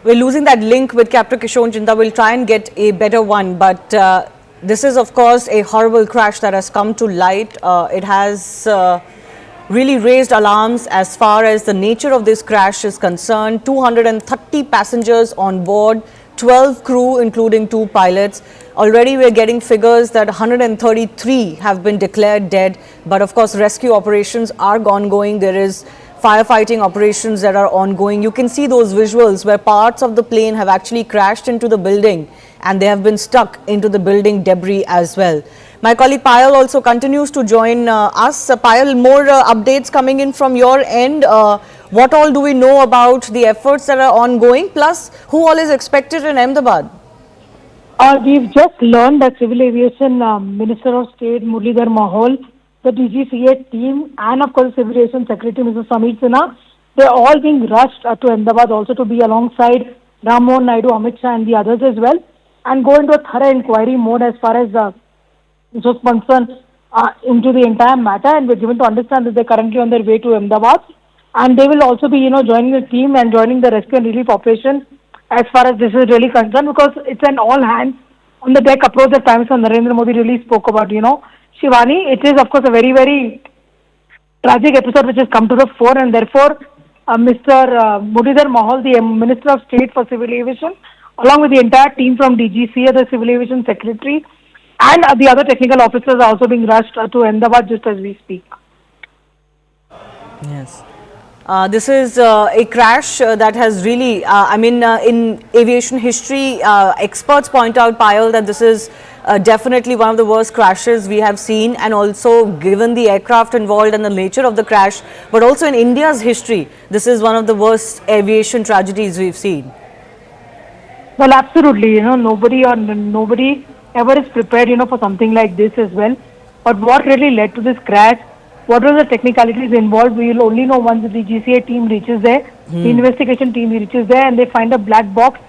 we're losing that link with Captain Kishore Jinda. We'll try and get a better one. But this is, of course, a horrible crash that has come to light. It has really raised alarms as far as the nature of this crash is concerned. 230 passengers on board, 12 crew, including 2 pilots. Already we're getting figures that 133 have been declared dead. But of course, rescue operations are ongoing. There is firefighting operations that are ongoing. You can see those visuals where parts of the plane have actually crashed into the building and they have been stuck into the building debris as well. My colleague Payal also continues to join us. Payal, more updates coming in from your end. What all do we know about the efforts that are ongoing? Plus, who all is expected in Ahmedabad? We've just learned that Civil Aviation Minister of State Muralidhar Mahal, the DGCA team, and of course Civil Aviation Secretary Mr. Samir Sinha, they're all being rushed to Ahmedabad also to be alongside Ram Mohan Naidu, Amit Shah and the others as well, and go into a thorough inquiry mode as far as this was concerned into the entire matter. And we're given to understand that they're currently on their way to Ahmedabad, and they will also be, joining the team and joining the rescue and relief operation as far as this is really concerned, because it's an all hands on the deck approach that Prime Minister Narendra Modi really spoke about. Shivani, it is of course a very, very tragic episode which has come to the fore, and therefore Mr. Muralidhar Mahal, the Minister of State for Civil Aviation, along with the entire team from DGCA, the Civil Aviation Secretary, and the other technical officers are also being rushed to Ahmedabad just as we speak. Yes. This is a crash that has really, in aviation history, experts point out, Payal, that this is definitely one of the worst crashes we have seen, and also given the aircraft involved and the nature of the crash, but also in India's history, this is one of the worst aviation tragedies we've seen. Well, absolutely. Nobody ever is prepared, for something like this as well. But what really led to this crash? What were the technicalities involved? We will only know once the DGCA team reaches there, the investigation team reaches there, and they find a black box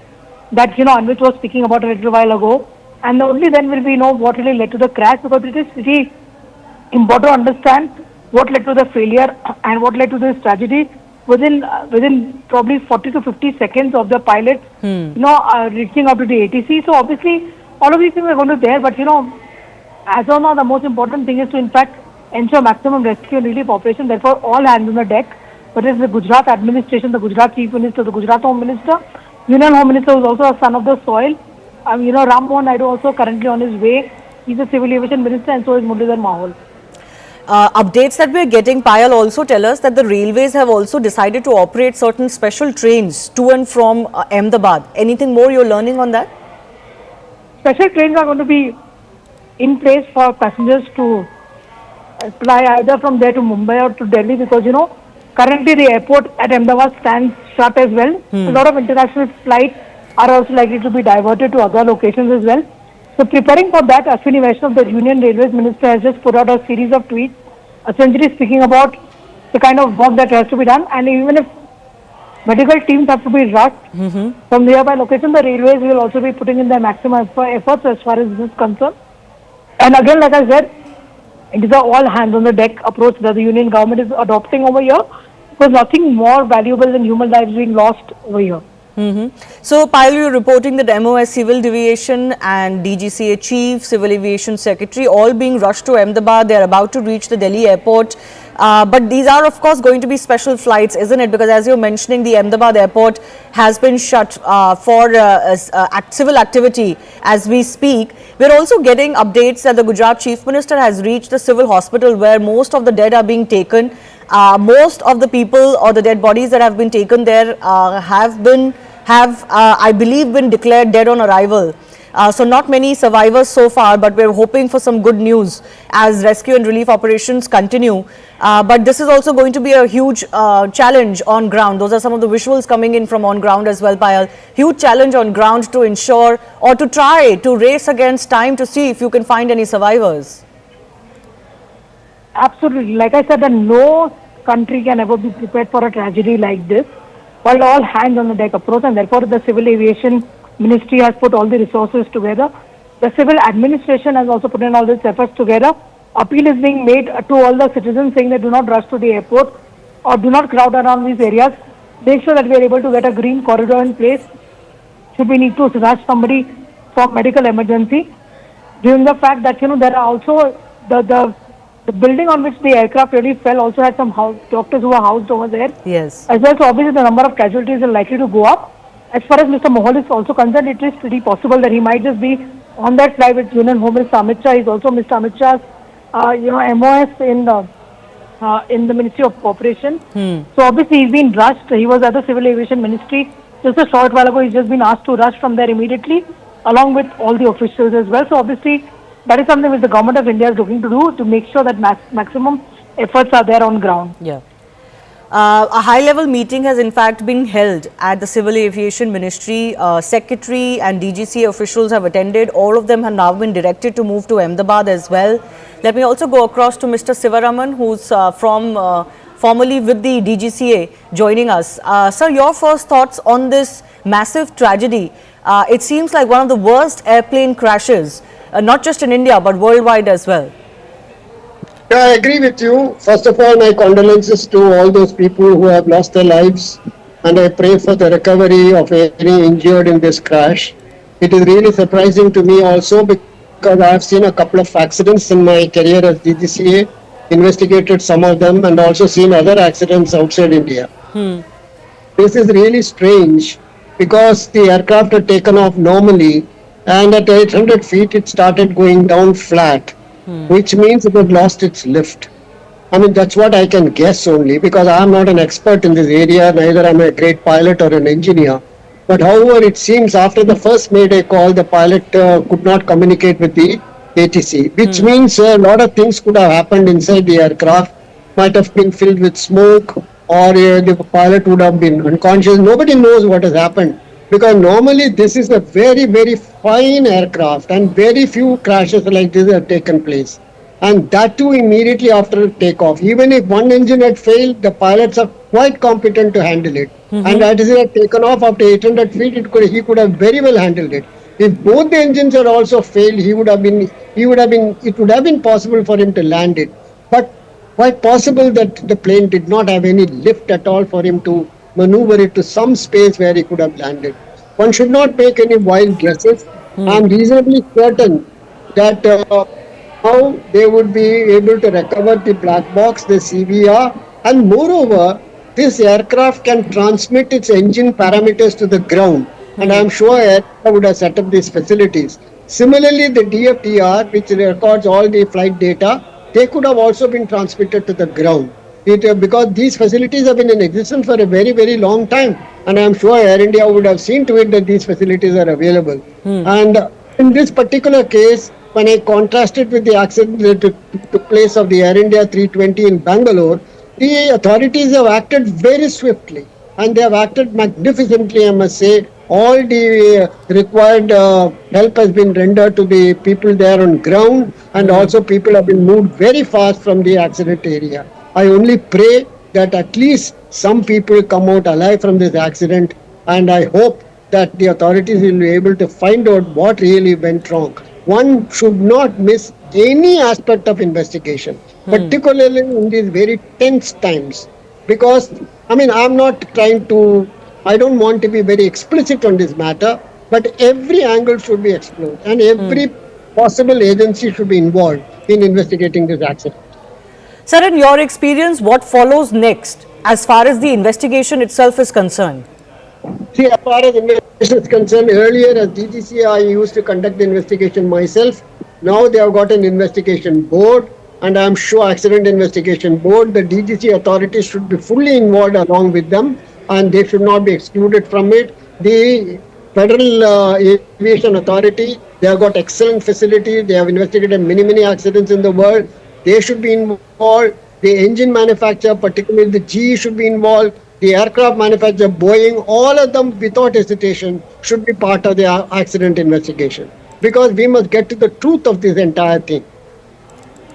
that, Anvit was speaking about a little while ago. And only then will we know what really led to the crash, because it is really important to understand what led to the failure and what led to this tragedy within probably 40 to 50 seconds of the pilot, reaching out to the ATC. So obviously, all of these things are going to be there, but, as of now, the most important thing is to, in fact, ensure maximum rescue and relief operation. Therefore, all hands on the deck, whether it's the Gujarat administration, the Gujarat Chief Minister, the Gujarat Home Minister, Union Home Minister, who is also a son of the soil. Ram Mohan Naidu also currently on his way. He's a Civil Aviation Minister, and so is Muralidhar Mahal. Updates that we're getting, Payal, also tell us that the railways have also decided to operate certain special trains to and from Ahmedabad. Anything more you're learning on that? Special trains are going to be in place for passengers to fly either from there to Mumbai or to Delhi, because currently the airport at Ahmedabad stands shut as well. A lot of international flights are also likely to be diverted to other locations as well. So preparing for that, Ashwini Vaishnav, the Union Railways Minister, has just put out a series of tweets, essentially speaking about the kind of work that has to be done. And even if medical teams have to be rushed from nearby locations, the railways will also be putting in their maximum efforts as far as this is concerned. And again, like I said, it is an all hands on the deck approach that the Union government is adopting over here, because nothing more valuable than human lives being lost over here. So, Payal, you're reporting that MOS Civil Aviation and DGCA Chief, Civil Aviation Secretary, all being rushed to Ahmedabad. They're about to reach the Delhi airport. But these are, of course, going to be special flights, isn't it? Because as you're mentioning, the Ahmedabad airport has been shut for civil activity as we speak. We're also getting updates that the Gujarat Chief Minister has reached the civil hospital where most of the dead are being taken. Most of the people or the dead bodies that have been taken there have, I believe, been declared dead on arrival. So not many survivors so far, but we're hoping for some good news as rescue and relief operations continue. But this is also going to be a huge challenge on ground. Those are some of the visuals coming in from on ground as well, Payal. Huge challenge on ground to ensure or to try to race against time to see if you can find any survivors. Absolutely. Like I said, that no country can ever be prepared for a tragedy like this, while all hands on the deck approach, and therefore the Civil Aviation Ministry has put all the resources together. The civil administration has also put in all these efforts together. Appeal is being made to all the citizens saying that do not rush to the airport or do not crowd around these areas. Make sure that we are able to get a green corridor in place should we need to rush somebody for medical emergency, given the fact that there are also the building on which the aircraft really fell also had some doctors who were housed over there Yes. as well. So obviously the number of casualties are likely to go up. As far as Mr. Mohal is also concerned, it is pretty possible that he might just be on that flight with Union Home Minister Amit Shah. He's also Mr. Amit Shah's MOS in the Ministry of Cooperation. So obviously he's been rushed. He was at the Civil Aviation Ministry just a short while ago. He's just been asked to rush from there immediately, along with all the officials as well. So obviously that is something which the government of India is looking to do to make sure that maximum efforts are there on ground. Yeah. A high-level meeting has in fact been held at the Civil Aviation Ministry. Secretary and DGCA officials have attended. All of them have now been directed to move to Ahmedabad as well. Let me also go across to Mr. Sivaraman, who's formerly with the DGCA, joining us. Sir, your first thoughts on this massive tragedy. It seems like one of the worst airplane crashes, not just in India but worldwide as well. Yeah, I agree with you. First of all, my condolences to all those people who have lost their lives, and I pray for the recovery of any injured in this crash. It is really surprising to me also because I have seen a couple of accidents in my career as DGCA, investigated some of them, and also seen other accidents outside India. This is really strange because the aircraft had taken off normally, and at 800 feet it started going down flat. Which means it had lost its lift. I mean, that's what I can guess only because I am not an expert in this area, neither am I a great pilot or an engineer. But however, it seems after the first mayday call, the pilot could not communicate with the ATC, which means a lot of things could have happened inside the aircraft, might have been filled with smoke, or the pilot would have been unconscious. Nobody knows what has happened. Because normally this is a very, very fine aircraft and very few crashes like this have taken place. And that too immediately after takeoff. Even if one engine had failed, the pilots are quite competent to handle it. And that is it had taken off after 800 feet, he could have very well handled it. If both the engines had also failed, it would have been possible for him to land it. But quite possible that the plane did not have any lift at all for him to maneuver it to some space where he could have landed. One should not make any wild guesses. I am reasonably certain that how they would be able to recover the black box, the CVR, and moreover, this aircraft can transmit its engine parameters to the ground. And I am sure Air India would have set up these facilities. Similarly, the DFDR, which records all the flight data, they could have also been transmitted to the ground. Because these facilities have been in existence for a very, very long time. And I am sure Air India would have seen to it that these facilities are available. And in this particular case, when I contrasted with the accident that took place of the Air India 320 in Bangalore, the authorities have acted very swiftly. And they have acted magnificently, I must say. All the required help has been rendered to the people there on ground. And also people have been moved very fast from the accident area. I only pray that at least some people come out alive from this accident, and I hope that the authorities will be able to find out what really went wrong. One should not miss any aspect of investigation, particularly in these very tense times. Because, I mean, I don't want to be very explicit on this matter, but every angle should be explored, and every possible agency should be involved in investigating this accident. Sir, in your experience, what follows next as far as the investigation itself is concerned? See, as far as investigation is concerned, earlier as DGCA, I used to conduct the investigation myself. Now they have got an investigation board, and I am sure accident investigation board, the DGCA authorities should be fully involved along with them, and they should not be excluded from it. The Federal Aviation Authority, they have got excellent facilities. They have investigated many accidents in the world. They should be involved. The engine manufacturer, particularly the GE, should be involved. The aircraft manufacturer, Boeing, all of them without hesitation should be part of the accident investigation. Because we must get to the truth of this entire thing.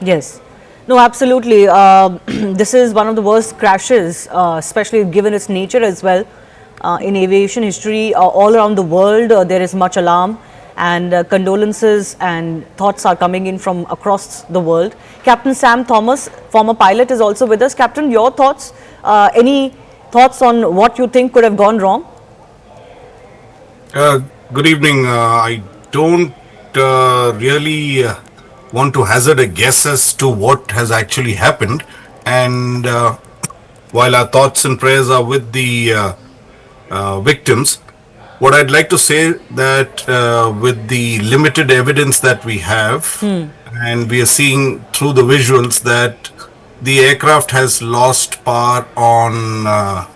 Yes. No, absolutely. This is one of the worst crashes, especially given its nature as well. In aviation history, all around the world, there is much alarm. And condolences and thoughts are coming in from across the world. Captain Sam Thomas, former pilot, is also with us. Captain, your thoughts? Any thoughts on what you think could have gone wrong? Good evening. I don't really want to hazard a guess as to what has actually happened. And while our thoughts and prayers are with the victims, what I'd like to say that with the limited evidence that we have, and we are seeing through the visuals that the aircraft has lost power on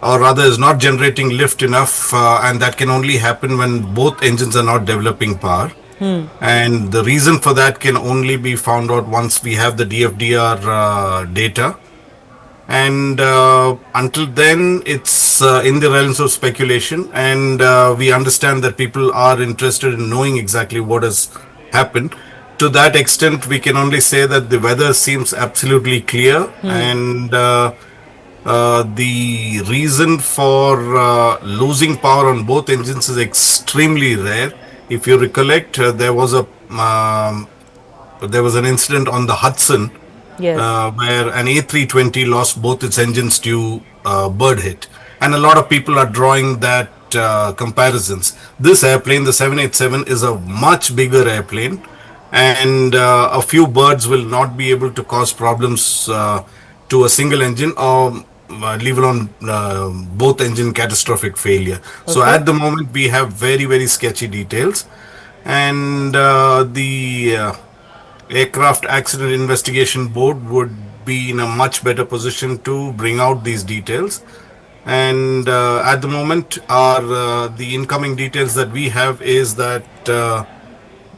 or rather is not generating lift enough, and that can only happen when both engines are not developing power. And the reason for that can only be found out once we have the DFDR data. And until then, it's in the realms of speculation, and we understand that people are interested in knowing exactly what has happened. To that extent, we can only say that the weather seems absolutely clear, and the reason for losing power on both engines is extremely rare. If you recollect, there was an incident on the Hudson Yes. where an A320 lost both its engines due bird hit, and a lot of people are drawing that comparisons. This airplane, the 787, is a much bigger airplane, and a few birds will not be able to cause problems to a single engine or leave alone both engine catastrophic failure. So at the moment we have very, very sketchy details, and the Aircraft Accident Investigation Board would be in a much better position to bring out these details. And at the moment, the incoming details that we have is that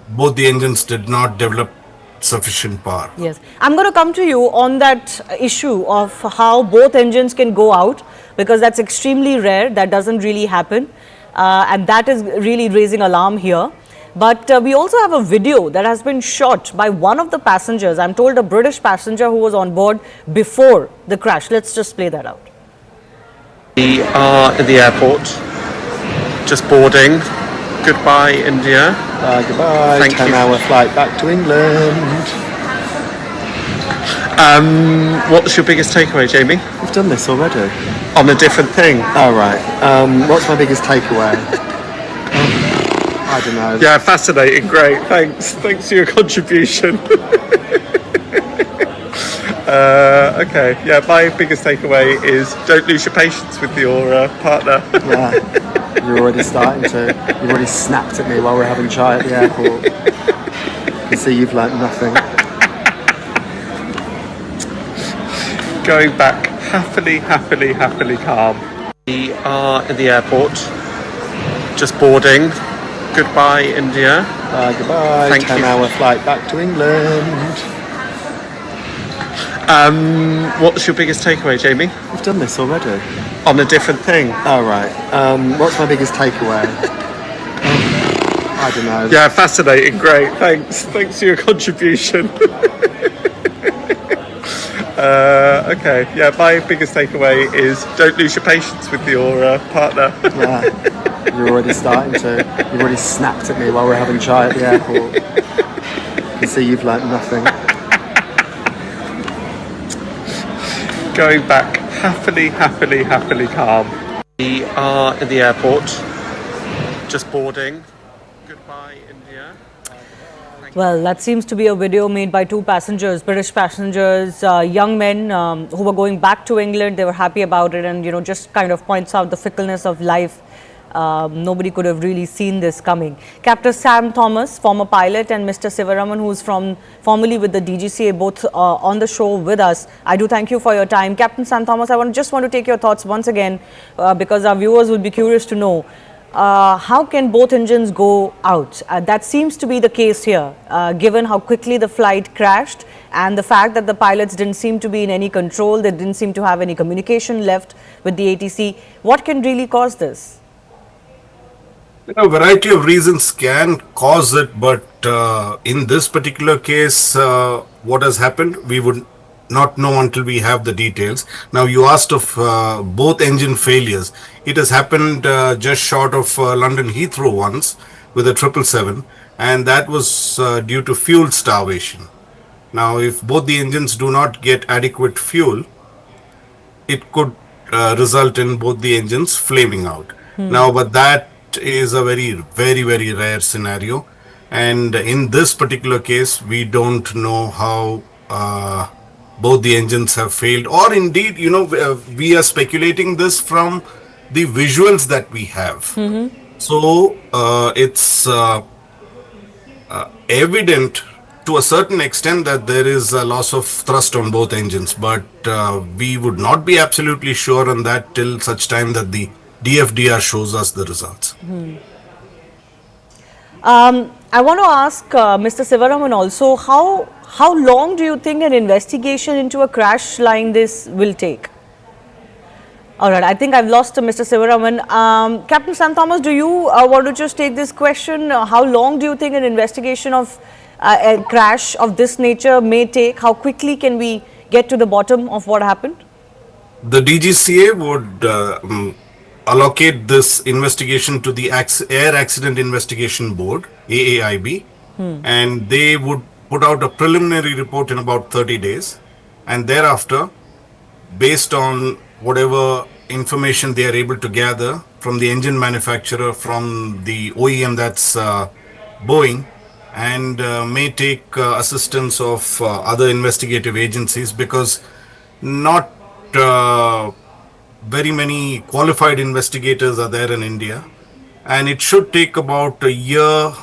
both the engines did not develop sufficient power. Yes. I'm going to come to you on that issue of how both engines can go out, because that's extremely rare. That doesn't really happen. And that is really raising alarm here. But we also have a video that has been shot by one of the passengers. I'm told a British passenger who was on board before the crash. Let's just play that out. We are at the airport, just boarding. Goodbye, India. Goodbye. Thank you. 10-hour flight back to England. What's your biggest takeaway, Jamie? We've done this already. On a different thing. All right. What's my biggest takeaway? I don't know. Yeah, fascinating. Great. Thanks for your contribution. Okay. Yeah, my biggest takeaway is don't lose your patience with your partner. Yeah. You're already starting to. You've already snapped at me while we're having chai at the airport. You see, you've learnt nothing. Going back happily calm. We are at the airport, just boarding. Goodbye, India. Goodbye. Thank you. 10-hour flight back to England. What's your biggest takeaway, Jamie? We've done this already. On a different thing. All right. What's my biggest takeaway? I don't know. Yeah, fascinating. Great. Thanks for your contribution. Okay. Yeah, my biggest takeaway is don't lose your patience with your partner. Yeah. You're already starting to. You've already snapped at me while we're having chai at the airport. You see, you've learnt nothing. Going back happily calm. We are at the airport, just boarding. Goodbye, India. Well, that seems to be a video made by two passengers, British passengers, young men who were going back to England. They were happy about it, and just kind of points out the fickleness of life. Nobody could have really seen this coming. Captain Sam Thomas, former pilot, and Mr. Sivaraman, who's formerly with the DGCA, both on the show with us. I do thank you for your time. Captain Sam Thomas, I just want to take your thoughts once again, because our viewers will be curious to know, how can both engines go out? That seems to be the case here, given how quickly the flight crashed and the fact that the pilots didn't seem to be in any control. They didn't seem to have any communication left with the ATC. What can really cause this? A variety of reasons can cause it, but in this particular case, what has happened, we would not know until we have the details. Now, you asked of both engine failures. It has happened just short of London Heathrow once with a 777, and that was due to fuel starvation. Now, if both the engines do not get adequate fuel, it could result in both the engines flaming out. Now, but that is a very rare scenario. And in this particular case, we don't know how both the engines have failed, or indeed, we are speculating this from the visuals that we have. So it's evident to a certain extent that there is a loss of thrust on both engines, but we would not be absolutely sure on that till such time that the DFDR shows us the results. I want to ask Mr. Sivaraman also, how long do you think an investigation into a crash like this will take? All right, I think I've lost Mr. Sivaraman. Captain Sam Thomas, do you want to just take this question? How long do you think an investigation of a crash of this nature may take? How quickly can we get to the bottom of what happened? The DGCA would allocate this investigation to the Air Accident Investigation Board, AAIB, and they would put out a preliminary report in about 30 days. And thereafter, based on whatever information they are able to gather from the engine manufacturer, from the OEM, that's Boeing, and may take assistance of other investigative agencies, because not very many qualified investigators are there in India, and it should take about a year.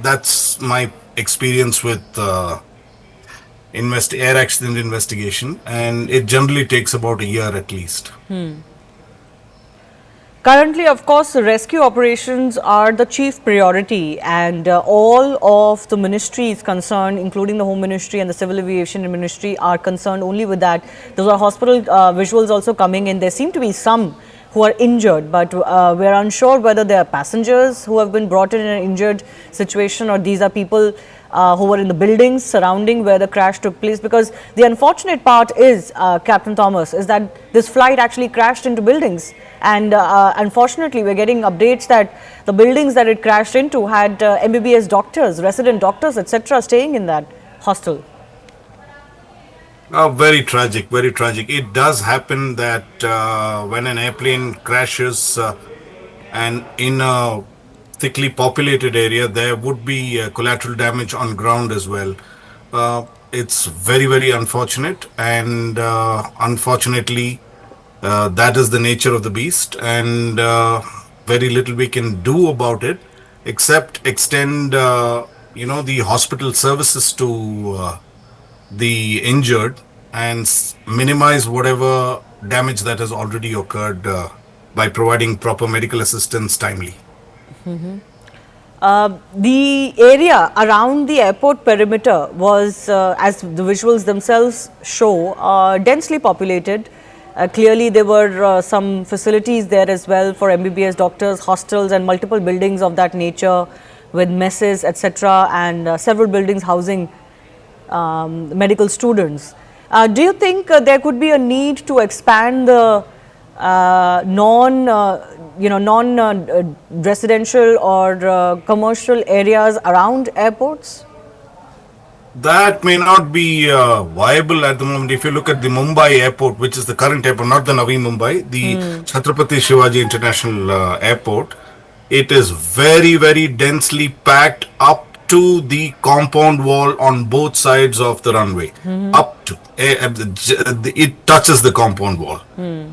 That's my experience with air accident investigation, and it generally takes about a year at least. Currently, of course, rescue operations are the chief priority, and all of the ministries concerned, including the Home Ministry and the Civil Aviation Ministry, are concerned only with that. Those are hospital visuals also coming in. There seem to be some who are injured, but we're unsure whether they are passengers who have been brought in an injured situation, or these are people who were in the buildings surrounding where the crash took place. Because the unfortunate part is, Captain Thomas, is that this flight actually crashed into buildings, and unfortunately we're getting updates that the buildings that it crashed into had MBBS doctors, resident doctors, etc. staying in that hostel. Very tragic, very tragic. It does happen that when an airplane crashes and in a thickly populated area, there would be collateral damage on ground as well. It's very unfortunate, and unfortunately that is the nature of the beast, and very little we can do about it except extend the hospital services to the injured and minimize whatever damage that has already occurred by providing proper medical assistance timely. The area around the airport perimeter was, as the visuals themselves show, densely populated. Clearly there were some facilities there as well for MBBS doctors, hostels and multiple buildings of that nature with messes, etc., and several buildings housing medical students. Do you think there could be a need to expand the non-residential or commercial areas around airports? That may not be viable at the moment. If you look at the Mumbai airport, which is the current airport, not the Navi Mumbai, the Chhatrapati Shivaji International Airport, it is very densely packed up to the compound wall on both sides of the runway. Up to it touches the compound wall.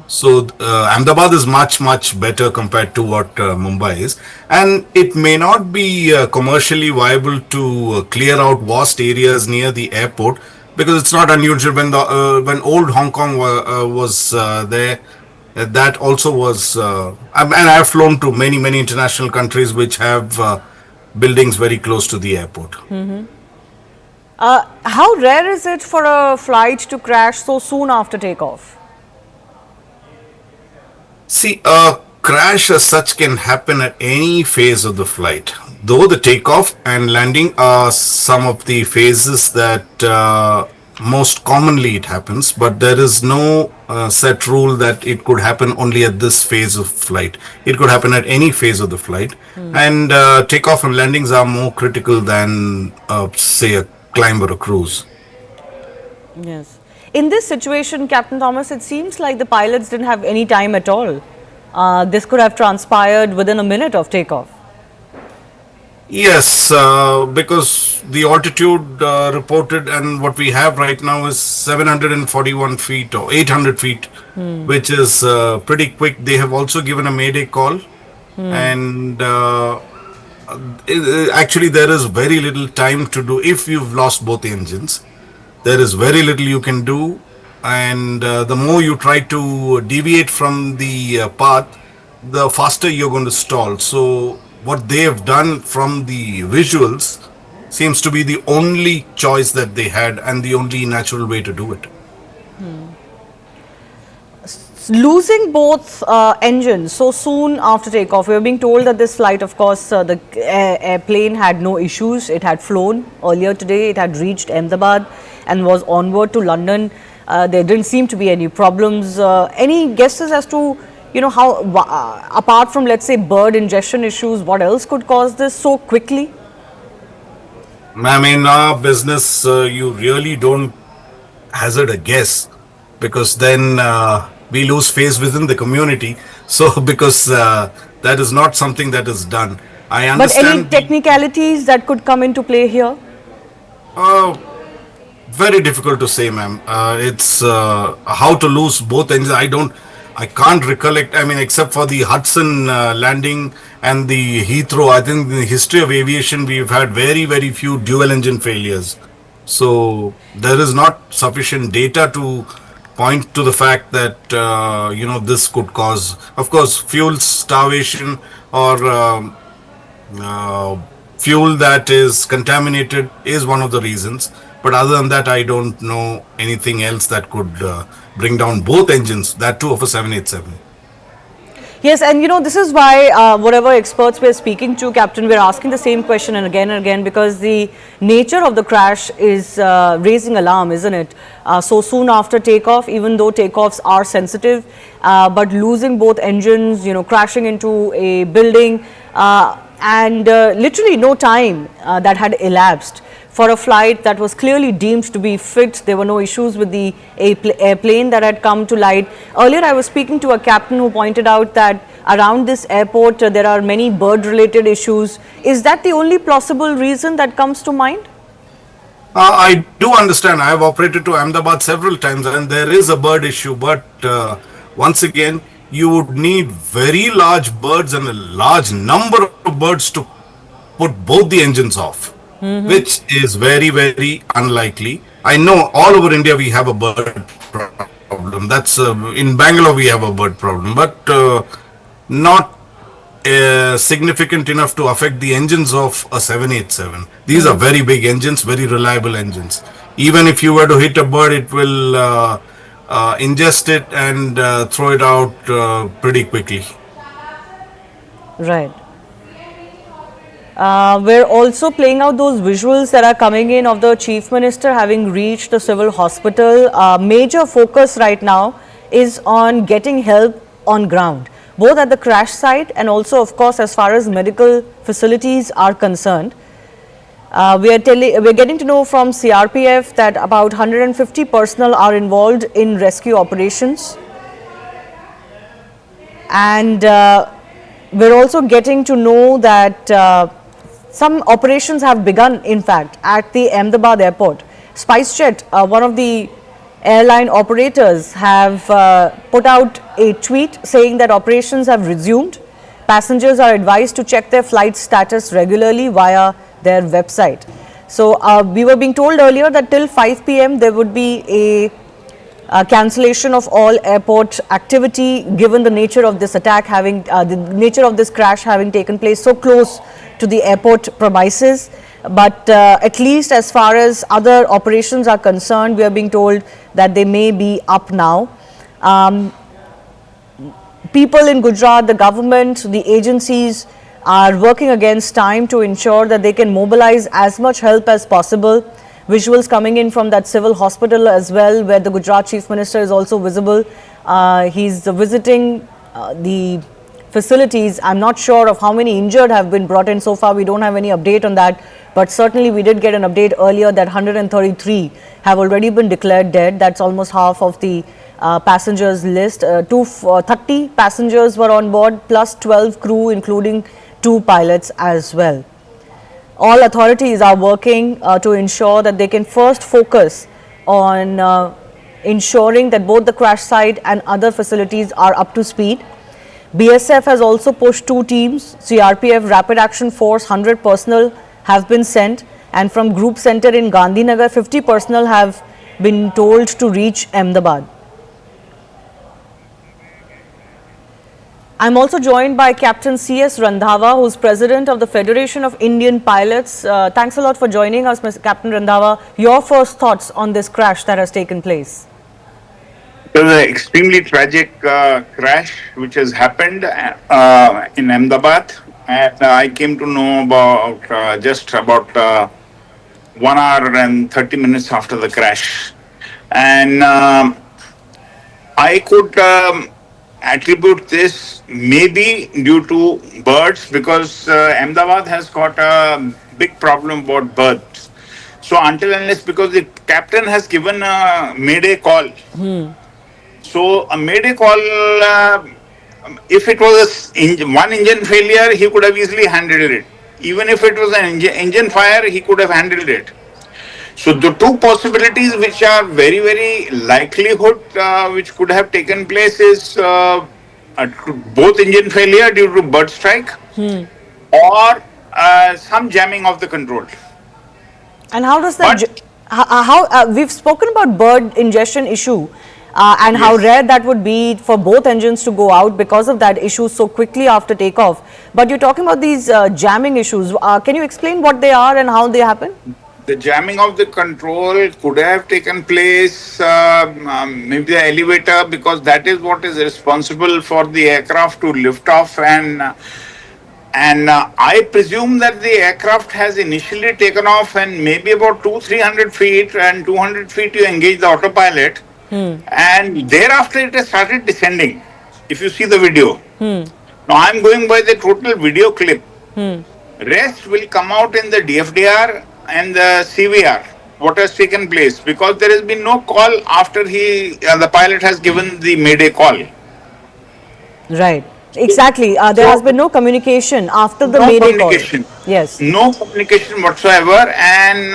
So Ahmedabad is much better compared to what Mumbai is, and it may not be commercially viable to clear out vast areas near the airport, because it's not unusual when old Hong Kong was there. That also was, and I've flown to many international countries which have buildings very close to the airport. How rare is it for a flight to crash so soon after takeoff? See, a crash as such can happen at any phase of the flight. Though the takeoff and landing are some of the phases that most commonly it happens, but there is no set rule that it could happen only at this phase of flight. It could happen at any phase of the flight, and takeoff and landings are more critical than say a climb or a cruise. Yes. In this situation, Captain Thomas, it seems like the pilots didn't have any time at all this could have transpired within a minute of takeoff. Yes, because the altitude reported and what we have right now is 741 feet or 800 feet, which is pretty quick. They have also given a mayday call, and actually there is very little time to do. If you've lost both engines, there is very little you can do, and the more you try to deviate from the path, the faster you're going to stall. So what they have done from the visuals seems to be the only choice that they had and the only natural way to do it. Losing both engines so soon after takeoff, we were being told that this flight, of course, the airplane had no issues. It had flown earlier today. It had reached Ahmedabad and was onward to London. There didn't seem to be any problems. Any guesses as to, how, apart from, let's say, bird ingestion issues, what else could cause this so quickly? I mean, our business, you really don't hazard a guess, because then we lose face within the community. So, because that is not something that is done. I understand. But any technicalities that could come into play here? Very difficult to say, ma'am. It's how to lose both engines. I can't recollect. I mean, except for the Hudson landing and the Heathrow. I think in the history of aviation, we've had very, very few dual engine failures. So there is not sufficient data to point to the fact that this could cause. Of course, fuel starvation or fuel that is contaminated is one of the reasons. But other than that, I don't know anything else that could bring down both engines, that too of a 787. Yes, and this is why whatever experts we're speaking to, Captain, we're asking the same question and again, because the nature of the crash is raising alarm, isn't it? So soon after takeoff, even though takeoffs are sensitive, but losing both engines, crashing into a building, and literally no time that had elapsed for a flight that was clearly deemed to be fit. There were no issues with the airplane that had come to light. Earlier, I was speaking to a captain who pointed out that around this airport, there are many bird-related issues. Is that the only plausible reason that comes to mind? I do understand. I have operated to Ahmedabad several times and there is a bird issue. But once again, you would need very large birds and a large number of birds to put both the engines off. Which is very, very unlikely. I know all over India we have a bird problem. That's in Bangalore we have a bird problem, but not significant ingenough to affect the engines of a 787. These are very big engines, very reliable engines. Even if you were to hit a bird, it will ingest it and throw it out pretty quickly. Right. We're also playing out those visuals that are coming in of the Chief Minister having reached the civil hospital. Major focus right now is on getting help on ground, both at the crash site and also, of course, as far as medical facilities are concerned. We're getting to know from CRPF that about 150 personnel are involved in rescue operations. And we're also getting to know that some operations have begun, in fact, at the Ahmedabad airport. SpiceJet, one of the airline operators, have put out a tweet saying that operations have resumed. Passengers are advised to check their flight status regularly via their website. So we were being told earlier that till 5 p.m. there would be a cancellation of all airport activity, given the nature of this attack having, the nature of this crash having taken place so close to the airport premises. But at least as far as other operations are concerned, we are being told that they may be up now. People in Gujarat, the government, the agencies are working against time to ensure that they can mobilize as much help as possible. Visuals coming in from that civil hospital as well, where the Gujarat Chief Minister is also visible. He's visiting the facilities. I'm not sure of how many injured have been brought in so far. We don't have any update on that. But certainly we did get an update earlier that 133 have already been declared dead. That's almost half of the passengers list. 30 passengers were on board, plus 12 crew, including 2 pilots as well. All authorities are working to ensure that they can first focus on ensuring that both the crash site and other facilities are up to speed. BSF has also pushed 2 teams. CRPF Rapid Action Force 100 personnel have been sent, and from Group Center in Gandhinagar 50 personnel have been told to reach Ahmedabad. I'm also joined by Captain C.S. Randhawa, who's president of the Federation of Indian Pilots. Thanks a lot for joining us, Mr. Captain Randhawa. Your first thoughts on this crash that has taken place? It was an extremely tragic crash which has happened in Ahmedabad, and I came to know about just about 1 hour and 30 minutes after the crash, and I could attribute this maybe due to birds, because Ahmedabad has got a big problem about birds. So until unless, because the captain has given a mayday call. So a mayday call, if it was one engine failure, he could have easily handled it. Even if it was an engine fire, he could have handled it. So the 2 possibilities which are very, very likelihood which could have taken place is both engine failure due to bird strike or some jamming of the control. And how does that, we've spoken about bird ingestion issue and how rare that would be for both engines to go out because of that issue so quickly after takeoff. But you're talking about these jamming issues. Can you explain what they are and how they happen? The jamming of the control could have taken place, maybe the elevator, because that is what is responsible for the aircraft to lift off, and I presume that the aircraft has initially taken off and maybe about 200-300 feet, and 200 feet you engage the autopilot, and thereafter it has started descending, if you see the video. Now I'm going by the total video clip. Rest will come out in the DFDR and the CVR, what has taken place, because there has been no call after the pilot has given the mayday call. Right. Exactly. There has been no communication after the mayday call. Yes. No communication whatsoever, and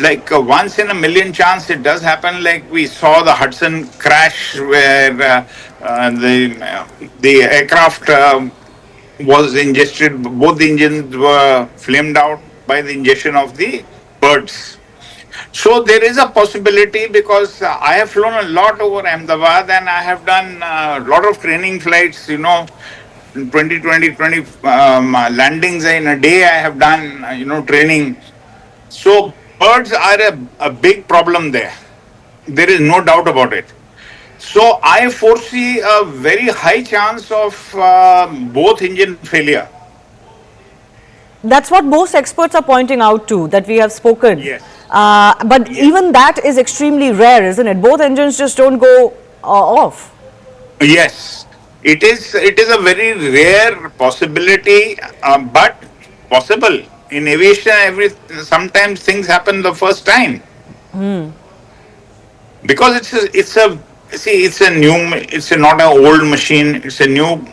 like once in a million chance it does happen, like we saw the Hudson crash where the aircraft was ingested, both the engines were flamed out by the ingestion of the birds. So there is a possibility, because I have flown a lot over Ahmedabad and I have done a lot of training flights, 20 landings in a day I have done, training. So birds are a big problem there. There is no doubt about it. So I foresee a very high chance of both engine failure. That's what most experts are pointing out to, that we have spoken. Yes. But even that is extremely rare, isn't it? Both engines just don't go off. Yes, it is a very rare possibility, but possible. In aviation, sometimes things happen the first time. Because it's not an old machine. It's a new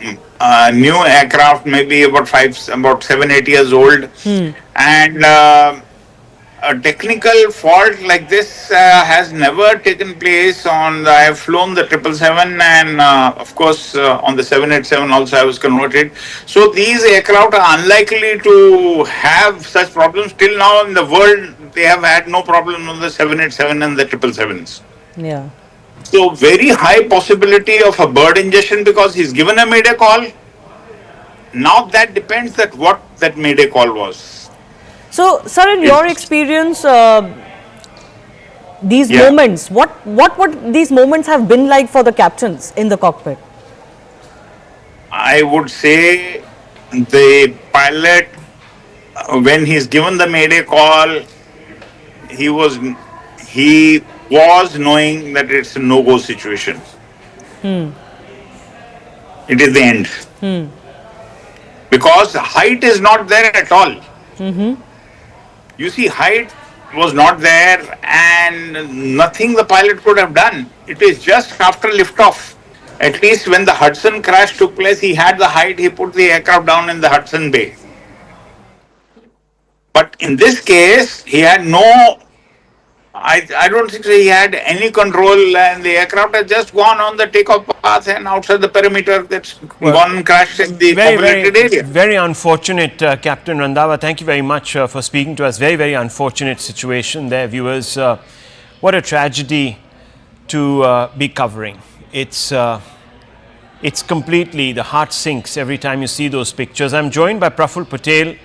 aircraft, maybe about 7-8 years old, and a technical fault like this has never taken place on I have flown the 777 and of course on the 787 also I was converted. So these aircraft are unlikely to have such problems. Till now in the world, they have had no problem on the 787 and the 777s. Yeah. So very high possibility of a bird ingestion, because he's given a mayday call. Now that depends that what that mayday call was. So, sir, in your experience, these moments, what these moments have been like for the captains in the cockpit? I would say the pilot, when he's given the mayday call, he was knowing that it's a no-go situation. It is the end. Because height is not there at all. You see, height was not there, and nothing the pilot could have done. It is just after liftoff. At least when the Hudson crash took place, he had the height, he put the aircraft down in the Hudson Bay. But in this case, he had no, I don't think he had any control, and the aircraft had just gone on the takeoff path and outside the perimeter, that's gone and crashed in the populated area. Very unfortunate, Captain Randhawa. Thank you very much for speaking to us. Very, very unfortunate situation there, viewers. What a tragedy to be covering. It's completely, the heart sinks every time you see those pictures. I'm joined by Praful Patel,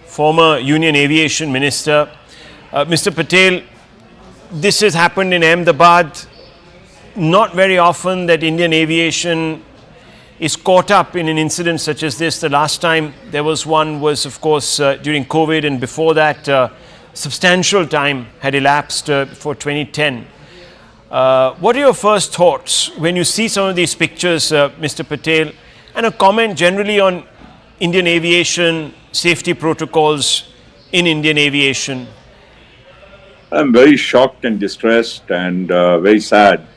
former Union Aviation Minister. Mr. Patel, this has happened in Ahmedabad. Not very often that Indian aviation is caught up in an incident such as this. The last time there was one was, of course, during COVID, and before that, substantial time had elapsed before 2010. What are your first thoughts when you see some of these pictures, Mr. Patel, and a comment generally on Indian aviation, safety protocols in Indian aviation? I'm very shocked and distressed and very sad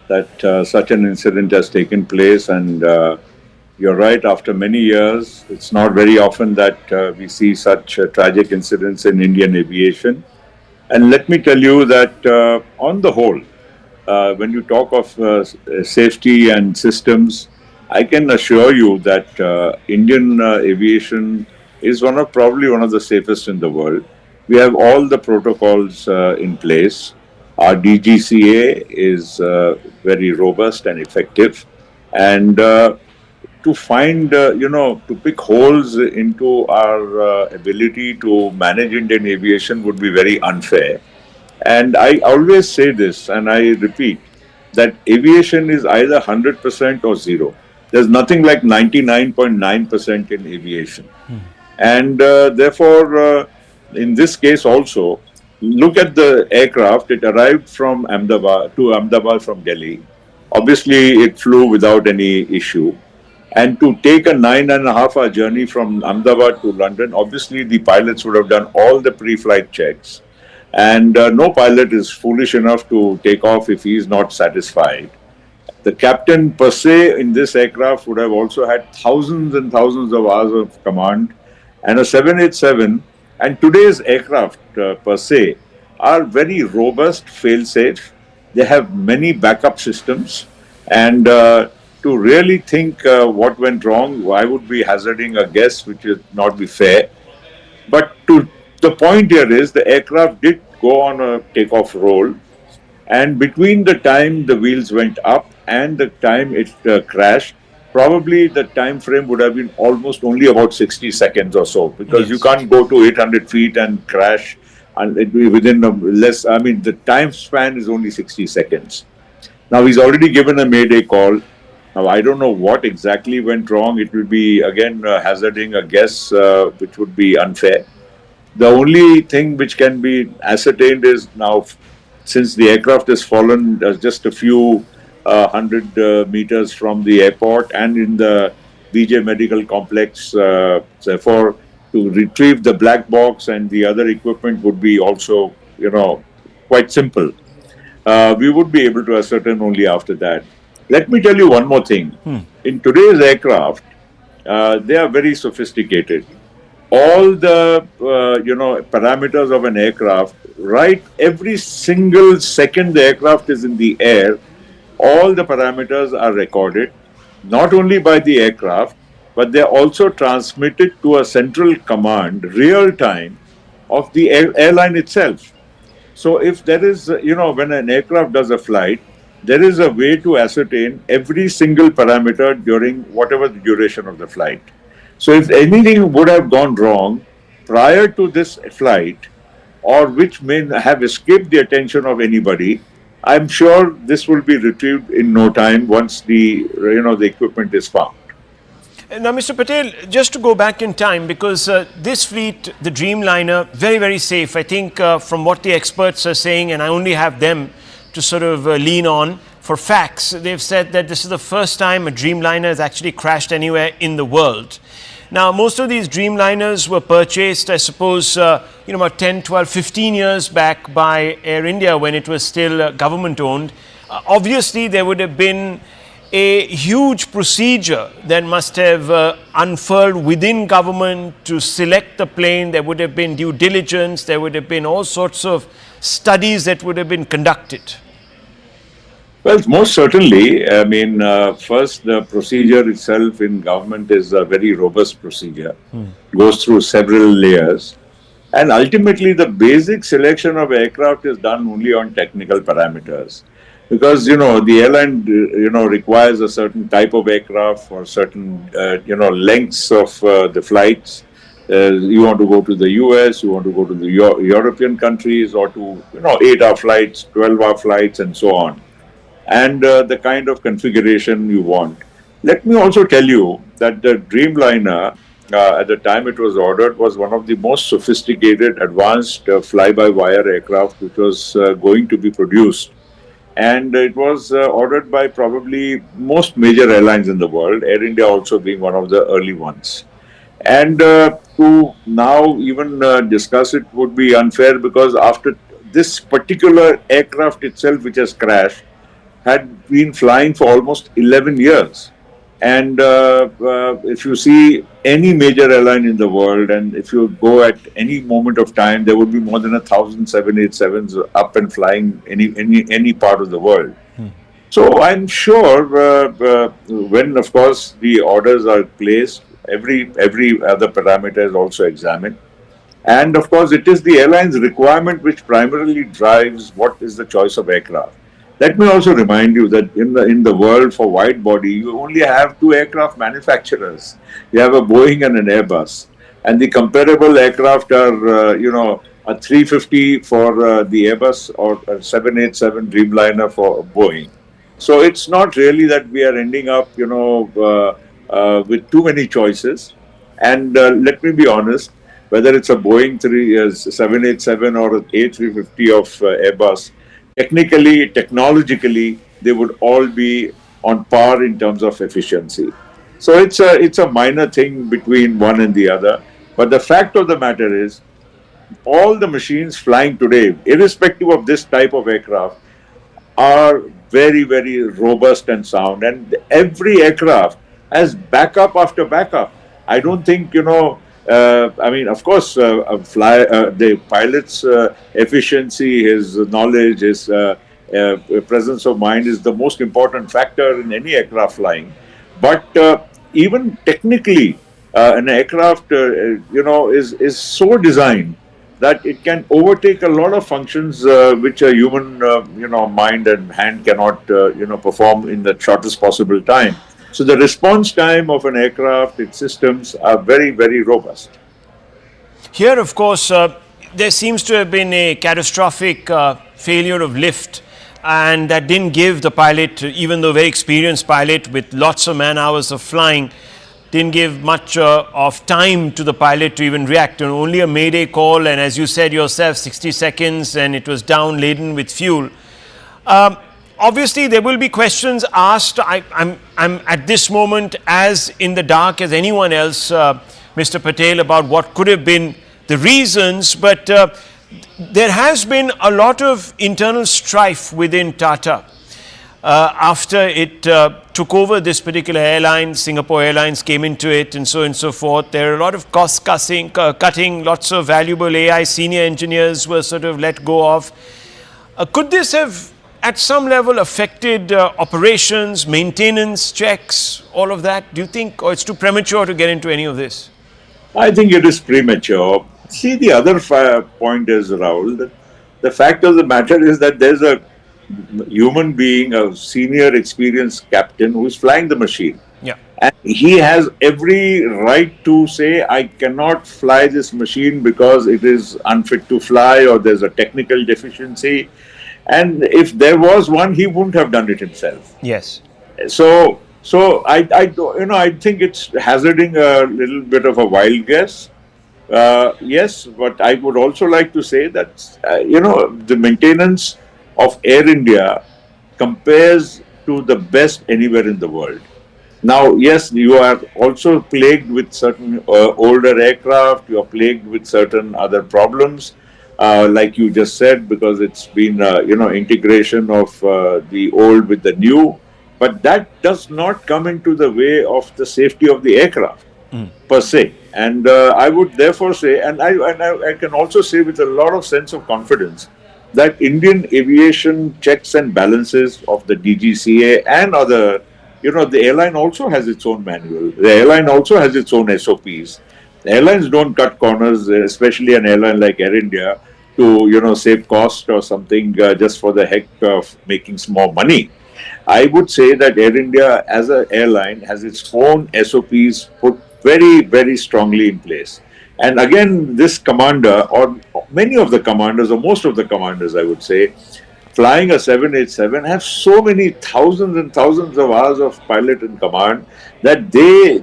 that such an incident has taken place. And you're right, after many years, it's not very often that we see such tragic incidents in Indian aviation. And let me tell you that on the whole, when you talk of safety and systems, I can assure you that Indian aviation is probably one of the safest in the world. We have all the protocols in place. Our DGCA is very robust and effective. And to find, to pick holes into our ability to manage Indian aviation would be very unfair. And I always say this, and I repeat, that aviation is either 100% or zero. There's nothing like 99.9% in aviation. And therefore, in this case also, look at the aircraft. It arrived from Ahmedabad from Delhi. Obviously, it flew without any issue. And to take a 9.5-hour journey from Ahmedabad to London, obviously the pilots would have done all the pre-flight checks. And no pilot is foolish enough to take off if he is not satisfied. The captain per se in this aircraft would have also had thousands and thousands of hours of command. And a 787 and today's aircraft per se are very robust, fail-safe. They have many backup systems. And to really think what went wrong, I would be hazarding a guess, which would not be fair. But the point here is the aircraft did go on a takeoff roll. And between the time the wheels went up and the time it crashed, probably the time frame would have been almost only about 60 seconds or so, because you can't go to 800 feet and crash and it be within the time span is only 60 seconds. Now he's already given a mayday call. Now I don't know what exactly went wrong. It will be again hazarding a guess, which would be unfair. The only thing which can be ascertained is now, since the aircraft has fallen just a few 100 meters from the airport and in the Vijay Medical Complex, therefore to retrieve the black box and the other equipment would be also, quite simple. We would be able to ascertain only after that. Let me tell you one more thing. In today's aircraft, they are very sophisticated. All the, parameters of an aircraft, right, every single second the aircraft is in the air, all the parameters are recorded, not only by the aircraft, but they are also transmitted to a central command, real time, of the airline itself. So if there is, when an aircraft does a flight, there is a way to ascertain every single parameter during whatever the duration of the flight. So if anything would have gone wrong prior to this flight, or which may have escaped the attention of anybody, I'm sure this will be retrieved in no time once the equipment is found. Now, Mr. Patel, just to go back in time, because this fleet, the Dreamliner, very, very safe. I think from what the experts are saying, and I only have them to sort of lean on for facts, they've said that this is the first time a Dreamliner has actually crashed anywhere in the world. Now, most of these Dreamliners were purchased, I suppose, about 10, 12, 15 years back by Air India when it was still government owned. Obviously, there would have been a huge procedure that must have unfurled within government to select the plane. There would have been due diligence. There would have been all sorts of studies that would have been conducted. Well, most certainly. I mean, first, the procedure itself in government is a very robust procedure. Goes through several layers. And ultimately, the basic selection of aircraft is done only on technical parameters. Because, the airline, requires a certain type of aircraft for certain, lengths of the flights. You want to go to the US, you want to go to the European countries, or to, 8-hour flights, 12-hour flights, and so on. And the kind of configuration you want. Let me also tell you that the Dreamliner, at the time it was ordered, was one of the most sophisticated, advanced fly-by-wire aircraft which was going to be produced. And it was ordered by probably most major airlines in the world, Air India also being one of the early ones. And to now even discuss it would be unfair, because after this particular aircraft itself, which has crashed, had been flying for almost 11 years. And if you see any major airline in the world, and if you go at any moment of time, there would be more than 1,000 787s up and flying any part of the world. So I'm sure when, of course, the orders are placed, every other parameter is also examined. And of course, it is the airline's requirement which primarily drives what is the choice of aircraft. Let me also remind you that in the world for wide body, you only have two aircraft manufacturers. You have a Boeing and an Airbus. And the comparable aircraft are, a 350 for the Airbus or a 787 Dreamliner for Boeing. So it's not really that we are ending up, with too many choices. And let me be honest, whether it's a Boeing 787 or an A350 of Airbus, technically, technologically, they would all be on par in terms of efficiency. So it's a minor thing between one and the other. But the fact of the matter is, all the machines flying today, irrespective of this type of aircraft, are very, very robust and sound. And every aircraft has backup after backup. I don't think, of course, the pilot's efficiency, his knowledge, his presence of mind is the most important factor in any aircraft flying. But even technically, an aircraft, is so designed that it can overtake a lot of functions which a human, mind and hand cannot, perform in the shortest possible time. So the response time of an aircraft, its systems are very, very robust. Here, of course, there seems to have been a catastrophic failure of lift, and that didn't give the pilot, even though very experienced pilot with lots of man hours of flying, didn't give much of time to the pilot to even react. And only a mayday call, and as you said yourself, 60 seconds, and it was down laden with fuel. Obviously, there will be questions asked. I'm at this moment as in the dark as anyone else, Mr. Patel, about what could have been the reasons. But there has been a lot of internal strife within Tata after it took over this particular airline. Singapore Airlines came into it, and so on and so forth. There are a lot of cost cutting, lots of valuable AI senior engineers were sort of let go of. Could this have at some level affected operations, maintenance, checks, all of that? Do you think, or it's too premature to get into any of this? I think it is premature. See, the other point is, Rahul, that the fact of the matter is that there's a human being, a senior experienced captain who is flying the machine. Yeah. And he has every right to say, I cannot fly this machine because it is unfit to fly or there's a technical deficiency. And if there was one, he wouldn't have done it himself. Yes. So I think it's hazarding a little bit of a wild guess. Yes, but I would also like to say that, the maintenance of Air India compares to the best anywhere in the world. Now, yes, you are also plagued with certain older aircraft. You are plagued with certain other problems, like you just said, because it's been integration of the old with the new. But that does not come into the way of the safety of the aircraft per se. And I would therefore say, I can also say with a lot of sense of confidence that Indian aviation checks and balances of the DGCA and other, the airline also has its own manual. The airline also has its own SOPs. The airlines don't cut corners, especially an airline like Air India, to save cost or something just for the heck of making some more money. I would say that Air India as an airline has its own SOPs put very, very strongly in place. And again, this commander, or many of the commanders, or most of the commanders, I would say, flying a 787 have so many thousands and thousands of hours of pilot in command that they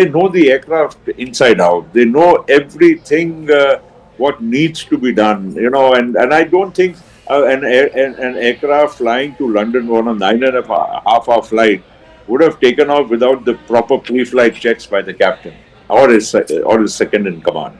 know the aircraft inside out. They know everything what needs to be done, and I don't think an aircraft flying to London on a 9.5 hour flight would have taken off without the proper pre-flight checks by the captain or his second in command.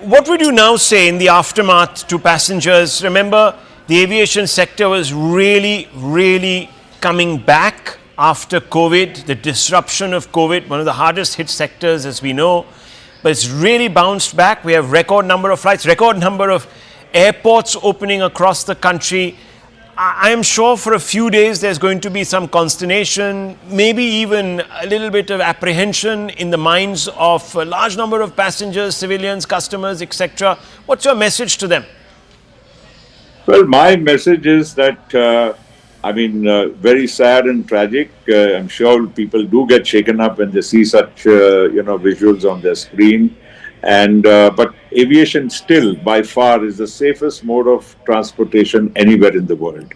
What would you now say in the aftermath to passengers? Remember, the aviation sector was really, really coming back after COVID, the disruption of COVID, one of the hardest hit sectors as we know, but it's really bounced back. We have record number of flights, record number of airports opening across the country. I am sure for a few days there's going to be some consternation, maybe even a little bit of apprehension in the minds of a large number of passengers, civilians, customers, etc. What's your message to them? Well, my message is that, very sad and tragic. I'm sure people do get shaken up when they see such, visuals on their screen. But aviation still, by far, is the safest mode of transportation anywhere in the world.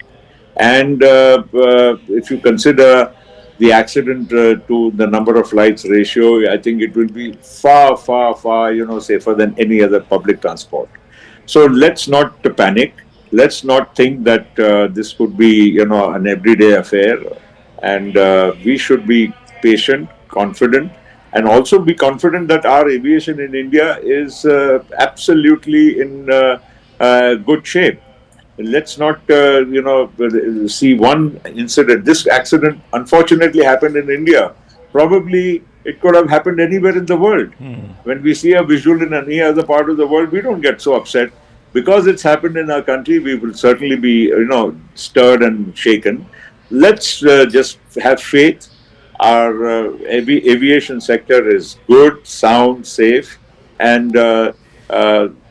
And if you consider the accident to the number of flights ratio, I think it will be far, far, far, safer than any other public transport. So let's not panic. Let's not think that this could be, an everyday affair. And we should be patient, confident, and also be confident that our aviation in India is absolutely in good shape. Let's not, see one incident. This accident unfortunately happened in India. Probably it could have happened anywhere in the world. When we see a visual in any other part of the world, we don't get so upset. Because it's happened in our country, we will certainly be, stirred and shaken. Let's just have faith. Our aviation sector is good, sound, safe, and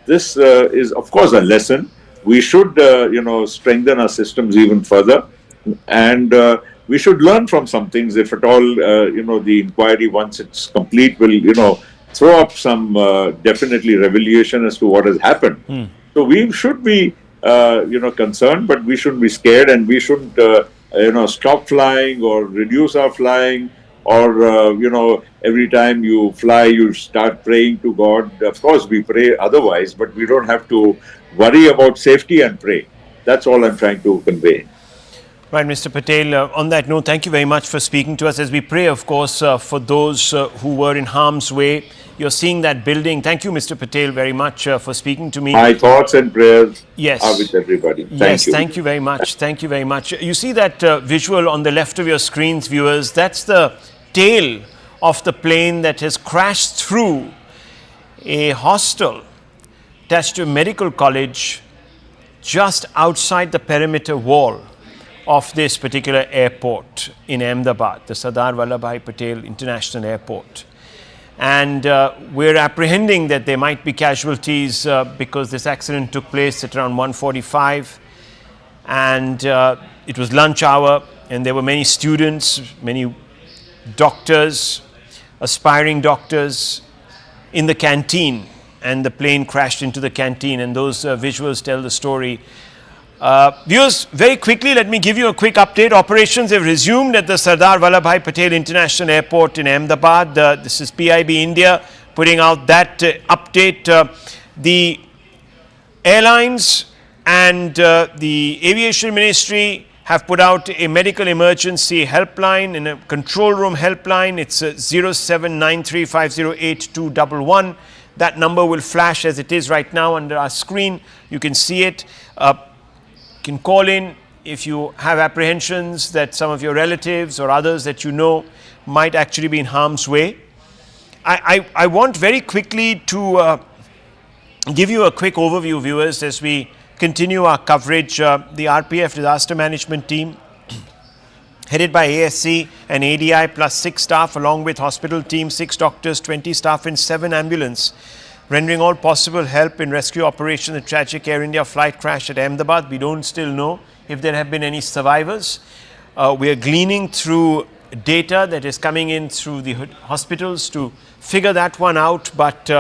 this is, of course, a lesson. We should, strengthen our systems even further, and we should learn from some things. If at all, the inquiry, once it's complete, will, throw up some definitely revelation as to what has happened. So we should be, concerned, but we shouldn't be scared, and we shouldn't, stop flying or reduce our flying, or every time you fly, you start praying to God. Of course, we pray otherwise, but we don't have to worry about safety and pray. That's all I'm trying to convey. Right, Mr. Patel, on that note, thank you very much for speaking to us as we pray, of course, for those who were in harm's way. You're seeing that building. Thank you, Mr. Patel, very much for speaking to me. My thoughts and prayers yes. are with everybody. Thank you. Thank you very much. Thank you very much. You see that visual on the left of your screens, viewers? That's the tail of the plane that has crashed through a hostel attached to a medical college just outside the perimeter wall of this particular airport in Ahmedabad, the Sardar Vallabhbhai Patel International Airport. And we're apprehending that there might be casualties because this accident took place at around 1:45, and it was lunch hour, and there were many students, many doctors, aspiring doctors in the canteen, and the plane crashed into the canteen, and those visuals tell the story. Viewers, very quickly, let me give you a quick update. Operations have resumed at the Sardar Vallabhbhai Patel International Airport in Ahmedabad. This is PIB India putting out that update. The airlines and the Aviation Ministry have put out a medical emergency helpline and a control room helpline. It's 0793508211. That number will flash as it is right now under our screen. You can see it. You can call in if you have apprehensions that some of your relatives or others that you know might actually be in harm's way. I want very quickly to give you a quick overview, viewers, as we continue our coverage. The RPF disaster management team, headed by ASC and ADI plus 6 staff, along with hospital team, 6 doctors, 20 staff and 7 ambulance, rendering all possible help in rescue operation in the tragic Air India flight crash at Ahmedabad. We don't still know if there have been any survivors. We are gleaning through data that is coming in through the hospitals to figure that one out, but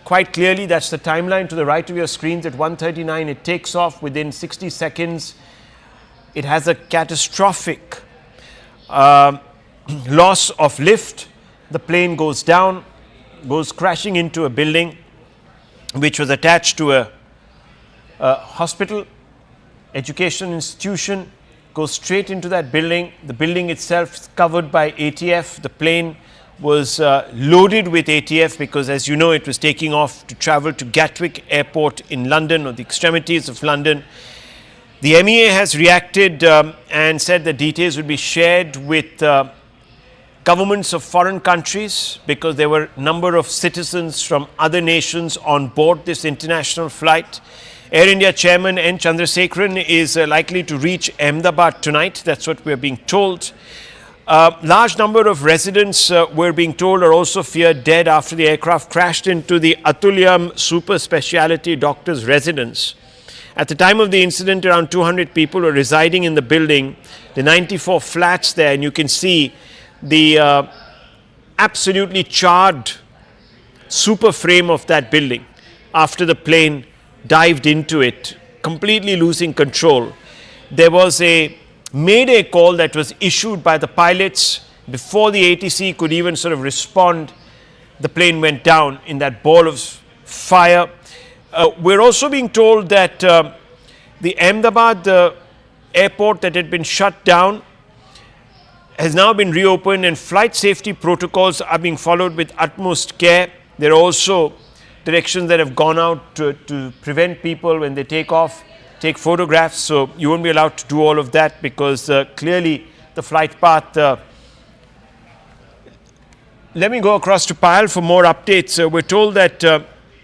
quite clearly that's the timeline to the right of your screens. At 1:39 it takes off. Within 60 seconds it has a catastrophic loss of lift. The plane goes down, goes crashing into a building which was attached to a hospital, education institution, goes straight into that building. The building itself is covered by ATF. The plane was loaded with ATF because, as you know, it was taking off to travel to Gatwick Airport in London, or the extremities of London. The MEA has reacted and said that details will be shared with governments of foreign countries, because there were a number of citizens from other nations on board this international flight. Air India chairman N. Chandrasekaran is likely to reach Ahmedabad tonight. That's what we're being told. Large number of residents, we're being told, are also feared dead after the aircraft crashed into the Atulyam super speciality doctor's residence. At the time of the incident, around 200 people were residing in the building, the 94 flats there, and you can see the absolutely charred super frame of that building after the plane dived into it, completely losing control. There was a mayday call that was issued by the pilots before the ATC could even sort of respond. The plane went down in that ball of fire. We're also being told that the Ahmedabad airport that had been shut down has now been reopened, and flight safety protocols are being followed with utmost care. There are also directions that have gone out to prevent people when they take off, take photographs, so you won't be allowed to do all of that, because clearly the flight path. Let me go across to Payal for more updates. We're told that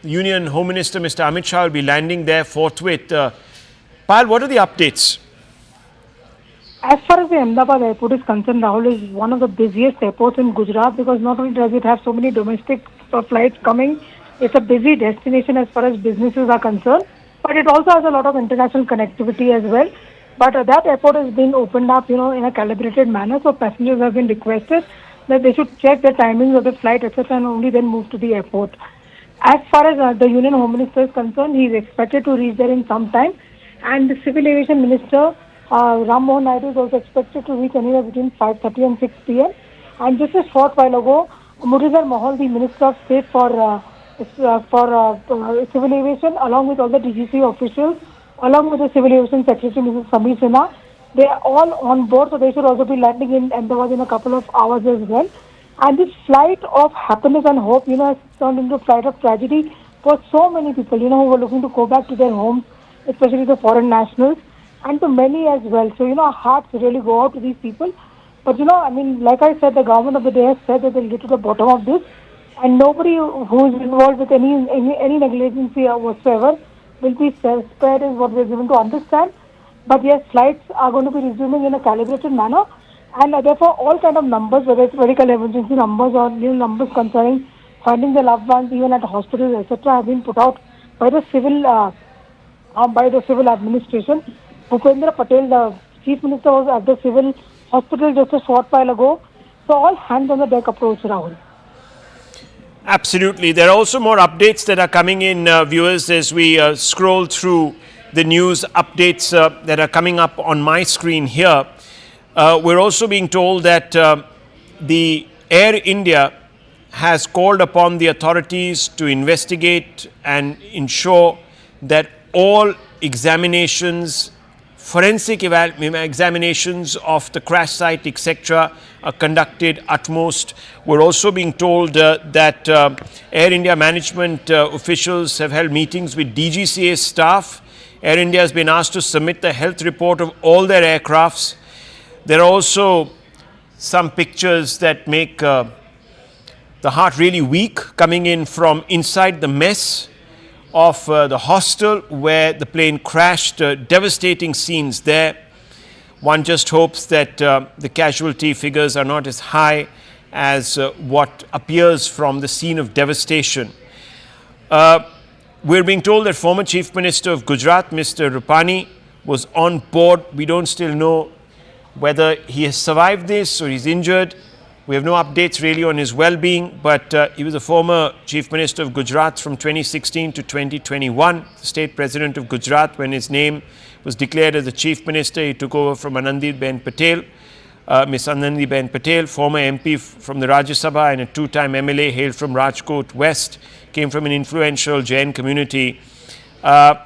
Union Home Minister Mr. Amit Shah will be landing there forthwith. Payal, what are the updates? As far as the Ahmedabad airport is concerned, Rahul, is one of the busiest airports in Gujarat, because not only does it have so many domestic flights coming, it's a busy destination as far as businesses are concerned, but it also has a lot of international connectivity as well. But that airport has been opened up, in a calibrated manner, so passengers have been requested that they should check the timings of the flight, etc., and only then move to the airport. As far as the Union Home Minister is concerned, he is expected to reach there in some time, and the Civil Aviation Minister Ram Mohan Naidu is also expected to reach anywhere between 5:30 and 6 p.m. And just a short while ago, Muralidhar Mohal, the Minister of State for Civil Aviation, along with all the DGC officials, along with the Civil Aviation Secretary Mrs. Samir Sinha, they are all on board, so they should also be landing in Ahmedabad in a couple of hours as well. And this flight of happiness and hope, has turned into a flight of tragedy for so many people, who were looking to go back to their homes, especially the foreign nationals, and to many as well. So, our hearts really go out to these people. But, like I said, the government of the day has said that they'll get to the bottom of this, and nobody who is involved with any negligence whatsoever will be spared, is what we're given to understand. But yes, flights are going to be resuming in a calibrated manner, and therefore all kind of numbers, whether it's medical emergency numbers or numbers concerning finding the loved ones even at hospitals, etc., have been put out by the civil administration. Bhupendra Patel, the Chief Minister, was at the civil hospital just a short while ago. So all hands on the deck approach, Rahul. Absolutely. There are also more updates that are coming in, viewers, as we scroll through the news updates that are coming up on my screen here. We're also being told that the Air India has called upon the authorities to investigate and ensure that all examinations forensic examinations of the crash site, etc., are conducted utmost. We're also being told that Air India management officials have held meetings with DGCA staff. Air India has been asked to submit the health report of all their aircrafts. There are also some pictures that make the heart really weak coming in from inside the mess of the hostel where the plane crashed. Devastating scenes there. One just hopes that the casualty figures are not as high as what appears from the scene of devastation. We're being told that former Chief Minister of Gujarat, Mr. Rupani, was on board. We don't still know whether he has survived this or he's injured. We have no updates really on his well-being, but he was a former Chief Minister of Gujarat from 2016 to 2021, the state president of Gujarat. When his name was declared as the Chief Minister, he took over from Anandiben Patel, Miss Anandiben Patel, former MP from the Rajya Sabha and a two-time MLA, hailed from Rajkot West, came from an influential Jain community.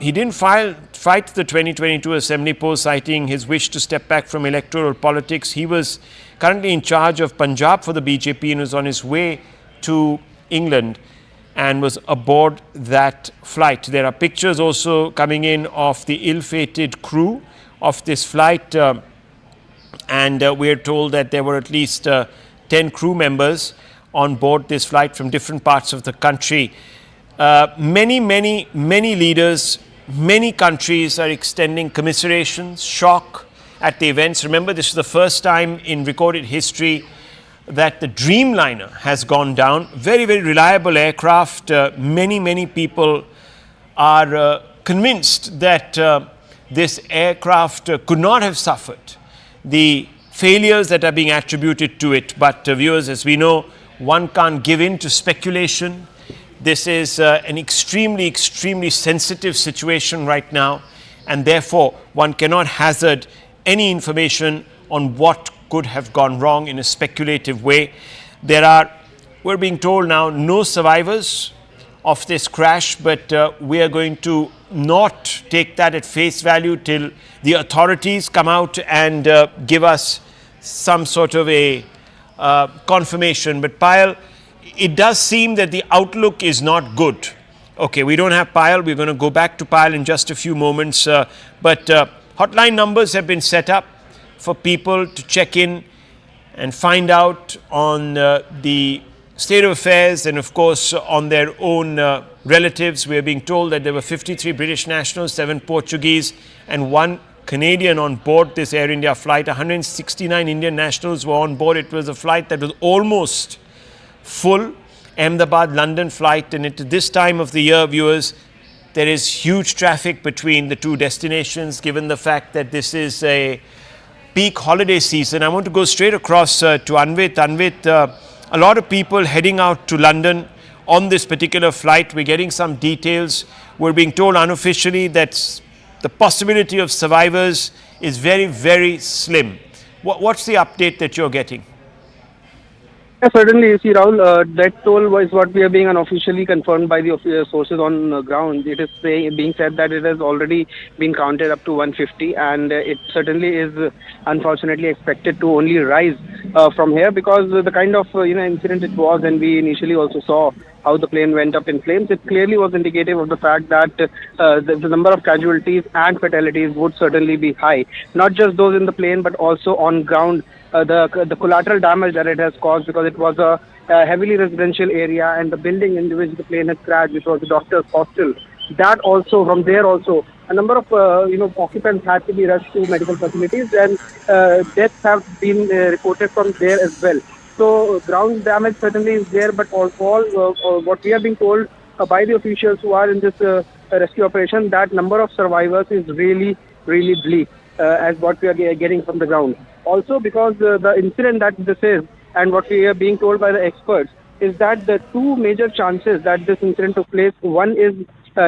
He didn't fight the 2022 Assembly poll, citing his wish to step back from electoral politics. He was currently in charge of Punjab for the BJP and was on his way to England and was aboard that flight. There are pictures also coming in of the ill-fated crew of this flight, and we are told that there were at least 10 crew members on board this flight from different parts of the country. Many leaders, many countries are extending commiserations, shock at the events. Remember, this is the first time in recorded history that the Dreamliner has gone down. Very reliable aircraft. Many people are convinced that this aircraft could not have suffered the failures that are being attributed to it. But viewers, as we know, one can't give in to speculation. This is an extremely sensitive situation right now, and therefore one cannot hazard any information on what could have gone wrong in a speculative way. We're being told now, no survivors of this crash, but we are going to not take that at face value till the authorities come out and give us some sort of a confirmation. But Payal, it does seem that the outlook is not good. Okay, we don't have Payal. We're going to go back to Payal in just a few moments. But hotline numbers have been set up for people to check in and find out on the state of affairs and, of course, on their own relatives. We are being told that there were 53 British nationals, 7 Portuguese, and 1 Canadian on board this Air India flight. 169 Indian nationals were on board. It was a flight that was almost full, Ahmedabad London flight, and at this time of the year, viewers, there is huge traffic between the two destinations given the fact that this is a peak holiday season. I want to go straight across to Anvit. Anvit, a lot of people heading out to London on this particular flight. We're getting some details. We're being told unofficially that the possibility of survivors is very slim. What's the update that you're getting? Yeah, certainly, you see, Rahul, that toll is what we are being unofficially confirmed by the sources on ground. It is being said that it has already been counted up to 150, and it certainly is unfortunately expected to only rise from here, because the kind of incident it was, and we initially also saw how the plane went up in flames. It clearly was indicative of the fact that the number of casualties and fatalities would certainly be high. Not just those in the plane, but also on ground. The collateral damage that it has caused, because it was a heavily residential area, and the building in which the plane had crashed, which was the doctor's hostel, that also, from there also, a number of occupants had to be rushed to medical facilities, and deaths have been reported from there as well. So ground damage certainly is there, but all what we are being told by the officials who are in this rescue operation, that number of survivors is really bleak, as what we are getting from the ground. Also, because the incident that this is, and what we are being told by the experts, is that the two major chances that this incident took place, one is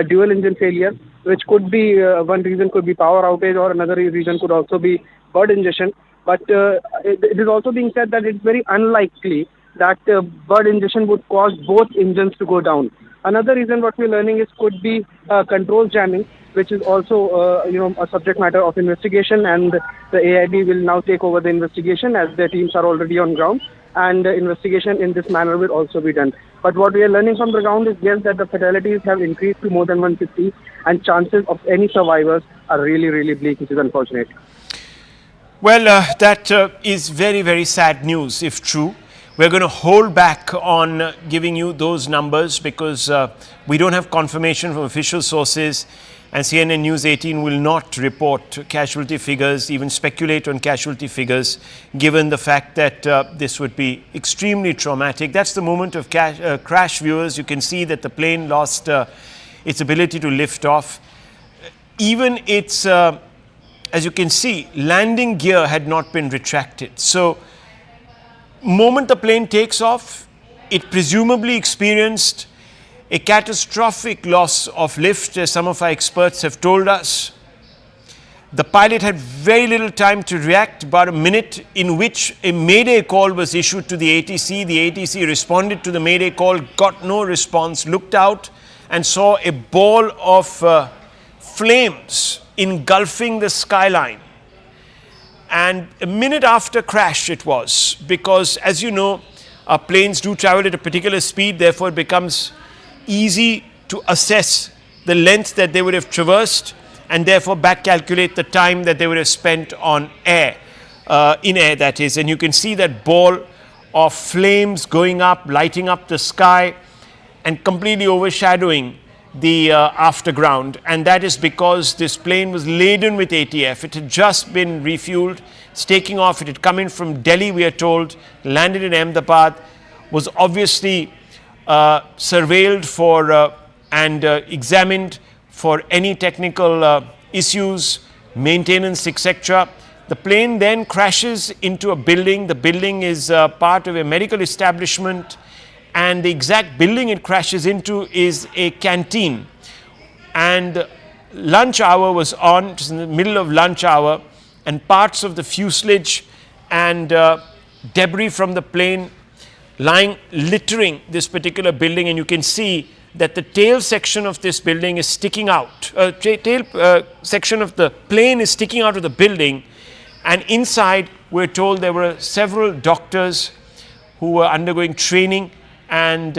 dual engine failure, which could be, one reason could be power outage, or another reason could also be bird ingestion. But it is also being said that it's very unlikely that bird ingestion would cause both engines to go down. Another reason what we're learning is could be control jamming, which is also, a subject matter of investigation, and the AIB will now take over the investigation as their teams are already on ground, and the investigation in this manner will also be done. But what we are learning from the ground is, yes, that the fatalities have increased to more than 150, and chances of any survivors are really, really bleak, which is unfortunate. Well, that is very, very sad news if true. We're going to hold back on giving you those numbers because we don't have confirmation from official sources, and CNN News 18 will not report casualty figures, even speculate on casualty figures, given the fact that this would be extremely traumatic. That's the moment of crash, viewers. You can see that the plane lost its ability to lift off. Even its, as you can see, landing gear had not been retracted. So, moment the plane takes off, it presumably experienced a catastrophic loss of lift, as some of our experts have told us. The pilot had very little time to react, about a minute, in which a mayday call was issued to the ATC. The ATC responded to the mayday call, got no response, looked out and saw a ball of flames engulfing the skyline. And a minute after crash it was, because as you know, our planes do travel at a particular speed, therefore it becomes easy to assess the length that they would have traversed and therefore back calculate the time that they would have spent on air, in air that is. And you can see that ball of flames going up, lighting up the sky and completely overshadowing the afterground, and that is because this plane was laden with ATF. It had just been refueled. It's taking off. It had come in from Delhi, we are told, landed in Ahmedabad, was obviously surveilled for and examined for any technical issues, maintenance, etc. The plane then crashes into a building. The building is part of a medical establishment, and the exact building it crashes into is a canteen. And lunch hour was on, it was in the middle of lunch hour, and parts of the fuselage and debris from the plane lying, littering this particular building. And you can see that the tail section of this building is sticking out. Tail section of the plane is sticking out of the building, and inside we're told there were several doctors who were undergoing training, and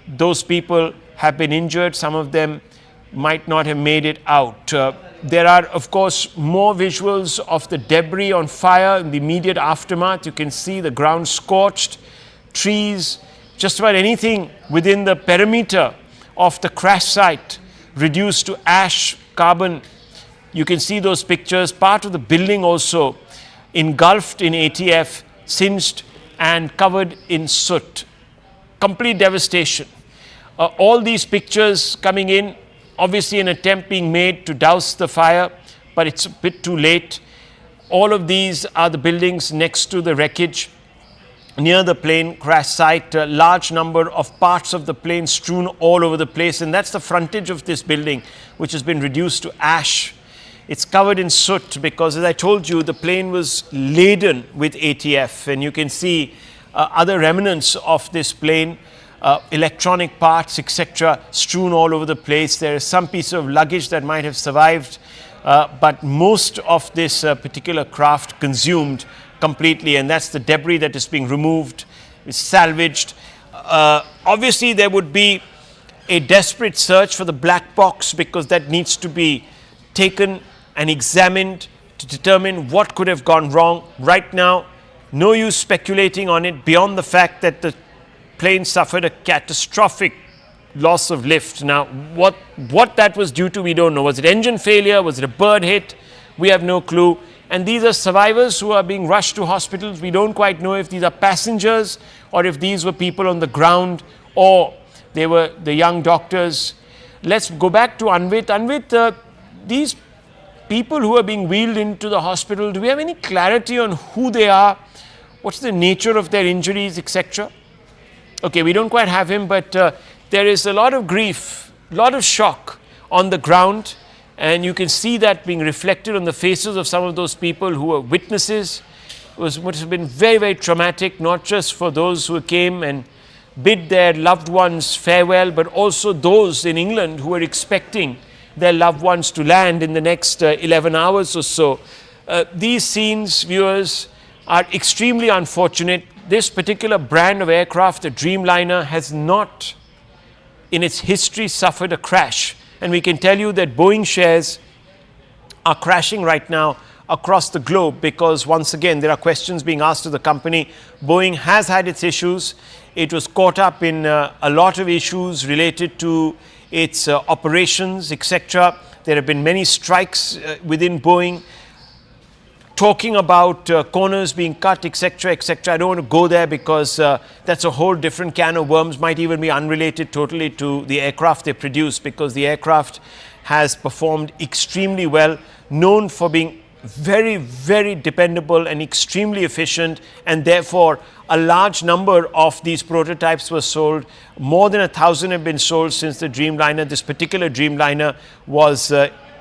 those people have been injured. Some of them might not have made it out. There are, of course, more visuals of the debris on fire in the immediate aftermath. You can see the ground scorched, trees, just about anything within the perimeter of the crash site reduced to ash, carbon. You can see those pictures. Part of the building also engulfed in ATF, singed and covered in soot. Complete devastation. All these pictures coming in, obviously an attempt being made to douse the fire, but it's a bit too late. All of these are the buildings next to the wreckage near the plane crash site. A large number of parts of the plane strewn all over the place, and that's the frontage of this building, which has been reduced to ash. It's covered in soot because, as I told you, the plane was laden with ATF, and you can see other remnants of this plane, electronic parts, etc., strewn all over the place. There is some piece of luggage that might have survived, but most of this particular craft consumed completely, and that's the debris that is being removed, is salvaged. Obviously, there would be a desperate search for the black box, because that needs to be taken and examined to determine what could have gone wrong. Right now, no use speculating on it beyond the fact that the plane suffered a catastrophic loss of lift. Now, what that was due to, we don't know. Was it engine failure? Was it a bird hit? We have no clue. And these are survivors who are being rushed to hospitals. We don't quite know if these are passengers or if these were people on the ground or they were the young doctors. Let's go back to Anvit. Anvit, these people who are being wheeled into the hospital, do we have any clarity on who they are? What's the nature of their injuries, etc.? Okay, we don't quite have him, but there is a lot of grief, a lot of shock on the ground, and you can see that being reflected on the faces of some of those people who were witnesses. It must have been very, very traumatic, not just for those who came and bid their loved ones farewell, but also those in England who were expecting their loved ones to land in the next 11 hours or so. These scenes, viewers, are extremely unfortunate. This particular brand of aircraft, the Dreamliner, has not in its history suffered a crash. And we can tell you that Boeing shares are crashing right now across the globe because, once again, there are questions being asked to the company. Boeing has had its issues. It was caught up in a lot of issues related to its operations, etc. There have been many strikes within Boeing, talking about corners being cut, etc., etc. I don't want to go there because that's a whole different can of worms, might even be unrelated totally to the aircraft they produce, because the aircraft has performed extremely well, known for being very, very dependable and extremely efficient, and therefore a large number of these prototypes were sold. More than 1,000 have been sold since the Dreamliner, this particular Dreamliner, was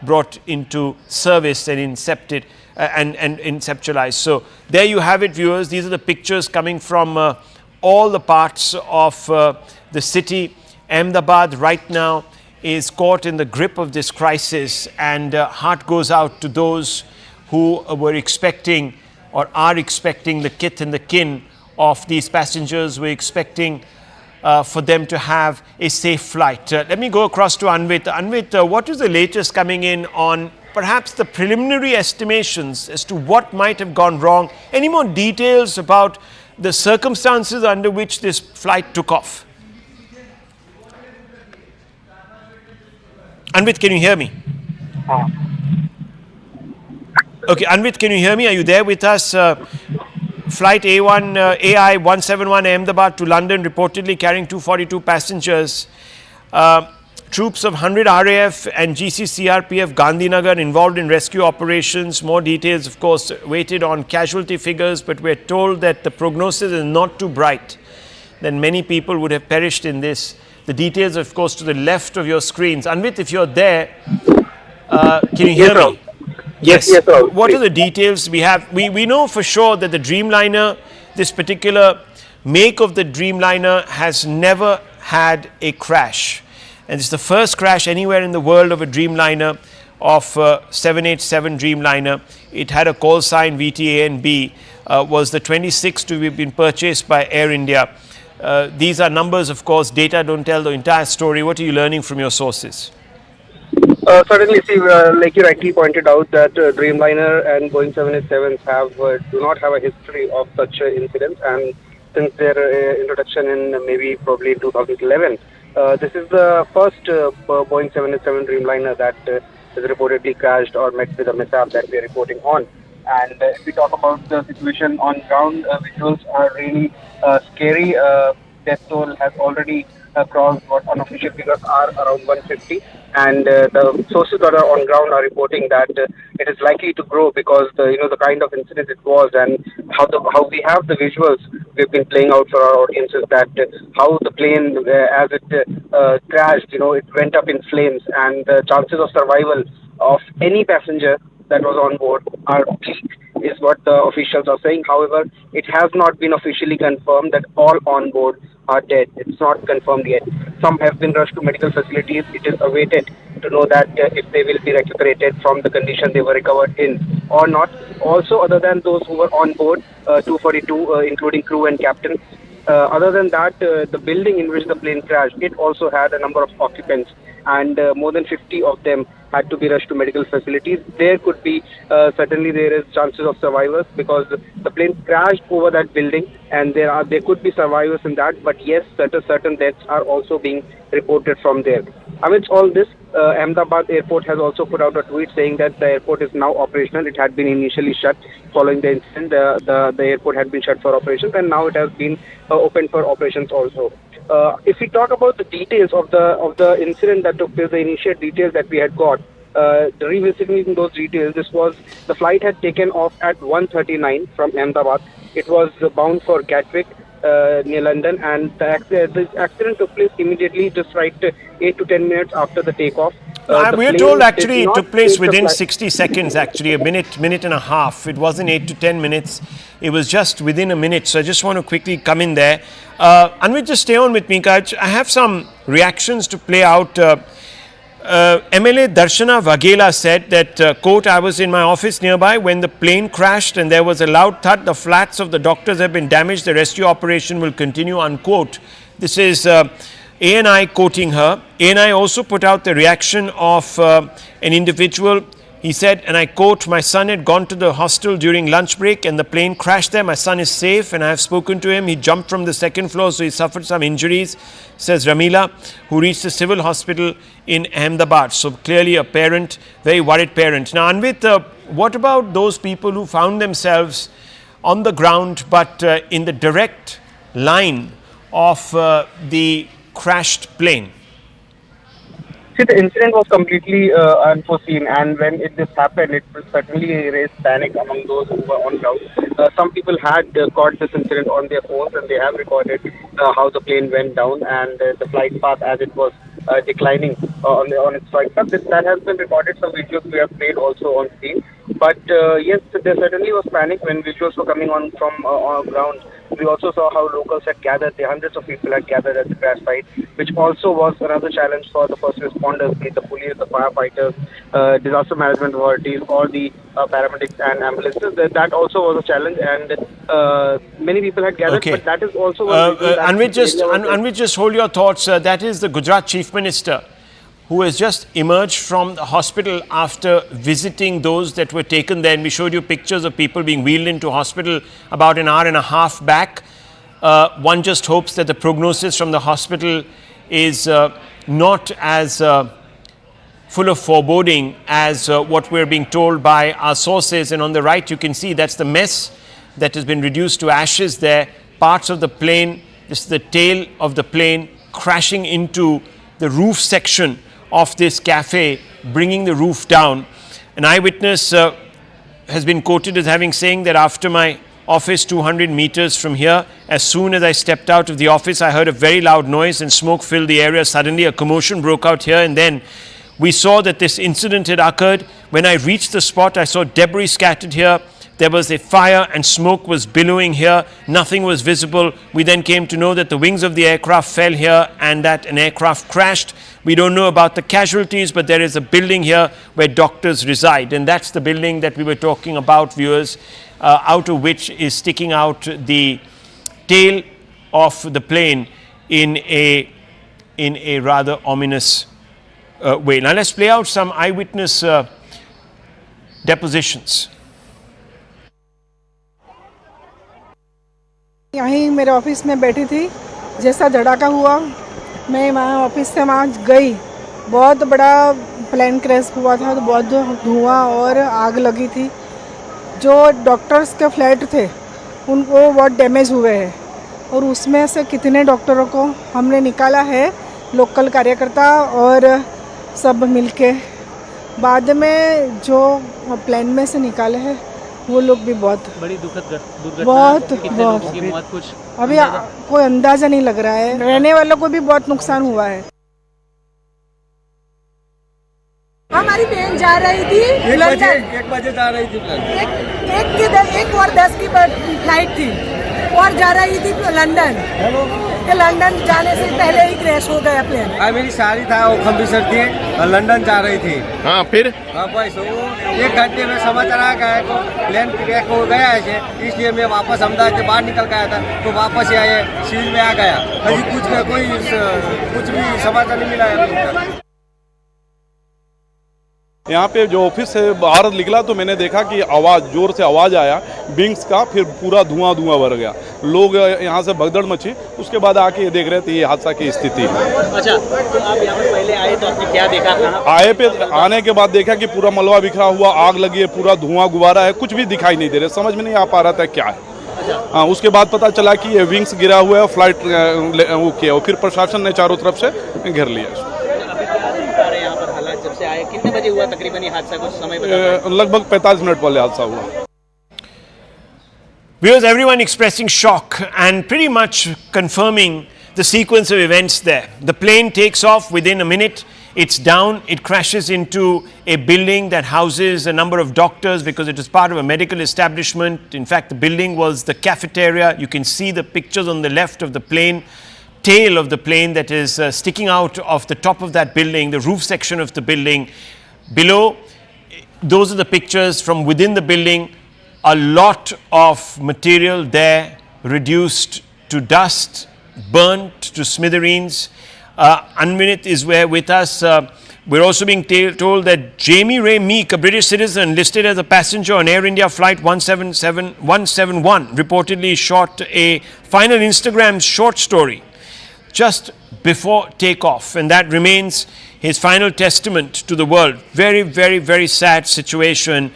brought into service and incepted and inceptualized. So there you have it, viewers. These are the pictures coming from all the parts of the city. Ahmedabad right now is caught in the grip of this crisis, and heart goes out to those who were expecting or are expecting the kith and the kin of these passengers. We're expecting for them to have a safe flight. Let me go across to Anvit. Anvit, what is the latest coming in on perhaps the preliminary estimations as to what might have gone wrong? Any more details about the circumstances under which this flight took off? Anvit, can you hear me? Okay, Anvit, can you hear me? Are you there with us? Flight A1, AI 171 Ahmedabad to London, reportedly carrying 242 passengers. Troops of 100 RAF and GCCRPF Gandhinagar involved in rescue operations. More details, of course, waited on casualty figures, but we're told that the prognosis is not too bright, that many people would have perished in this. The details, of course, to the left of your screens. Anvit, if you're there, can you hear me? Yes. Yes, sir. What are the details we have? We know for sure that the Dreamliner, this particular make of the Dreamliner, has never had a crash. And it's the first crash anywhere in the world of a Dreamliner, of 787 Dreamliner. It had a call sign VTA and B, was the 26th to have been purchased by Air India. These are numbers, of course. Data don't tell the entire story. What are you learning from your sources? Certainly, see, like you rightly pointed out, that Dreamliner and Boeing 787s do not have a history of such incidents, and since their introduction in maybe probably 2011, this is the first Boeing 787 Dreamliner that is reportedly crashed or met with a mishap that we are reporting on. And if we talk about the situation on ground, visuals are really scary. Death toll has already crossed what unofficial figures are around 150, and the sources that are on ground are reporting that it is likely to grow because the kind of incident it was, and how we have the visuals we've been playing out for our audiences, that how the plane as it crashed, it went up in flames, and the chances of survival of any passenger that was on board are bleak, is what the officials are saying. However, it has not been officially confirmed that all on board are dead. It's not confirmed yet. Some have been rushed to medical facilities. It is awaited to know that if they will be recuperated from the condition they were recovered in or not. Also, other than those who were on board, 242, including crew and captain, other than that, the building in which the plane crashed, it also had a number of occupants, and more than 50 of them had to be rushed to medical facilities. There could be, certainly there is chances of survivors because the plane crashed over that building, and there could be survivors in that, but yes, certain deaths are also being reported from there. Amidst all this, Ahmedabad airport has also put out a tweet saying that the airport is now operational. It had been initially shut following the incident. The airport had been shut for operations, and now it has been opened for operations also. If we talk about the details of the incident that took place, the initial details that we had got, revisiting those details, the flight had taken off at 1:39 from Ahmedabad. It was bound for Gatwick, near London, and the accident took place immediately, just right 8 to 10 minutes after the takeoff. We are told actually it took place within 60 seconds, actually a minute and a half. It wasn't 8 to 10 minutes. It was just within a minute. So I just want to quickly come in there. Anvit, just stay on with me, Kaj. I have some reactions to play out. MLA Darshana Vaghela said that, quote, I was in my office nearby when the plane crashed and there was a loud thud. The flats of the doctors have been damaged. The rescue operation will continue, unquote. This is ANI quoting her. ANI also put out the reaction of an individual. He said, and I quote, my son had gone to the hostel during lunch break and the plane crashed there. My son is safe and I have spoken to him. He jumped from the second floor, so he suffered some injuries, says Ramila, who reached the civil hospital in Ahmedabad. So clearly a parent, very worried parent. Now, Anvit, what about those people who found themselves on the ground but in the direct line of the crashed plane? See, the incident was completely unforeseen, and when this happened, it certainly raised panic among those who were on ground. Some people had caught this incident on their phones, and they have recorded how the plane went down and the flight path as it was declining on its flight path. That has been recorded. Some videos we have played also on scene. But yes, there certainly was panic when visuals were coming on from on ground. We also saw how locals had gathered, the hundreds of people had gathered at the crash site, which also was another challenge for the first responders, be it the police, the firefighters, disaster management authorities, or the paramedics and ambulances. That also was a challenge, and many people had gathered, Okay. but that is also... Anvit, just hold your thoughts. That is the Gujarat Chief Minister, who has just emerged from the hospital after visiting those that were taken there. And we showed you pictures of people being wheeled into hospital about an hour and a half back. One just hopes that the prognosis from the hospital is not as full of foreboding as what we're being told by our sources. And on the right, you can see that's the mess that has been reduced to ashes there. Parts of the plane, this is the tail of the plane crashing into the roof section of this cafe, bringing the roof down. An eyewitness has been quoted as having saying that after my office 200 meters from here, as soon as I stepped out of the office, I heard a very loud noise and smoke filled the area. Suddenly a commotion broke out here, and then we saw that this incident had occurred. When I reached the spot, I saw debris scattered here. There was a fire and smoke was billowing here. Nothing was visible. We then came to know that the wings of the aircraft fell here and that an aircraft crashed. We don't know about the casualties, but there is a building here where doctors reside. And that's the building that we were talking about, viewers, out of which is sticking out the tail of the plane in a rather ominous way. Now let's play out some eyewitness depositions. यहीं मेरे office में बैठी थी, जैसा धड़ाका हुआ मैं वहाँ office से वहाँ गई। बहुत बड़ा प्लेन क्रैश हुआ था, तो बहुत धुआं और आग लगी थी। जो डॉक्टर्स के फ्लैट थे उनको बहुत डैमेज हुए हैं, और उसमें से कितने डॉक्टरों को हमने निकाला है, लोकल कार्यकर्ता और सब मिलके। बाद में जो प्लेन में से निकाले हैं वो लोग भी बहुत बड़ी दुखद दुर्घटना, बहुत की मौत कुछ अभी कोई अंदाजा नहीं लग रहा है। रहने वालों को भी बहुत नुकसान हुआ है। हमारी बहन जा रही थी एक बजे जा रही थी प्लेन, 1:10 की फ्लाइट थी और जा रही थी लंदन। लंदन जाने से पहले ही क्रैश हो गया प्लेन। मेरी साड़ी था वो अमृतसर थी और लंदन जा रही थी। हाँ, फिर बस वो 1 घंटे में समाचार आ गया तो प्लेन क्रैश हो गया है, इसलिए मैं वापस अहमदाबाद से बाहर निकल गया था, तो वापस आए सील में आ गया। अभी कुछ भी समाचार नहीं मिला है। यहाँ पे जो ऑफिस से बाहर निकला तो मैंने देखा कि आवाज़, जोर से आवाज़ आया विंग्स का, फिर पूरा धुआं भर गया। लोग यहाँ से भगदड़ मची। उसके बाद आके देख रहे थे ये हादसा की स्थिति है। अच्छा, तो आप यहाँ पर पहले आए तो आपने क्या देखा? आने के बाद देखा कि पूरा मलबा बिखरा हुआ, आग लगी है, पूरा धुआं गुब्बारा है, कुछ भी दिखाई नहीं दे रहा, समझ में नहीं आ पा रहा था क्या है। हाँ, उसके बाद पता चला कि ये विंग्स गिरा हुआ है, फ्लाइट वो किया, और फिर प्रशासन ने चारों तरफ से घेर लिया। जब से आए कितने बजे हुआ तकरीबन ये हादसा, कुछ समय लगभग 45 मिनट पहले हादसा हुआ। Viewers, everyone expressing shock and pretty much confirming the sequence of events there. The plane takes off within a minute. It's down. It crashes into a building that houses a number of doctors because it is part of a medical establishment. In fact, the building was the cafeteria. You can see the pictures on the left of the plane. tail of the plane that is sticking out of the top of that building, the roof section of the building. Below, those are the pictures from within the building. A lot of material there reduced to dust, burnt to smithereens. Anvinit is with us. We're also being told that Jamie Ray Meek, a British citizen listed as a passenger on Air India flight 171, reportedly shot a final Instagram short story just before takeoff, and that remains his final testament to the world. Very, very, very sad situation.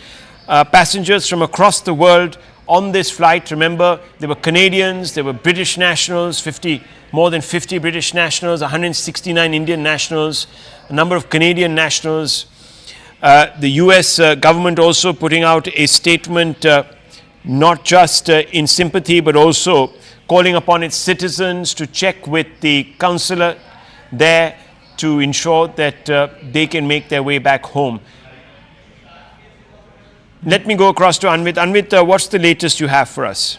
Passengers from across the world on this flight. Remember, there were Canadians, there were British nationals, more than 50 British nationals, 169 Indian nationals, a number of Canadian nationals. The US government also putting out a statement, not just in sympathy, but also calling upon its citizens to check with the consular there to ensure that they can make their way back home. Let me go across to Anvit. Anvit, what's the latest you have for us?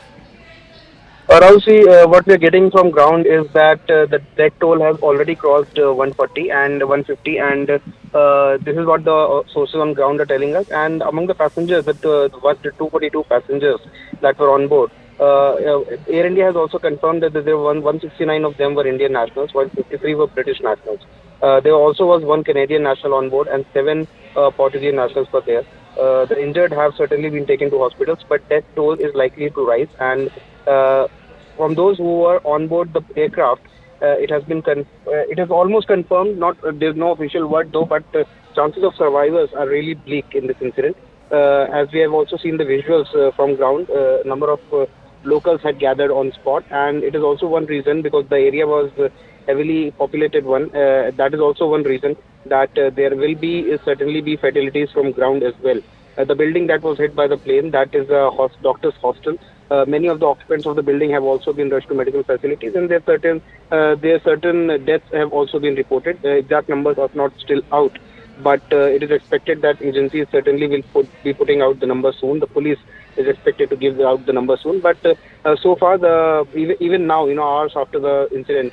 Rahul, what we are getting from ground is that the death toll has already crossed 140 and 150, and this is what the sources on ground are telling us. And among the passengers, the 242 passengers that were on board, Air India has also confirmed that there were 169 of them were Indian nationals, while 53 were British nationals. There also was one Canadian national on board, and 7 Portuguese nationals were there. The injured have certainly been taken to hospitals, but death toll is likely to rise. And from those who were on board the aircraft, it has almost confirmed. There's no official word though, but chances of survivors are really bleak in this incident. As we have also seen the visuals from ground, a number of locals had gathered on spot, and it is also one reason, because the area was heavily populated one. That is also one reason that there will certainly be fatalities from ground as well. The building that was hit by the plane, that is a doctor's hostel. Many of the occupants of the building have also been rushed to medical facilities, and there are certain deaths have also been reported. The exact numbers are not still out, but it is expected that agencies certainly will be putting out the numbers soon. The police is expected to give out the numbers soon, but so far, even now, hours after the incident,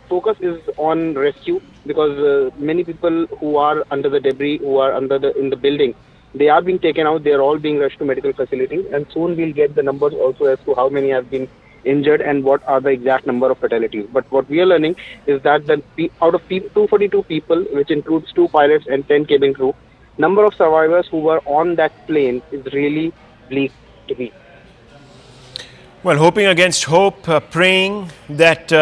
focus is on rescue, because many people who are under the debris, who are in the building, they are being taken out. They are all being rushed to medical facilities, and soon we'll get the numbers also as to how many have been injured and what are the exact number of fatalities. But what we are learning is that out of 242 people, which includes 2 pilots and 10 cabin crew, number of survivors who were on that plane is really bleak to me. Well, hoping against hope, praying that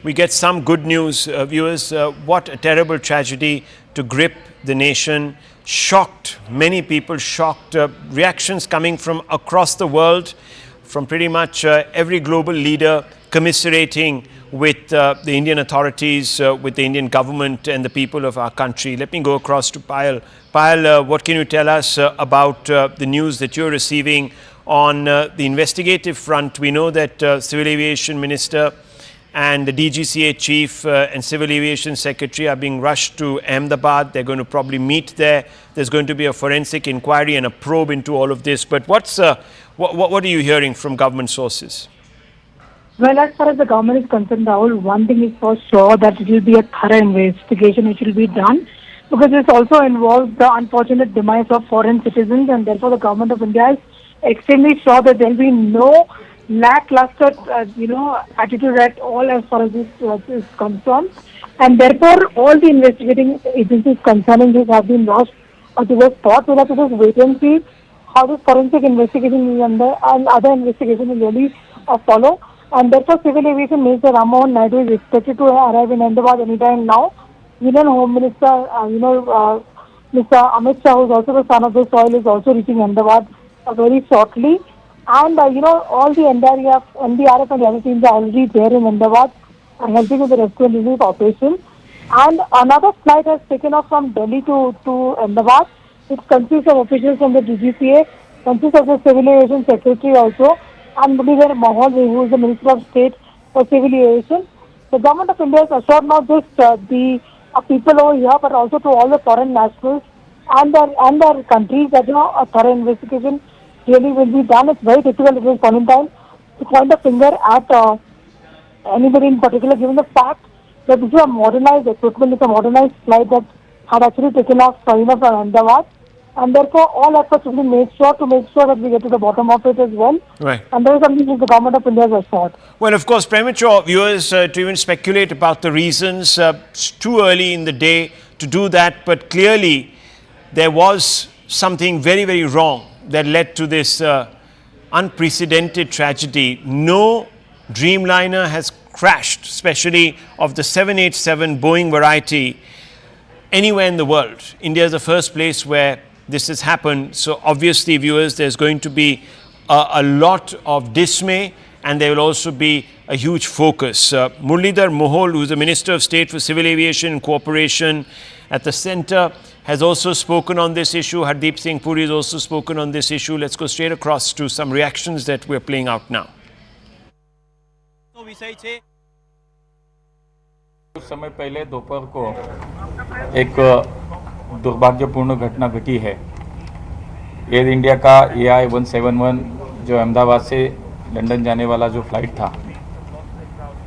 we get some good news, viewers. What a terrible tragedy to grip the nation. Shocked, many people shocked. Reactions coming from across the world, from pretty much every global leader commiserating with the Indian authorities, with the Indian government and the people of our country. Let me go across to Payal. Payal, what can you tell us about the news that you're receiving on the investigative front? We know that Civil Aviation Minister and the DGCA Chief and Civil Aviation Secretary are being rushed to Ahmedabad. They're going to probably meet there. There's going to be a forensic inquiry and a probe into all of this. But what are you hearing from government sources? Well, as far as the government is concerned, Rahul, one thing is for sure, that it will be a thorough investigation which will be done, because this also involves the unfortunate demise of foreign citizens, and therefore the government of India is extremely sure that there will be no lackluster, attitude at all as far as this is concerned, and therefore all the investigating agencies concerning this have been lost to the spot. We'll have to just wait and see how this forensic investigation and other investigation will really follow, and therefore Civil Aviation Minister Rammohan Naidu is expected to arrive in Ahmedabad anytime now. Union Home Minister, Mr. Amit Shah, who is also the son of the soil, is also reaching Ahmedabad very shortly. And, all the NDRF and other teams are already there in Ahmedabad and helping with the rescue and relief operation. And another flight has taken off from Delhi to Ahmedabad. It consists of officials from the DGCA, consists of the Civil Aviation Secretary also, and Vijay Rupani, who is the Minister of State for Civil Aviation. The government of India has assured not just the people over here, but also to all the foreign nationals and their countries that a thorough investigation really will be done. It's very difficult at this point in time to point a finger at anybody in particular, given the fact that this is a modernized equipment, it's a modernized flight that had actually taken off from Ahmedabad, and therefore all efforts will be made to make sure that we get to the bottom of it as well. Right. And there is something which the government of India has sought. Well, of course, premature viewers to even speculate about the reasons. It's too early in the day to do that, but clearly there was something very, very wrong that led to this unprecedented tragedy. No Dreamliner has crashed, especially of the 787 Boeing variety, anywhere in the world. India is the first place where this has happened. So obviously, viewers, there's going to be a lot of dismay, and there will also be a huge focus. Muralidhar Mohol, who is the Minister of State for Civil Aviation and Cooperation at the centre, has also spoken on this issue. Hardeep Singh Puri has also spoken on this issue. Let's go straight across to some reactions that we're playing out now. कुछ समय पहले दोपहर को एक दुर्भाग्यपूर्ण घटना घटी है। एयर इंडिया का AI-171 जो अहमदाबाद से लंदन जाने वाला जो फ्लाइट था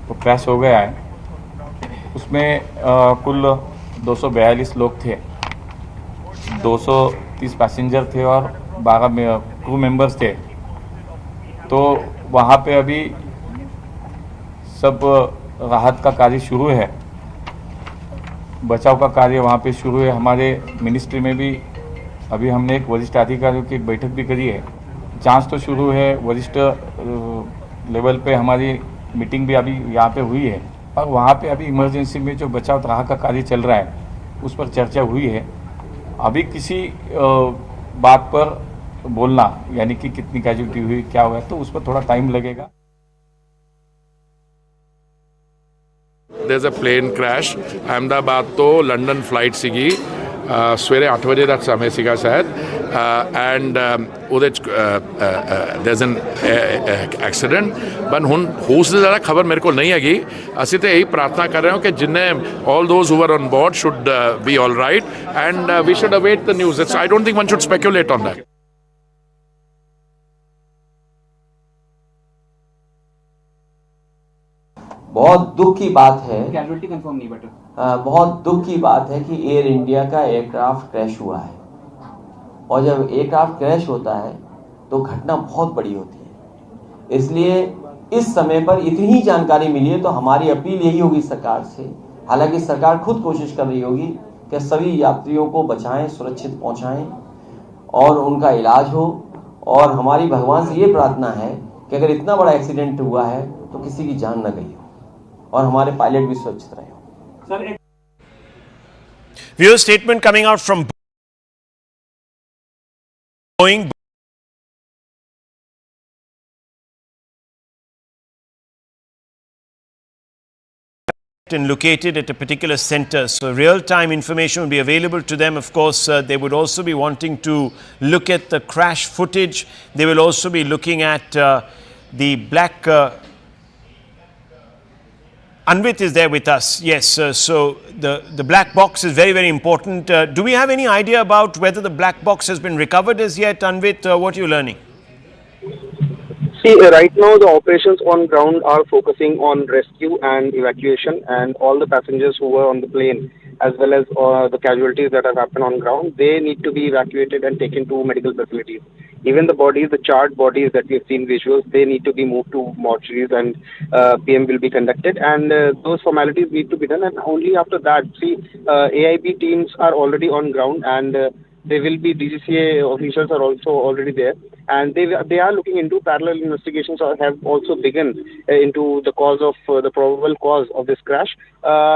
वो क्रैश हो गया है। उसमें कुल 242 लोग थे, 230 पैसेंजर थे और 12 क्रू मेंबर्स थे। तो वहाँ पे अभी सब राहत का कार्य शुरू है, बचाव का कार्य वहाँ पे शुरू है। हमारे मिनिस्ट्री में भी अभी हमने एक वरिष्ठ अधिकारियों की एक बैठक भी करी है। जांच तो शुरू है, वरिष्ठ लेवल पे हमारी मीटिंग भी अभी यहाँ पे हुई है और वहाँ पे अभी इमरजेंसी में जो बचाव राहत का कार्य चल रहा है उस पर चर्चा हुई है। अभी किसी बात पर बोलना यानी कि कितनी कैजुअल्टी हुई, क्या हुआ, तो उस पर थोड़ा टाइम लगेगा। There's a plane crash. Ahmedabad to London flight ਸੀਗੀ ਸਵੇਰੇ 8 ਵਜੇ ਦਾ ਸਮੇਂ ਸੀਗਾ ਸ਼ਾਇਦ ਐਂਡ ਉਹਦੇ ਚ there's an accident but ਹੁਣ ਉਸ ਦੀ ਜ਼ਿਆਦਾ ਖਬਰ ਮੇਰੇ ਕੋਲ ਨਹੀਂ ਹੈਗੀ। ਅਸੀਂ ਤੇ ਇਹੀ ਪ੍ਰਾਰਥਨਾ ਕਰ ਰਹੇ ਹਾਂ ਕਿ ਜਿੰਨੇ all those who were on board should be all right and we should await the news. I don't think one should speculate on that. बहुत दुख की बात है, कैजुअल्टी कंफर्म नहीं बट बहुत दुख की बात है कि एयर इंडिया का एयरक्राफ्ट क्रैश हुआ है और जब एयरक्राफ्ट क्रैश होता है तो घटना बहुत बड़ी होती है। इसलिए इस समय पर इतनी जानकारी मिली है तो हमारी अपील यही होगी सरकार से, हालांकि सरकार खुद कोशिश कर रही होगी कि सभी यात्रियों को बचाएं, सुरक्षित पहुंचाएं और उनका इलाज हो। और हमारी भगवान से ये प्रार्थना है कि अगर इतना बड़ा एक्सीडेंट हुआ है तो किसी की जान न गई हो और हमारे पायलट भी सुरक्षित रहे हो। Viewer statement coming out from Boeing. And located at a particular center, so real-time information will be available to them. Of course, they would also be wanting to look at the crash footage. They will also be looking at the black Anvit is there with us. Yes, so the black box is very, very important. Do we have any idea about whether the black box has been recovered as yet, Anvit? What are you learning? See, right now the operations on ground are focusing on rescue and evacuation, and all the passengers who were on the plane as well as the casualties that have happened on ground, they need to be evacuated and taken to medical facilities. Even the bodies, the charred bodies that we've seen visuals, they need to be moved to mortuaries and PM will be conducted, and those formalities need to be done, and only after that, see, AIB teams are already on ground, and there will be DGCA officials are also already there, and they are looking into parallel investigations or have also begun into the cause of the probable cause of this crash.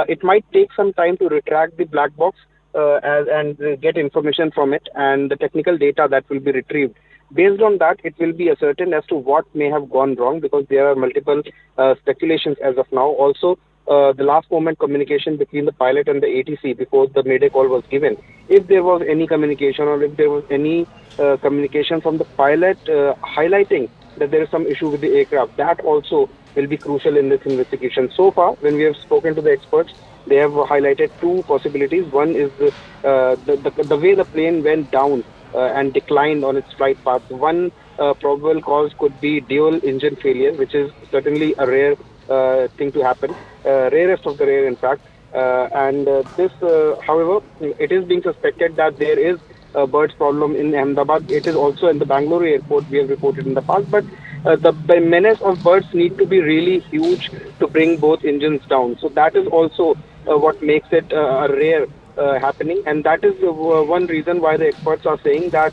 It might take some time to retract the black box and get information from it and the technical data that will be retrieved. Based on that, it will be ascertained as to what may have gone wrong, because there are multiple speculations as of now. Also, the last moment communication between the pilot and the ATC before the mayday call was given, if there was any communication or if there was any communication from the pilot highlighting that there is some issue with the aircraft, that also will be crucial in this investigation. So far, when we have spoken to the experts, they have highlighted two possibilities. One is the way the plane went down and declined on its flight path. One probable cause could be dual engine failure, which is certainly a rare thing to happen, rarest of the rare, in fact. However, it is being suspected that there is a birds problem in Ahmedabad. It is also in the Bangalore airport, we have reported in the past, but the menace of birds need to be really huge to bring both engines down. So that is also what makes it a rare happening, and that is one reason why the experts are saying that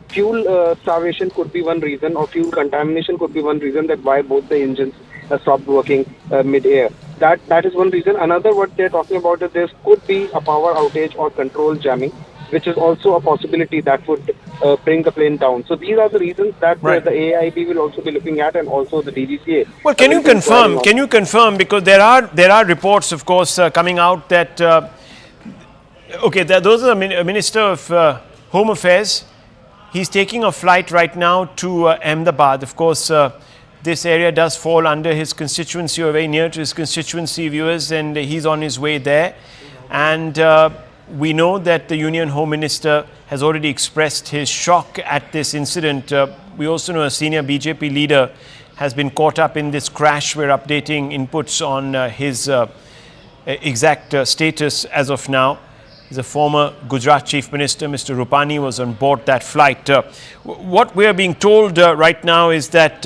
fuel starvation could be one reason, or fuel contamination could be one reason that why both the engines stopped working mid-air. That is one reason. Another, what they're talking about, is there could be a power outage or control jamming, which is also a possibility that would bring the plane down. So these are the reasons that the AIB will also be looking at, and also the DGCA. Well, can you confirm? Can you confirm? Because there are reports, of course, coming out that those are the Minister of Home Affairs. He's taking a flight right now to Ahmedabad. Of course, this area does fall under his constituency, or very near to his constituency, viewers, and he's on his way there. And we know that the Union Home Minister has already expressed his shock at this incident. We also know a senior BJP leader has been caught up in this crash. We're updating inputs on his exact status as of now. He's a former Gujarat Chief Minister. Mr. Rupani was on board that flight. What we are being told right now is that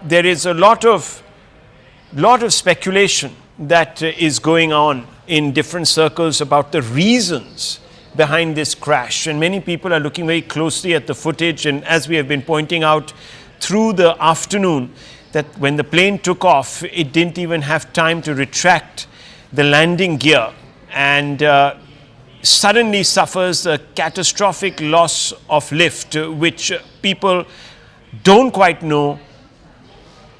there is a lot of speculation that is going on in different circles about the reasons behind this crash, and many people are looking very closely at the footage. And as we have been pointing out through the afternoon, that when the plane took off, it didn't even have time to retract the landing gear, and suddenly suffers a catastrophic loss of lift, which people don't quite know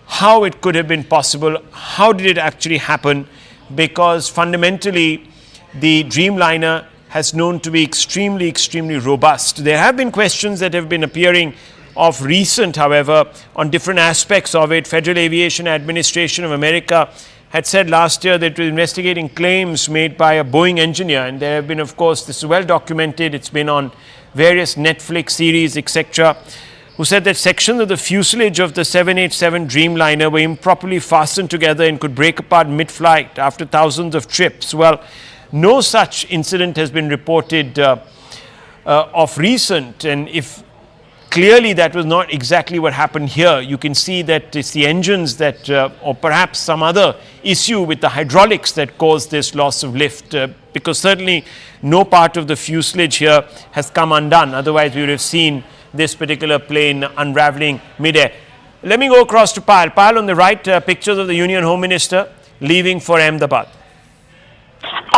how it could have been possible. How did it actually happen? Because fundamentally, the Dreamliner has known to be extremely robust. There have been questions that have been appearing of recent, however, on different aspects of it. Federal Aviation Administration of America had said last year that it was investigating claims made by a Boeing engineer, and there have been, of course, this is well documented, it's been on various Netflix series, etc., who said that sections of the fuselage of the 787 Dreamliner were improperly fastened together and could break apart mid-flight after thousands of trips. Well, no such incident has been reported of recent, and if clearly that was not exactly what happened here, you can see that it's the engines that, or perhaps some other issue with the hydraulics that caused this loss of lift, because certainly no part of the fuselage here has come undone. Otherwise, we would have seen this particular plane unraveling mid-air. Let me go across to Payal. Payal, on the right, pictures of the Union Home Minister leaving for Ahmedabad.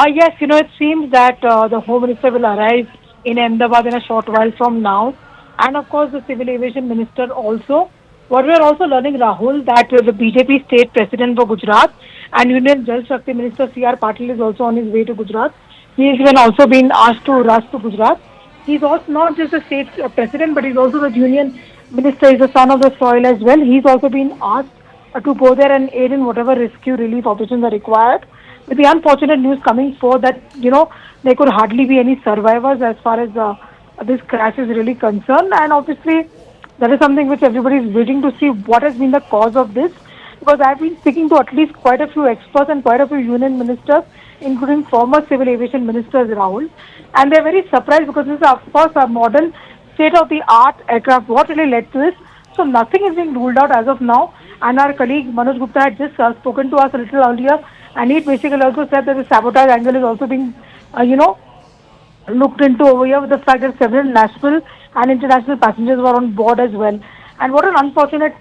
Yes, it seems that the Home Minister will arrive in Ahmedabad in a short while from now. And of course, the Civil Aviation Minister also. What we are also learning, Rahul, that the BJP State President for Gujarat and Union Jal Shakti Minister C.R. Patil is also on his way to Gujarat. He has even also been asked to rush to Gujarat. He's also not just the state president, but he's also the union minister. He's the son of the soil as well. He's also been asked to go there and aid in whatever rescue relief operations are required. With the unfortunate news coming forth that, there could hardly be any survivors as far as this crash is really concerned. And obviously, that is something which everybody is waiting to see what has been the cause of this. Because I've been speaking to at least quite a few experts and quite a few union ministers, including former civil aviation ministers, Rahul. And they're very surprised because this is, of course, a modern state-of-the-art aircraft. What really led to this? So nothing is being ruled out as of now. And our colleague Manoj Gupta had just spoken to us a little earlier, and he basically also said that the sabotage angle is also being, looked into over here, with the fact that several national and international passengers were on board as well. And what an unfortunate,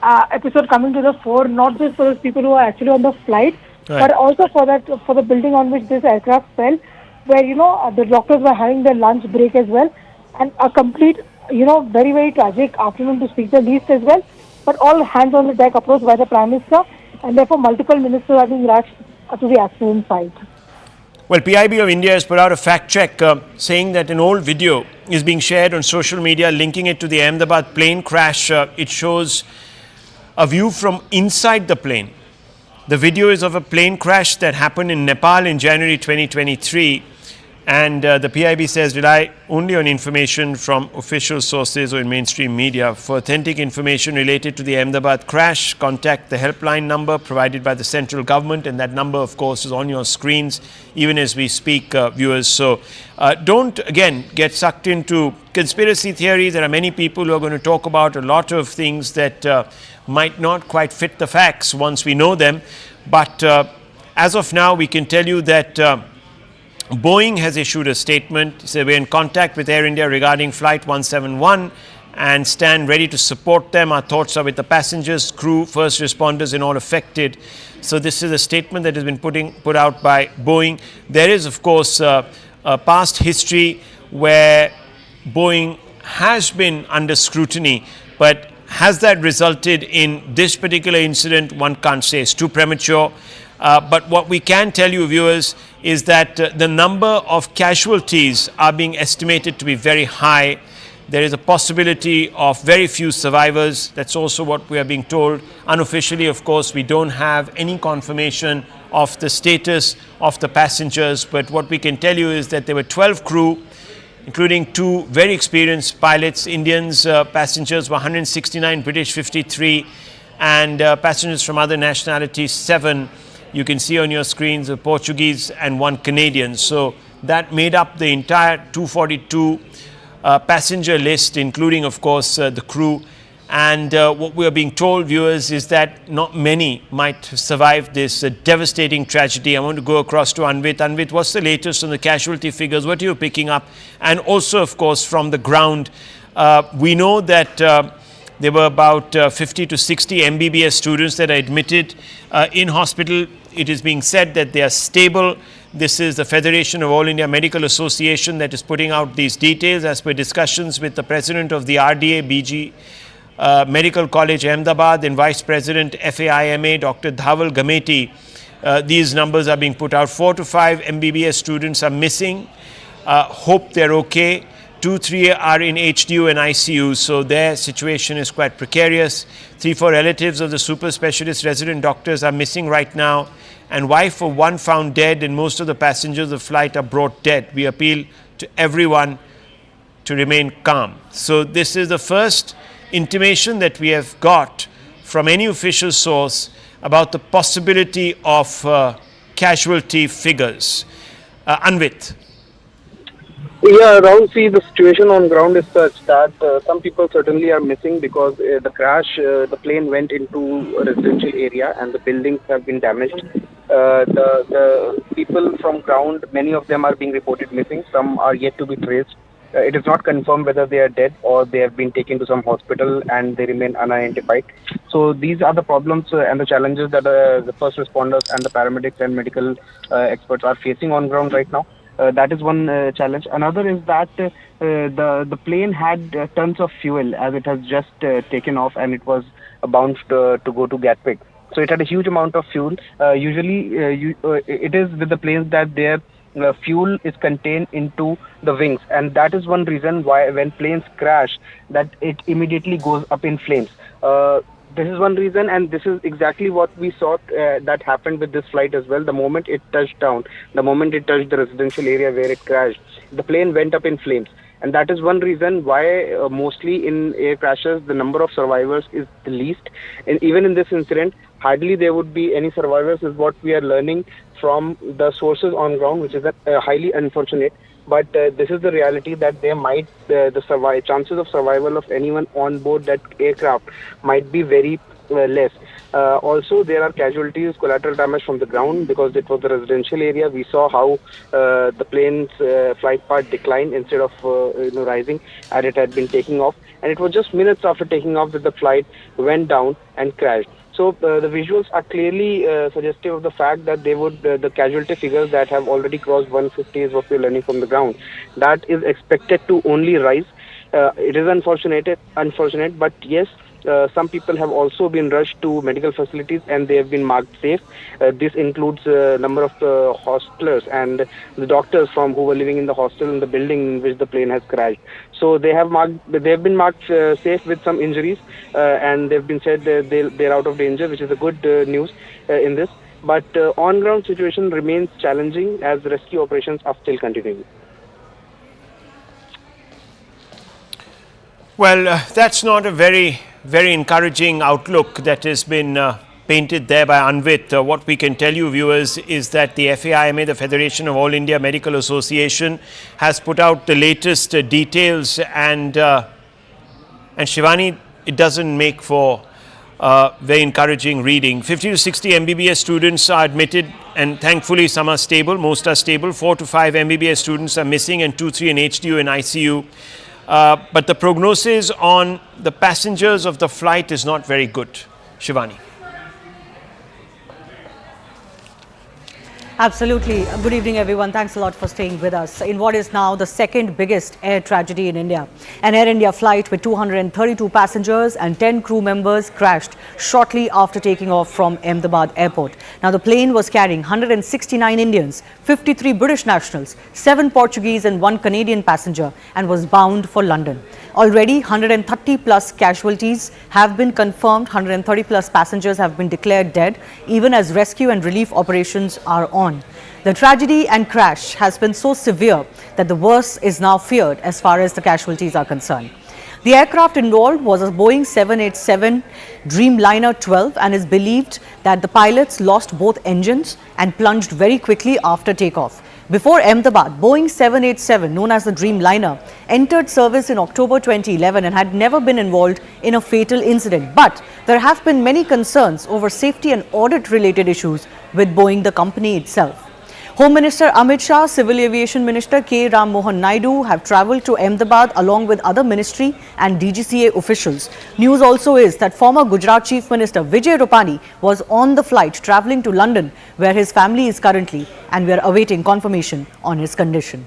episode coming to the fore, not just for those people who are actually on the flight, but also for the building on which this aircraft fell, where, the doctors were having their lunch break as well. And a complete, very, very tragic afternoon to speak the least as well. But all hands on the deck approached by the Prime Minister, and therefore multiple ministers are being rushed to the accident site. Well, PIB of India has put out a fact check saying that an old video is being shared on social media linking it to the Ahmedabad plane crash. It shows a view from inside the plane. The video is of a plane crash that happened in Nepal in January 2023. And the PIB says rely only on information from official sources or in mainstream media. For authentic information related to the Ahmedabad crash, contact the helpline number provided by the central government, and that number of course is on your screens even as we speak, viewers. So don't again get sucked into conspiracy theories. There are many people who are going to talk about a lot of things that might not quite fit the facts once we know them. But as of now, we can tell you that Boeing has issued a statement. So we're in contact with Air India regarding Flight 171 and stand ready to support them. Our thoughts are with the passengers, crew, first responders and all affected. So this is a statement that has been put out by Boeing. There is of course a past history where Boeing has been under scrutiny, but has that resulted in this particular incident? One can't say, it's too premature. But what we can tell you, viewers, is that the number of casualties are being estimated to be very high. There is a possibility of very few survivors. That's also what we are being told. Unofficially, of course, we don't have any confirmation of the status of the passengers. But what we can tell you is that there were 12 crew, including 2 very experienced pilots. Indians passengers were 169, British 53, and passengers from other nationalities 7. You can see on your screens a Portuguese and 1 Canadian. So that made up the entire 242 passenger list, including of course the crew. And what we are being told, viewers, is that not many might survive this devastating tragedy. I want to go across to Anvit. Anvit, what's the latest on the casualty figures? What are you picking up? And also, of course, from the ground, we know that there were about 50 to 60 MBBS students that are admitted in hospital. It is being said that they are stable. This is the Federation of All India Medical Association that is putting out these details as per discussions with the president of the RDA BG Medical College Ahmedabad and Vice President FAIMA Dr. Dhaval Gameti. These numbers are being put out. 4 to 5 MBBS students are missing. Hope they're okay. 2-3 are in HDU and ICU, so their situation is quite precarious. 3-4 relatives of the super specialist resident doctors are missing right now, and wife of 1 found dead, and most of the passengers of the flight are brought dead. We appeal to everyone to remain calm. So this is the first intimation that we have got from any official source about the possibility of casualty figures. Anvit. Yeah, Rahul, see, the situation on ground is such that some people certainly are missing because the crash, the plane went into a residential area and the buildings have been damaged. The people from ground, many of them are being reported missing. Some are yet to be traced. It is not confirmed whether they are dead or they have been taken to some hospital and they remain unidentified. So these are the problems and the challenges that the first responders and the paramedics and medical experts are facing on ground right now. That is one challenge. Another is that the plane had tons of fuel as it has just taken off and it was bound to go to Gatwick. So it had a huge amount of fuel. Usually it is with the planes that their fuel is contained into the wings, and that is one reason why when planes crash that it immediately goes up in flames. This is one reason, and this is exactly what we saw that happened with this flight as well. The moment it touched down, the moment it touched the residential area where it crashed, the plane went up in flames. And that is one reason why mostly in air crashes, the number of survivors is the least. And even in this incident, hardly there would be any survivors is what we are learning from the sources on ground, which is highly unfortunate. But this is the reality that there might, the chances of survival of anyone on board that aircraft might be very less. Also, there are casualties, collateral damage from the ground because it was the residential area. We saw how the plane's flight path declined instead of rising, and it had been taking off. And it was just minutes after taking off that the flight went down and crashed. So the visuals are clearly suggestive of the fact that they would the casualty figures that have already crossed 150 is what we're learning from the ground. That is expected to only rise. It is unfortunate, but yes. Some people have also been rushed to medical facilities and they have been marked safe. This includes a number of hostelers and the doctors who were living in the hostel in the building in which the plane has crashed. So they have been marked safe with some injuries and they've been said they're out of danger, which is a good news in this. But on-ground situation remains challenging as rescue operations are still continuing. Well, that's not a very encouraging outlook that has been painted there by Anvit. What we can tell you, viewers, is that the FAIMA, the Federation of All India Medical Association, has put out the latest details, and Shivani, it doesn't make for very encouraging reading. 50 to 60 MBBS students are admitted, and thankfully some are stable, most are stable. 4 to 5 MBBS students are missing, and 2-3 in HDU and ICU. But the prognosis on the passengers of the flight is not very good. Shivani. Absolutely. Good evening, everyone. Thanks a lot for staying with us. In what is now the second biggest air tragedy in India, an Air India flight with 232 passengers and 10 crew members crashed shortly after taking off from Ahmedabad airport. Now, the plane was carrying 169 Indians, 53 British nationals, 7 Portuguese and 1 Canadian passenger, and was bound for London. Already, 130 plus casualties have been confirmed. 130 plus passengers have been declared dead, even as rescue and relief operations are on. The tragedy and crash has been so severe that the worst is now feared as far as the casualties are concerned. The aircraft involved was a Boeing 787 Dreamliner 12 and is believed that the pilots lost both engines and plunged very quickly after takeoff. Before Ahmedabad, Boeing 787, known as the Dreamliner, entered service in October 2011 and had never been involved in a fatal incident. But there have been many concerns over safety and audit related issues with Boeing, the company itself. Home Minister Amit Shah, Civil Aviation Minister K. Ram Mohan Naidu have travelled to Ahmedabad along with other ministry and DGCA officials. News also is that former Gujarat Chief Minister Vijay Rupani was on the flight travelling to London, where his family is currently, and we are awaiting confirmation on his condition.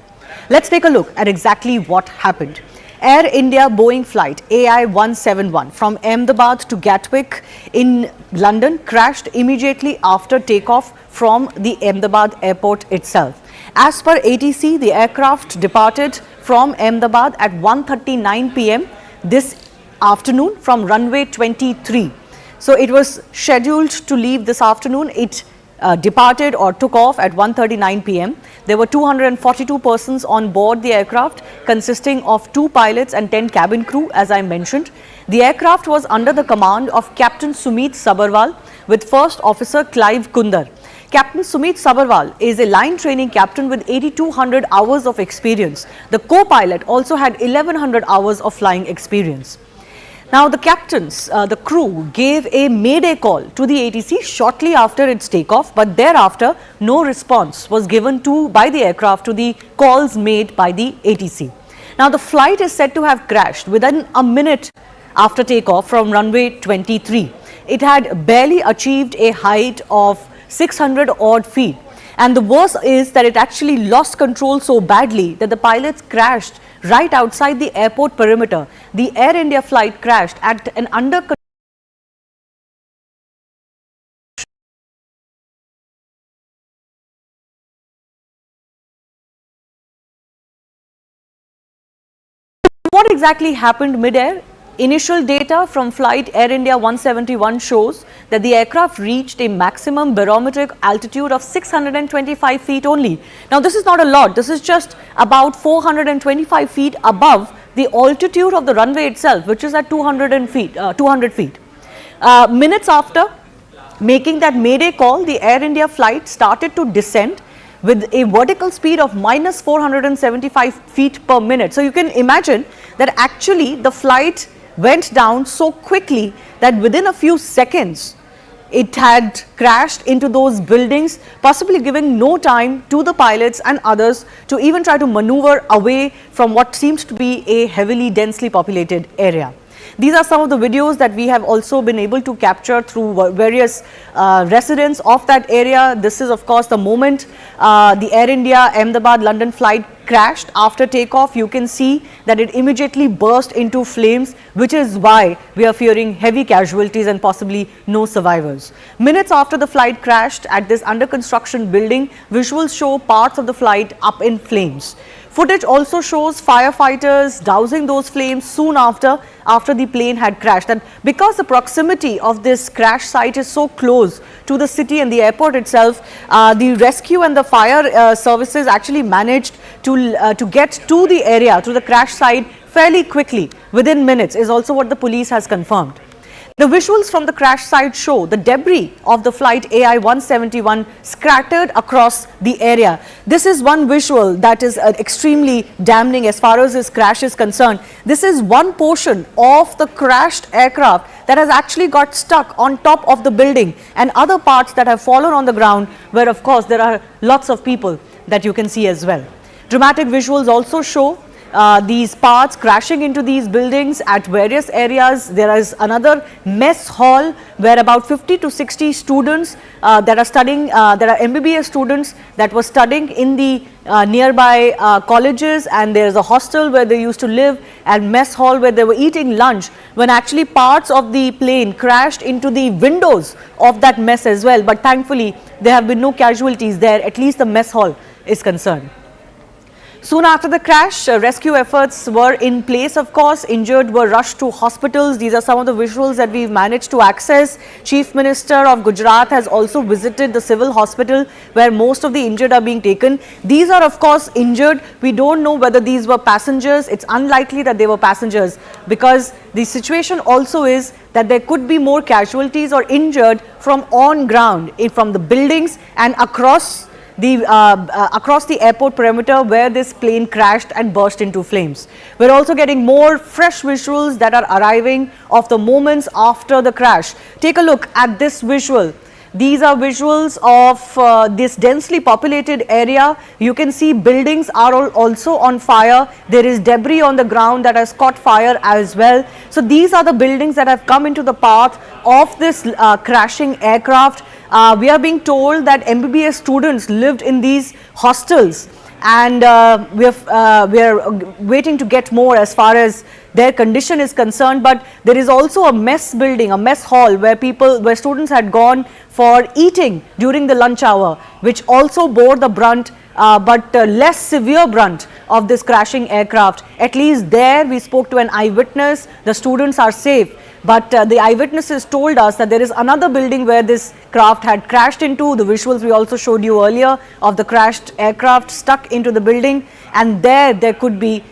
Let's take a look at exactly what happened. Air India Boeing flight AI-171 from Ahmedabad to Gatwick in London crashed immediately after takeoff from the Ahmedabad airport itself. As per ATC, the aircraft departed from Ahmedabad at 1:39 p.m. this afternoon from runway 23. So it was scheduled to leave this afternoon. It departed or took off at 1:39 p.m. There were 242 persons on board the aircraft, consisting of 2 pilots and 10 cabin crew, as I mentioned. The aircraft was under the command of Captain Sumit Sabharwal with First Officer Clive Kundar. Captain Sumit Sabharwal is a line training captain with 8,200 hours of experience. The co-pilot also had 1,100 hours of flying experience. Now, the captains, the crew gave a mayday call to the ATC shortly after its takeoff, but thereafter no response was given by the aircraft to the calls made by the ATC. Now, the flight is said to have crashed within a minute after takeoff from runway 23. It had barely achieved a height of 600 odd feet. And the worst is that it actually lost control so badly that the pilots crashed right outside the airport perimeter. The Air India flight crashed at an under What exactly happened mid-air? Initial data from flight Air India 171 shows that the aircraft reached a maximum barometric altitude of 625 feet only. Now, this is not a lot. This is just about 425 feet above the altitude of the runway itself, which is at 200 feet. Minutes after making that mayday call, the Air India flight started to descend with a vertical speed of minus 475 feet per minute. So you can imagine that actually the flight went down so quickly that within a few seconds it had crashed into those buildings, possibly giving no time to the pilots and others to even try to maneuver away from what seems to be a heavily densely populated area. These are some of the videos that we have also been able to capture through various residents of that area. This is of course the moment the Air India Ahmedabad London flight crashed. After takeoff, you can see that it immediately burst into flames, which is why we are fearing heavy casualties and possibly no survivors. Minutes after the flight crashed at this under construction building, visuals show parts of the flight up in flames. Footage also shows firefighters dousing those flames soon after the plane had crashed. And because the proximity of this crash site is so close to the city and the airport itself, the rescue and the fire services actually managed to get to the area, to the crash site fairly quickly, within minutes, is also what the police has confirmed. The visuals from the crash site show the debris of the flight AI-171 scattered across the area. This is one visual that is extremely damning as far as this crash is concerned. This is one portion of the crashed aircraft that has actually got stuck on top of the building, and other parts that have fallen on the ground, where of course there are lots of people that you can see as well. Dramatic visuals also show these parts crashing into these buildings at various areas. There is another mess hall where about 50 to 60 students that are studying, there are MBBS students that were studying in the nearby colleges, and there is a hostel where they used to live, and mess hall where they were eating lunch, when actually parts of the plane crashed into the windows of that mess as well. But thankfully there have been no casualties there, at least the mess hall is concerned. Soon after the crash, rescue efforts were in place, of course. Injured were rushed to hospitals. These are some of the visuals that we've managed to access. Chief Minister of Gujarat has also visited the civil hospital where most of the injured are being taken. These are, of course, injured. We don't know whether these were passengers. It's unlikely that they were passengers, because the situation also is that there could be more casualties or injured from on ground, from the buildings and across the airport perimeter where this plane crashed and burst into flames. We're also getting more fresh visuals that are arriving of the moments after the crash. Take a look at this visual. These are visuals of this densely populated area. You can see buildings are also on fire. There is debris on the ground that has caught fire as well. So these are the buildings that have come into the path of this crashing aircraft. We are being told that MBBS students lived in these hostels, and we are waiting to get more as far as their condition is concerned. But there is also a mess building, a mess hall where students had gone for eating during the lunch hour, which also bore the brunt, but less severe brunt of this crashing aircraft. At least there we spoke to an eyewitness. The students are safe. But the eyewitnesses told us that there is another building where this craft had crashed into. The visuals we also showed you earlier of the crashed aircraft stuck into the building, and there could be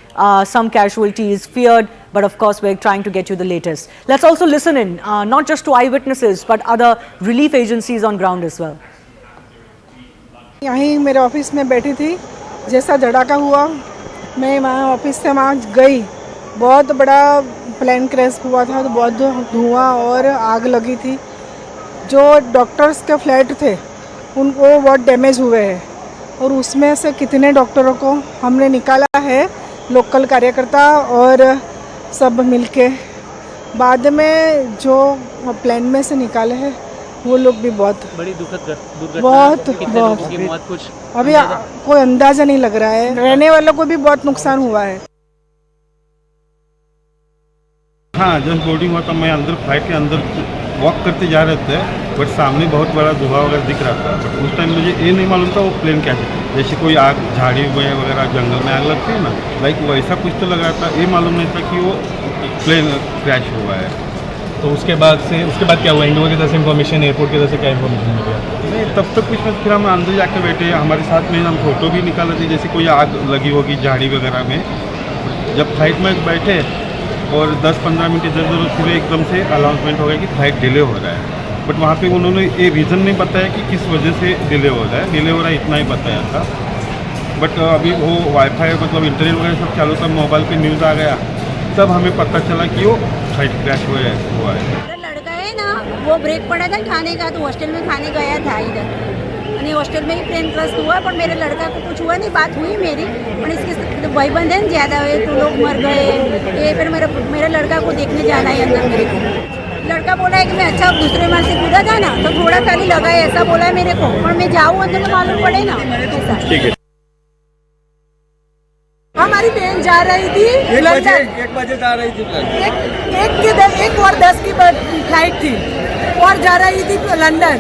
some casualties feared. But of course we're trying to get you the latest. Let's also listen in, not just to eyewitnesses but other relief agencies on ground as well. यहीं मेरे office में बैठी थी, जैसा धड़ाका हुआ मैं वहाँ office से वहाँ गई। बहुत बड़ा प्लेन क्रैश हुआ था, तो बहुत धुआं और आग लगी थी। जो डॉक्टर्स के फ्लैट थे उनको बहुत डैमेज हुए हैं, और उसमें से कितने डॉक्टरों को हमने निकाला है, लोकल कार्यकर्ता और सब मिलके। बाद में जो प्लेन में से निकाले हैं वो लोग भी बहुत बड़ी दुखद दुर्घटना, बहुत मौत कुछ अभी कोई अंदाजा नहीं लग रहा है। रहने वालों को भी बहुत नुकसान हुआ है। हाँ, जस्ट बोर्डिंग हुआ था, मैं अंदर फ्लाइट के अंदर वॉक करते जा रहे थे, बट सामने बहुत बड़ा धुआं वगैरह दिख रहा था। बट उस टाइम मुझे ये नहीं मालूम था वो प्लेन कैसे, जैसे कोई आग झाड़ी वगैरह जंगल में आग लगती है ना, लाइक वैसा कुछ तो लग रहा था। ये मालूम नहीं था कि वो प्लेन क्रैश हुआ है। तो उसके बाद क्या हुआ? इंडिगो की तरफ से इन्फॉर्मेशन, एयरपोर्ट की तरफ से क्या इन्फॉर्मेशन मिल गया? नहीं, तब तक कुछ फिर हम अंदर जाके बैठे, हमारे साथ में हम फोटो भी निकाल रहे थे, जैसे कोई आग लगी होगी झाड़ी वगैरह में। जब फ्लाइट में बैठे और 10-15 मिनट इधर फिर एकदम से अनाउंसमेंट हो गया कि फ्लाइट डिले हो रहा है। बट वहाँ पे उन्होंने ये रीज़न नहीं बताया कि किस वजह से डिले हो रहा है, इतना ही बताया था। बट अभी वो वाईफाई मतलब इंटरनेट वगैरह सब चालू था, मोबाइल पे न्यूज़ आ गया, तब हमें पता चला कि वो फ्लाइट क्रैश हुआ है। मेरा लड़का है ना, वो ब्रेक पड़ा था खाने का, तो हॉस्टल में खाने गया था इधर, यानी हॉस्टल में ही प्लेन क्रैश हुआ। पर मेरे लड़का को कुछ हुआ नहीं, बात हुई मेरी, पर इसके भाईबंद है ज़्यादा हुए तो लोग मर गए। ये फिर मेरे लड़का को देखने जाना है अंदर। मेरे को लड़का बोला है कि मैं अच्छा दूसरे माल से कूदा था ना, तो थोड़ा खाली लगा है, ऐसा बोला है मेरे को। पर मैं जाऊँ अंदर तो मालूम पड़े ना। ठीक है। हमारी बहन जा रही थी लंदन, 1 बजे जा रही थी। 1:10 की फ्लाइट थी और जा रही थी लंदन।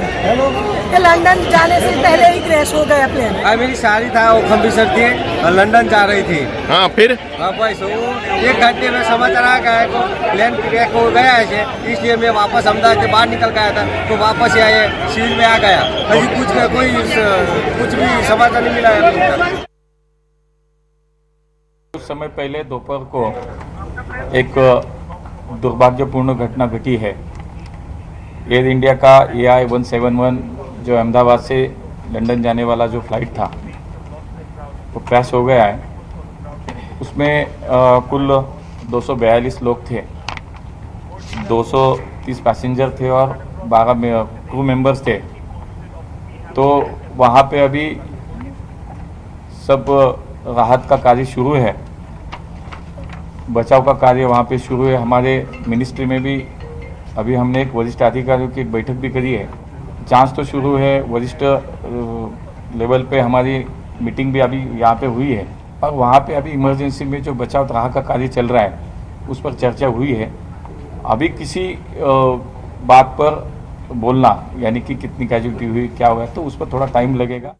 लंदन जाने से पहले ही क्रैश हो गया प्लेन। मेरी साली था, वो खम्बिसर थी और लंदन जा रही थी। हाँ, फिर बस वो 1 घंटे में समाचार आ गया को प्लेन क्रैश हो गया है, इसलिए मैं वापस अहमदाबाद से बाहर निकल गया था, तो वापस आए सील में आ गया। अभी कुछ भी समाचार नहीं मिला है। कुछ समय पहले दोपहर को एक दुर्भाग्यपूर्ण घटना घटी है। एयर इंडिया का AI-171 जो अहमदाबाद से लंदन जाने वाला जो फ्लाइट था वो क्रैश हो गया है। उसमें कुल 242 लोग थे, 230 पैसेंजर थे और 12 क्रू मेंबर्स थे। तो वहाँ पे अभी सब राहत का कार्य शुरू है, बचाव का कार्य वहाँ पे शुरू है। हमारे मिनिस्ट्री में भी अभी हमने एक वरिष्ठ अधिकारियों की बैठक भी करी है। जांच तो शुरू है, वरिष्ठ लेवल पे हमारी मीटिंग भी अभी यहाँ पे हुई है, और वहाँ पे अभी इमरजेंसी में जो बचाव राहत का कार्य चल रहा है उस पर चर्चा हुई है। अभी किसी बात पर बोलना यानी कि कितनी कैजुअल्टी हुई, क्या हुआ, तो उस पर थोड़ा टाइम लगेगा।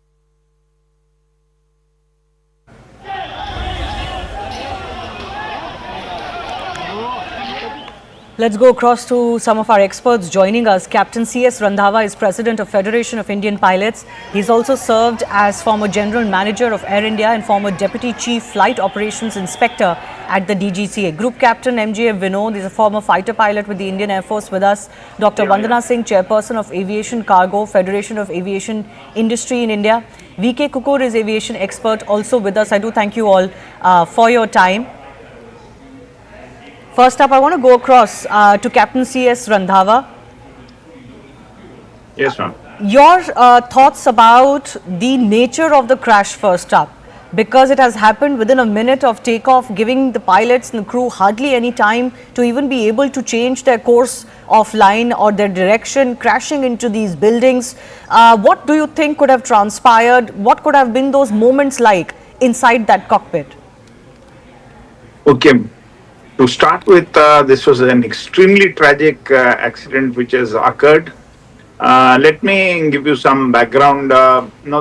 Let's go across to some of our experts joining us. Captain C.S. Randhawa is President of Federation of Indian Pilots. He's also served as former General Manager of Air India and former Deputy Chief Flight Operations Inspector at the DGCA. Group Captain M.J.F. Vinod is a former fighter pilot with the Indian Air Force with us. Dr. Vandana Singh, Chairperson of Aviation Cargo, Federation of Aviation Industry in India. V.K. Kukur is aviation expert also with us. I do thank you all for your time. First up, I want to go across to Captain C.S. Randhawa. Yes, ma'am. Your thoughts about the nature of the crash first up, because it has happened within a minute of takeoff, giving the pilots and the crew hardly any time to even be able to change their course of line or their direction, crashing into these buildings. What do you think could have transpired? What could have been those moments like inside that cockpit? Okay. To start with, this was an extremely tragic accident which has occurred. Let me give you some background.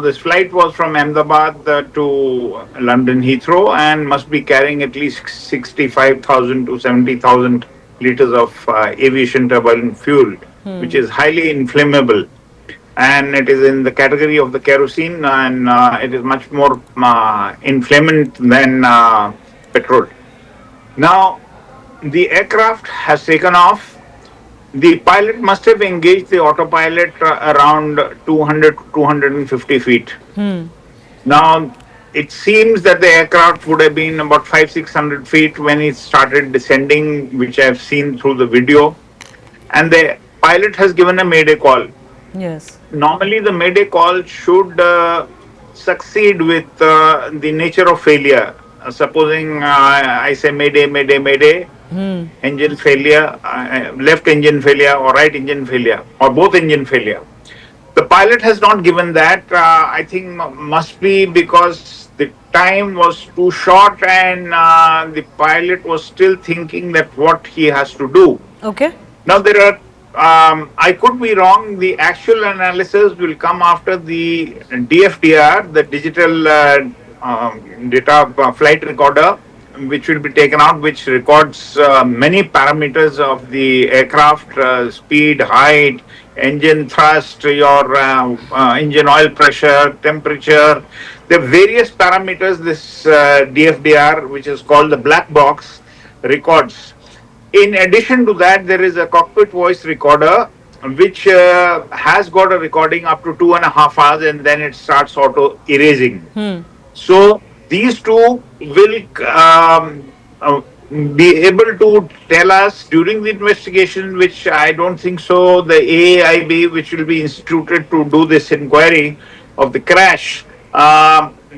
This flight was from Ahmedabad to London Heathrow and must be carrying at least 65,000 to 70,000 liters of aviation turbulent fuel, which is highly inflammable. And it is in the category of the kerosene, and it is much more inflammant than petrol. Now, the aircraft has taken off. The pilot must have engaged the autopilot around 200 to 250 feet. Now, it seems that the aircraft would have been about 500-600 feet when it started descending, which I have seen through the video. And the pilot has given a mayday call. Yes. Normally, the mayday call should succeed with the nature of failure. Supposing I say mayday, mayday, mayday, engine failure, left engine failure or right engine failure or both engine failure. The pilot has not given that. I think must be because the time was too short and the pilot was still thinking that what he has to do. Okay. Now there are, I could be wrong, the actual analysis will come after the DFDR, the digital data flight recorder, which will be taken out, which records many parameters of the aircraft, speed, height, engine thrust, your engine oil pressure, temperature. There are various parameters this DFDR, which is called the black box, records. In addition to that, there is a cockpit voice recorder, which has got a recording up to 2.5 hours, and then it starts auto erasing. So these two will be able to tell us during the investigation, which I don't think so, the AAIB, which will be instituted to do this inquiry of the crash,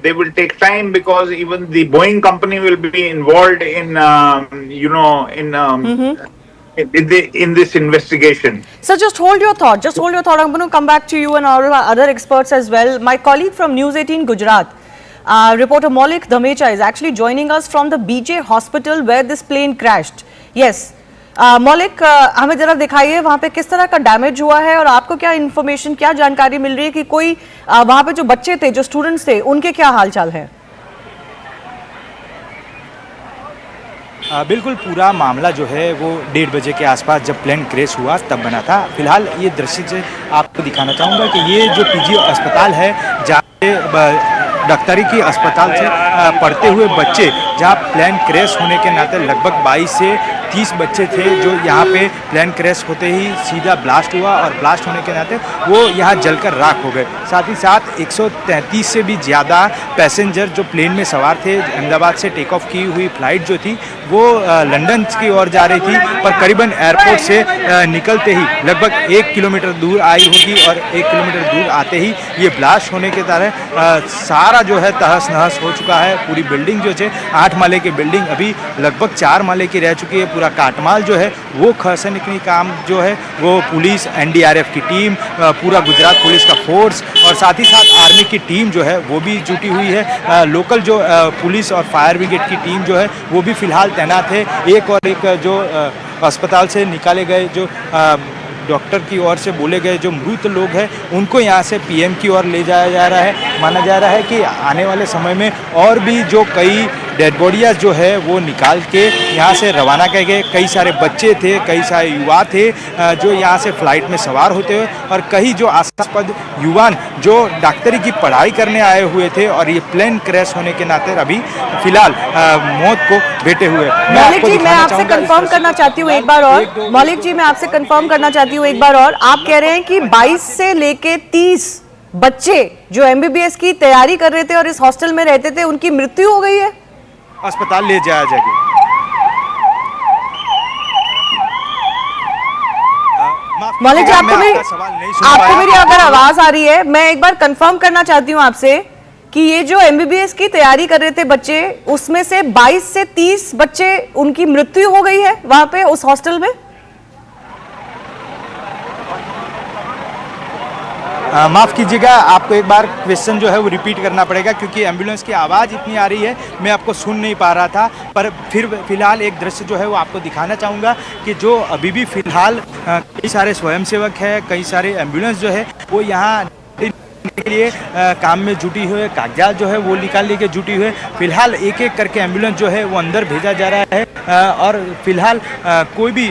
they will take time because even the Boeing company will be involved in, in this investigation. So just hold your thought. Just hold your thought. I'm going to come back to you and our other experts as well. My colleague from News 18 Gujarat, reporter Maulik Dhamecha, is actually joining us from the BJ hospital where this plane crashed. Yes. मौलिक, हमें जरा दिखाइए वहाँ पे किस तरह का damage हुआ है और आपको क्या इन्फॉर्मेशन, क्या जानकारी मिल रही है कि कोई वहाँ पे जो बच्चे थे, जो स्टूडेंट्स थे, उनके क्या हालचाल है? बिल्कुल पूरा मामला जो है वो 1:30 बजे के आसपास जब प्लेन क्रैश हुआ तब बना था। फिलहाल ये दृश्य आपको दिखाना चाहूँगा कि ये जो पीजी अस्पताल है जहाँ डॉक्टरी की अस्पताल से पढ़ते हुए बच्चे, जहाँ प्लेन क्रैश होने के नाते लगभग 22 से 30 बच्चे थे जो यहाँ पे प्लेन क्रैश होते ही सीधा ब्लास्ट हुआ और ब्लास्ट होने के नाते वो यहाँ जलकर राख हो गए। साथ ही साथ 133 से भी ज़्यादा पैसेंजर जो प्लेन में सवार थे, अहमदाबाद से टेक ऑफ की हुई फ्लाइट जो थी वो लंदन की ओर जा रही थी, पर करीबन एयरपोर्ट से निकलते ही लगभग 1 किलोमीटर दूर आई होगी और 1 किलोमीटर दूर आते ही ये ब्लास्ट होने के कारण सारा जो है तहस नहस हो चुका है। पूरी बिल्डिंग जो है 8 माले की बिल्डिंग अभी लगभग 4 माले की रह चुकी है। पूरा काटमाल जो है वो खसने का काम जो है वो पुलिस, एनडीआरएफ की टीम, पूरा गुजरात पुलिस का फोर्स और साथ ही साथ आर्मी की टीम जो है वो भी जुटी हुई है। लोकल जो पुलिस और फायर ब्रिगेड की टीम जो है वो भी फिलहाल तैनात है। एक जो अस्पताल से निकाले गए जो डॉक्टर की ओर से बोले गए जो मृत लोग हैं उनको यहाँ से पीएम की ओर ले जाया जा रहा है। माना जा रहा है कि आने वाले समय में और भी जो कई डेड बॉडियाँ जो है वो निकाल के यहाँ से रवाना किए गए। कई सारे बच्चे थे, कई सारे युवा थे जो यहाँ से फ्लाइट में सवार होते हुए और कई जो आशास्पद युवा जो डॉक्टरी की पढ़ाई करने आए हुए थे और ये प्लेन क्रैश होने के नाते अभी फिलहाल मौत को भेटे हुए। मौलिक जी, मैं आपसे कंफर्म करना चाहती हूँ एक बार और। मौलिक जी, मैं आपसे कंफर्म करना चाहती हूँ एक बार और। आप कह रहे हैं कि 22 से लेके 30 बच्चे जो एमबीबीएस की तैयारी कर रहे थे और इस हॉस्टल में रहते थे उनकी मृत्यु हो गई है, अस्पताल ले जाया जाएगा। मौलिक जी, आपको मेरी अगर आवाज आ रही है, मैं एक बार कंफर्म करना चाहती हूँ आपसे कि ये जो एमबीबीएस की तैयारी कर रहे थे बच्चे, उसमें से 22 से 30 बच्चे उनकी मृत्यु हो गई है वहां पे उस हॉस्टल में। माफ़ कीजिएगा, आपको एक बार क्वेश्चन जो है वो रिपीट करना पड़ेगा क्योंकि एम्बुलेंस की आवाज़ इतनी आ रही है, मैं आपको सुन नहीं पा रहा था। पर फिलहाल एक दृश्य जो है वो आपको दिखाना चाहूँगा कि जो अभी भी फिलहाल कई सारे स्वयंसेवक हैं, कई सारे एम्बुलेंस जो है वो यहाँ के लिए काम में जुटी हुई है, कागजात जो है वो निकालने के जुटी हुई है। फिलहाल एक एक करके एम्बुलेंस जो है वो अंदर भेजा जा रहा है और फिलहाल कोई भी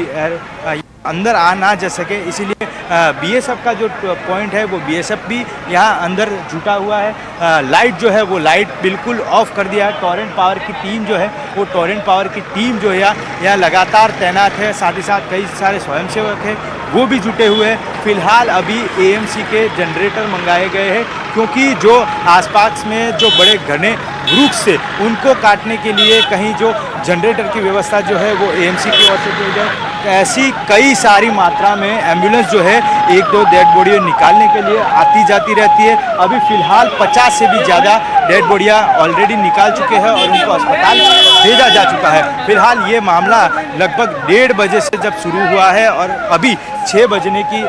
अंदर आ ना जा सके, इसीलिए बीएसएफ का जो पॉइंट है वो बीएसएफ भी यहाँ अंदर जुटा हुआ है। लाइट जो है वो लाइट बिल्कुल ऑफ कर दिया है। टॉरेंट पावर की टीम जो है वो टॉरेंट पावर की टीम जो है यहाँ लगातार तैनात है। साथ ही साथ कई सारे स्वयंसेवक हैं वो भी जुटे हुए हैं। फिलहाल अभी एएमसी के जनरेटर मंगाए गए हैं क्योंकि जो आसपास में जो बड़े घने वृक्ष से उनको काटने के लिए कहीं जो जनरेटर की व्यवस्था जो है वो एएमसी की ओर से की जाए। ऐसी कई सारी मात्रा में एम्बुलेंस जो है एक दो डेड बॉडी निकालने के लिए आती जाती रहती है। अभी फिलहाल 50 से भी ज़्यादा डेड बॉडियाँ ऑलरेडी निकाल चुके हैं और उनको अस्पताल भेजा जा चुका है। फिलहाल ये मामला लगभग 1:30 बजे से जब शुरू हुआ है और अभी 6 बजने की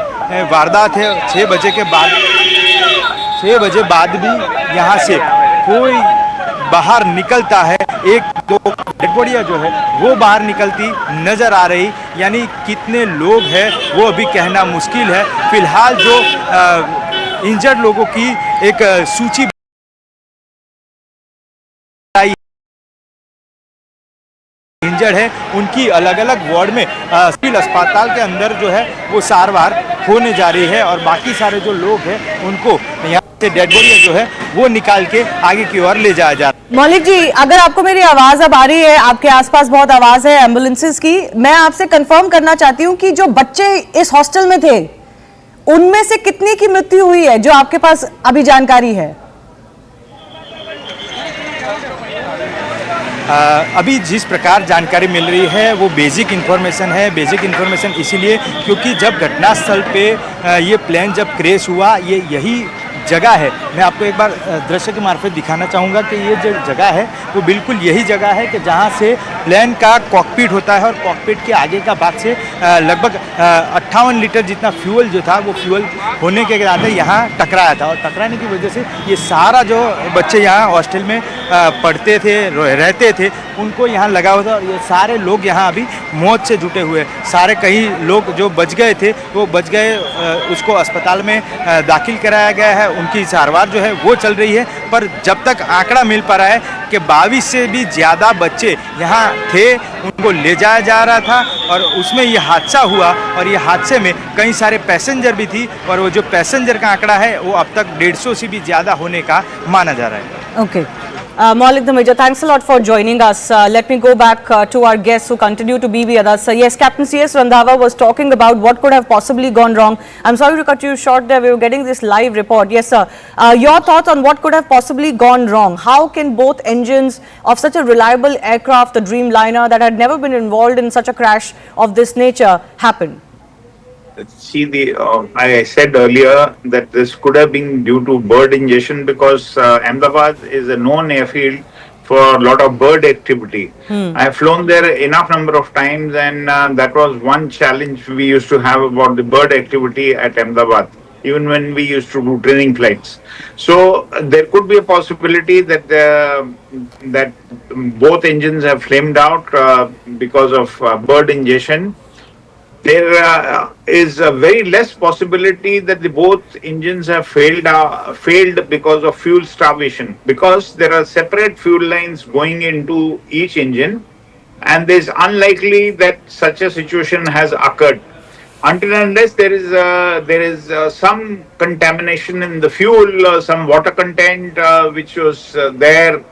वारदात है। 6 बजे के बाद 6 बजे बाद भी यहाँ से कोई बाहर निकलता है, एक दो डेड बॉडियाँ जो है वो बाहर निकलती नज़र आ रही। यानी कितने लोग हैं वो अभी कहना मुश्किल है। फिलहाल जो इंजर्ड लोगों की एक सूची इंजर्ड है उनकी अलग अलग वार्ड में सिविल अस्पताल के अंदर जो है वो सारवार होने जा रही है और बाकी सारे जो लोग हैं उनको यहाँ से डेड बॉडी जो है वो निकाल के आगे की ओर ले जाया जा रहा है। मौलिक जी, अगर आपको मेरी आवाज अब आ रही है, आपके आसपास बहुत आवाज है एम्बुलेंसेस की, मैं आपसे कंफर्म करना चाहती हूँ कि जो बच्चे इस हॉस्टल में थे उनमें से कितनी की मृत्यु हुई है जो आपके पास अभी जानकारी है? अभी जिस प्रकार जानकारी मिल रही है वो बेसिक इन्फॉर्मेशन है। बेसिक इन्फॉर्मेशन इसीलिए क्योंकि जब घटनास्थल पे ये प्लेन जब क्रैश हुआ, ये यही जगह है। मैं आपको एक बार दृश्य के मार्फत दिखाना चाहूँगा कि ये जो जगह है वो बिल्कुल यही जगह है कि जहाँ से प्लेन का कॉकपिट होता है और कॉकपिट के आगे का भाग से लगभग 58 लीटर जितना फ्यूल जो था वो फ्यूल होने के नाते यहाँ टकराया था और टकराने की वजह से ये सारा जो बच्चे यहाँ हॉस्टल में पढ़ते थे, रहते थे, उनको यहाँ लगा हुआ था। ये सारे लोग यहाँ अभी मौत से जुटे हुए, सारे कई लोग जो बच गए थे वो बच गए, उसको अस्पताल में दाखिल कराया गया है, उनकी सारवार जो है वो चल रही है। पर जब तक आंकड़ा मिल पा रहा है कि 22 से भी ज़्यादा बच्चे यहाँ थे, उनको ले जाया जा रहा था और उसमें ये हादसा हुआ और ये हादसे में कई सारे पैसेंजर भी थी और वो जो पैसेंजर का आंकड़ा है वो अब तक 150 से भी ज़्यादा होने का माना जा रहा है। Okay. Maulik Dhamija, thanks a lot for joining us. Let me go back to our guests who continue to be with us. Yes, Captain C.S. Randhawa was talking about what could have possibly gone wrong. I'm sorry to cut you short there. We were getting this live report. Yes, sir. Your thoughts on what could have possibly gone wrong? How can both engines of such a reliable aircraft, the Dreamliner, that had never been involved in such a crash of this nature, happen? See, I said earlier that this could have been due to bird ingestion because Ahmedabad is a known airfield for a lot of bird activity. I have flown there enough number of times, and that was one challenge we used to have about the bird activity at Ahmedabad, even when we used to do training flights. So there could be a possibility that that both engines have flamed out because of bird ingestion. There is a very less possibility that the both engines have failed because of fuel starvation, because there are separate fuel lines going into each engine, and it is unlikely that such a situation has occurred until and unless there is some contamination in the fuel, some water content which was there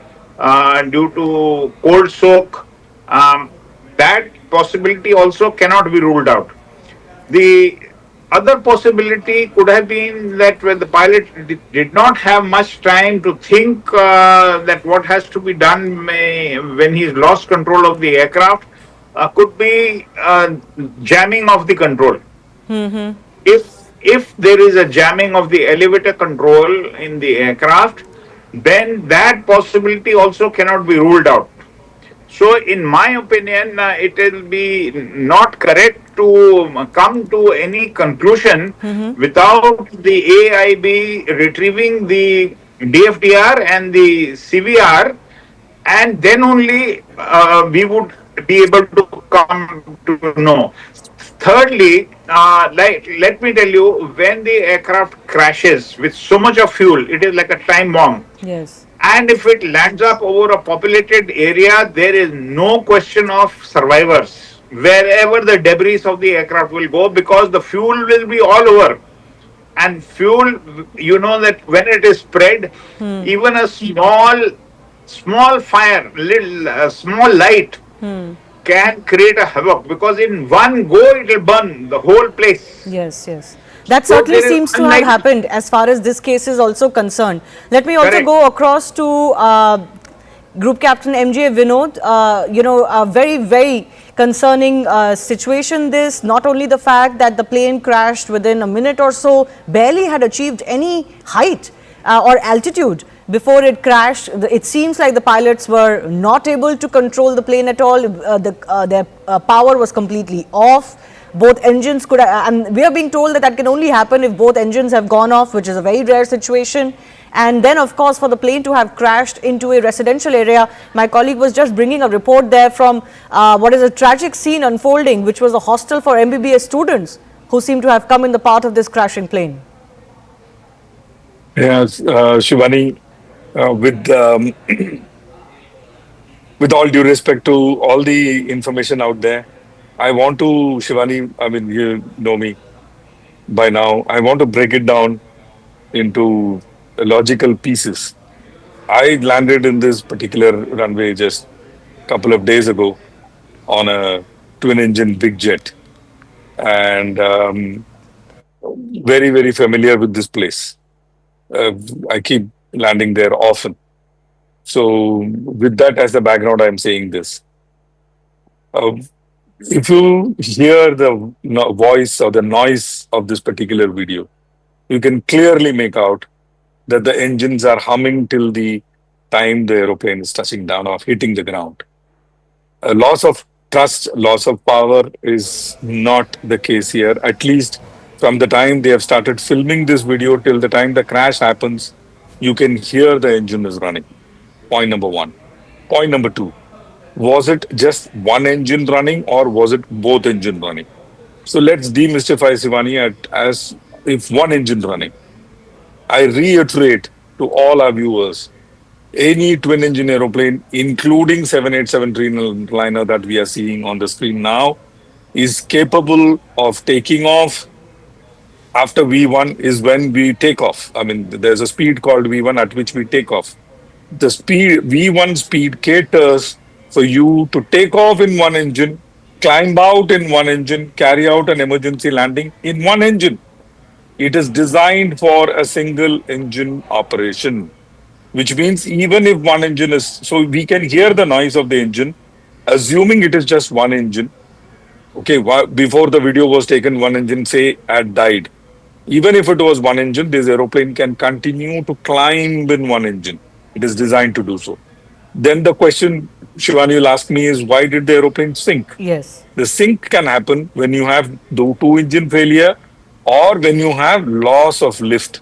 due to cold soak. That possibility also cannot be ruled out. The other possibility could have been that when the pilot did not have much time to think that what has to be done when he's lost control of the aircraft, could be jamming of the control. If there is a jamming of the elevator control in the aircraft, then that possibility also cannot be ruled out. So, in my opinion, it will be not correct to come to any conclusion without the AIB retrieving the DFDR and the CVR, and then only we would be able to come to know. Thirdly, let me tell you, when the aircraft crashes with so much of fuel, it is like a time bomb. Yes. And if it lands up over a populated area, there is no question of survivors wherever the debris of the aircraft will go, because the fuel will be all over. And fuel, you know that when it is spread, even a small fire, small light can create a havoc, because in one go it will burn the whole place. Yes, yes. That certainly seems to have happened as far as this case is also concerned. Let me also go across to Group Captain MJ Vinod. A very, very concerning situation this. Not only the fact that the plane crashed within a minute or so, barely had achieved any height or altitude before it crashed. It seems like the pilots were not able to control the plane at all. Their power was completely off. Both engines could have, and we are being told that that can only happen if both engines have gone off, which is a very rare situation. And then, of course, for the plane to have crashed into a residential area, my colleague was just bringing a report there from what is a tragic scene unfolding, which was a hostel for MBBS students who seem to have come in the path of this crashing plane. Yes, Shivani, with all due respect to all the information out there, I want to, Shivani, I mean, you know me by now, I want to break it down into logical pieces. I landed in this particular runway just a couple of days ago on a twin-engine big jet, and very, very familiar with this place. I keep landing there often. So with that as the background, I'm saying this. If you hear the voice or the noise of this particular video, you can clearly make out that the engines are humming till the time the aeroplane is touching down or hitting the ground. A loss of thrust, loss of power is not the case here. At least from the time they have started filming this video till the time the crash happens, you can hear the engine is running. Point number one. Point number two. Was it just one engine running or was it both engine running? So let's demystify, Shivani, as if one engine running. I reiterate to all our viewers, any twin engine aeroplane, including 787 Dreamliner that we are seeing on the screen now, is capable of taking off. After V1 is when we take off. I mean, there's a speed called V1 at which we take off. The speed V1 speed caters for you to take off in one engine, climb out in one engine, carry out an emergency landing in one engine. It is designed for a single engine operation, which means even if one engine is, so we can hear the noise of the engine, assuming it is just one engine. Okay, before the video was taken, one engine, say, had died. Even if it was one engine, this aeroplane can continue to climb in one engine. It is designed to do so. Then the question, Shivani, will ask me is, why did the aeroplane sink? Yes. The sink can happen when you have the two engine failure or when you have loss of lift.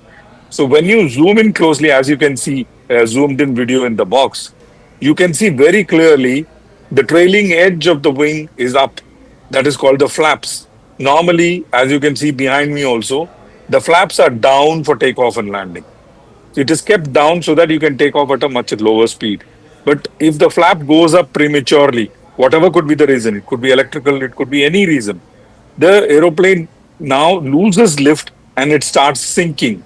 So when you zoom in closely, as you can see, zoomed in video in the box, you can see very clearly the trailing edge of the wing is up. That is called the flaps. Normally, as you can see behind me also, the flaps are down for takeoff and landing. It is kept down so that you can take off at a much lower speed. But if the flap goes up prematurely, whatever could be the reason, it could be electrical, it could be any reason, the aeroplane now loses lift and it starts sinking.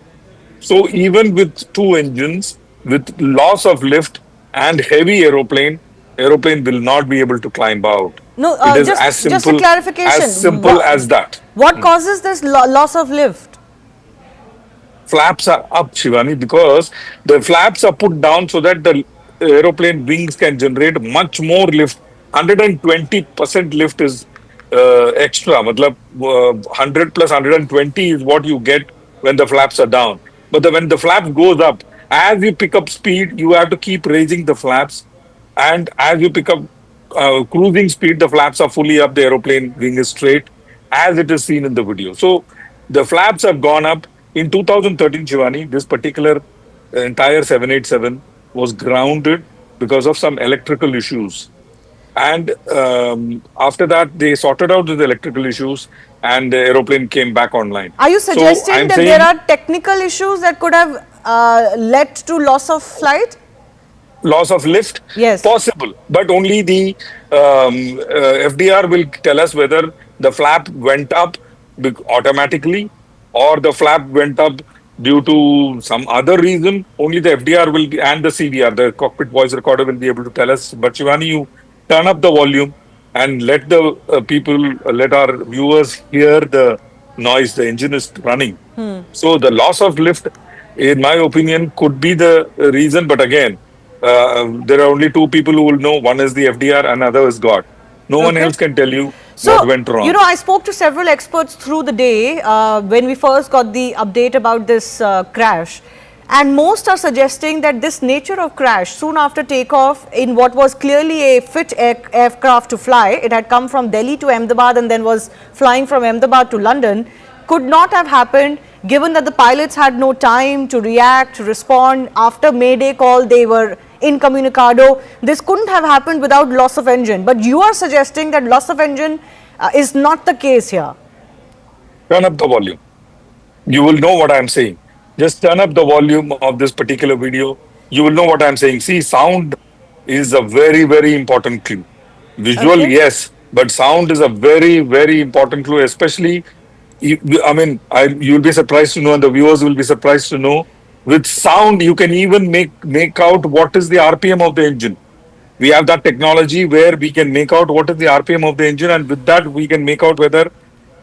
So even with two engines, with loss of lift and heavy aeroplane will not be able to climb out. No, it is just a clarification. As simple as that. What causes this loss of lift? Flaps are up, Shivani, because the flaps are put down so that the aeroplane wings can generate much more lift. 120% lift is extra. Matlab, 100 plus 120 is what you get when the flaps are down. But when the flap goes up, as you pick up speed, you have to keep raising the flaps. And as you pick up cruising speed, the flaps are fully up, the aeroplane wing is straight, as it is seen in the video. So the flaps have gone up. In 2013, Shivani, this particular entire 787 was grounded because of some electrical issues. And after that, they sorted out the electrical issues and the aeroplane came back online. Are you suggesting that there are technical issues that could have led to loss of flight? Loss of lift? Yes. Possible. But only the FDR will tell us whether the flap went up automatically or the flap went up due to some other reason. Only the FDR will be, and the CVR, the cockpit voice recorder, will be able to tell us. But Shivani, you turn up the volume and let the let our viewers hear the noise. The engine is running. So the loss of lift, in my opinion, could be the reason. But again, there are only two people who will know. One is the FDR, another is God. No one else can tell you what went wrong. You know, I spoke to several experts through the day when we first got the update about this crash. And most are suggesting that this nature of crash soon after takeoff in what was clearly a fit aircraft to fly, it had come from Delhi to Ahmedabad and then was flying from Ahmedabad to London, could not have happened given that the pilots had no time to react, to respond. After mayday call, they were incommunicado. This couldn't have happened without loss of engine. But you are suggesting that loss of engine is not the case here. Turn up the volume. You will know what I am saying. Just turn up the volume of this particular video. You will know what I am saying. See, sound is a very, very important clue. Visual, yes, but sound is a very, very important clue, especially, I mean, you'll be surprised to know, and the viewers will be surprised to know, with sound, you can even make out what is the RPM of the engine. We have that technology where we can make out what is the RPM of the engine, and with that, we can make out whether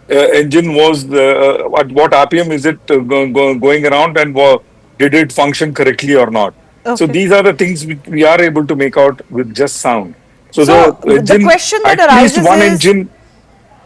engine was, at what RPM is it going around, and did it function correctly or not. So these are the things we are able to make out with just sound. So the engine, question that at arises least one is, engine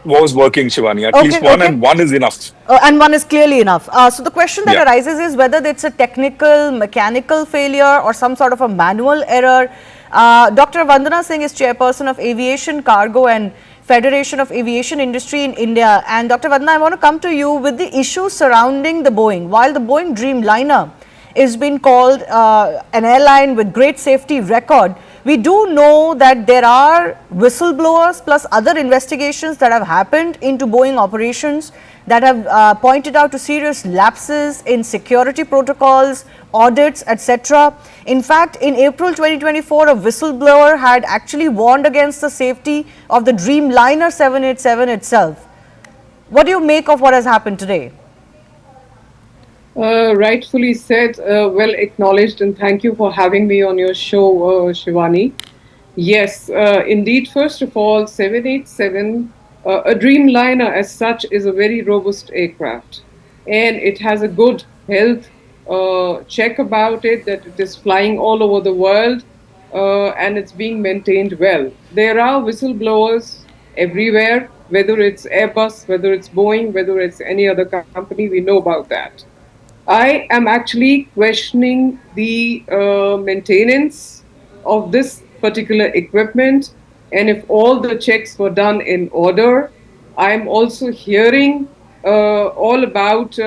was working, Shivani. At least one, and one is enough. And one is clearly enough. So the question that arises is whether it's a technical, mechanical failure or some sort of a manual error. Dr. Vandana Singh is chairperson of Aviation, Cargo and Federation of Aviation Industry in India. And Dr. Vandana, I want to come to you with the issues surrounding the Boeing. While the Boeing Dreamliner is being called an airline with great safety record, we do know that there are whistleblowers plus other investigations that have happened into Boeing operations that have pointed out to serious lapses in security protocols, audits, etc. In fact, in April 2024, a whistleblower had actually warned against the safety of the Dreamliner 787 itself. What do you make of what has happened today? Rightfully said, well acknowledged, and thank you for having me on your show, Shivani. Yes, indeed. First of all, 787, a Dreamliner as such, is a very robust aircraft, and it has a good health check about it, that it is flying all over the world, and it's being maintained well. There are whistleblowers everywhere, whether it's Airbus, whether it's Boeing, whether it's any other company, we know about that. I am actually questioning the maintenance of this particular equipment, and if all the checks were done in order. I'm also hearing all about,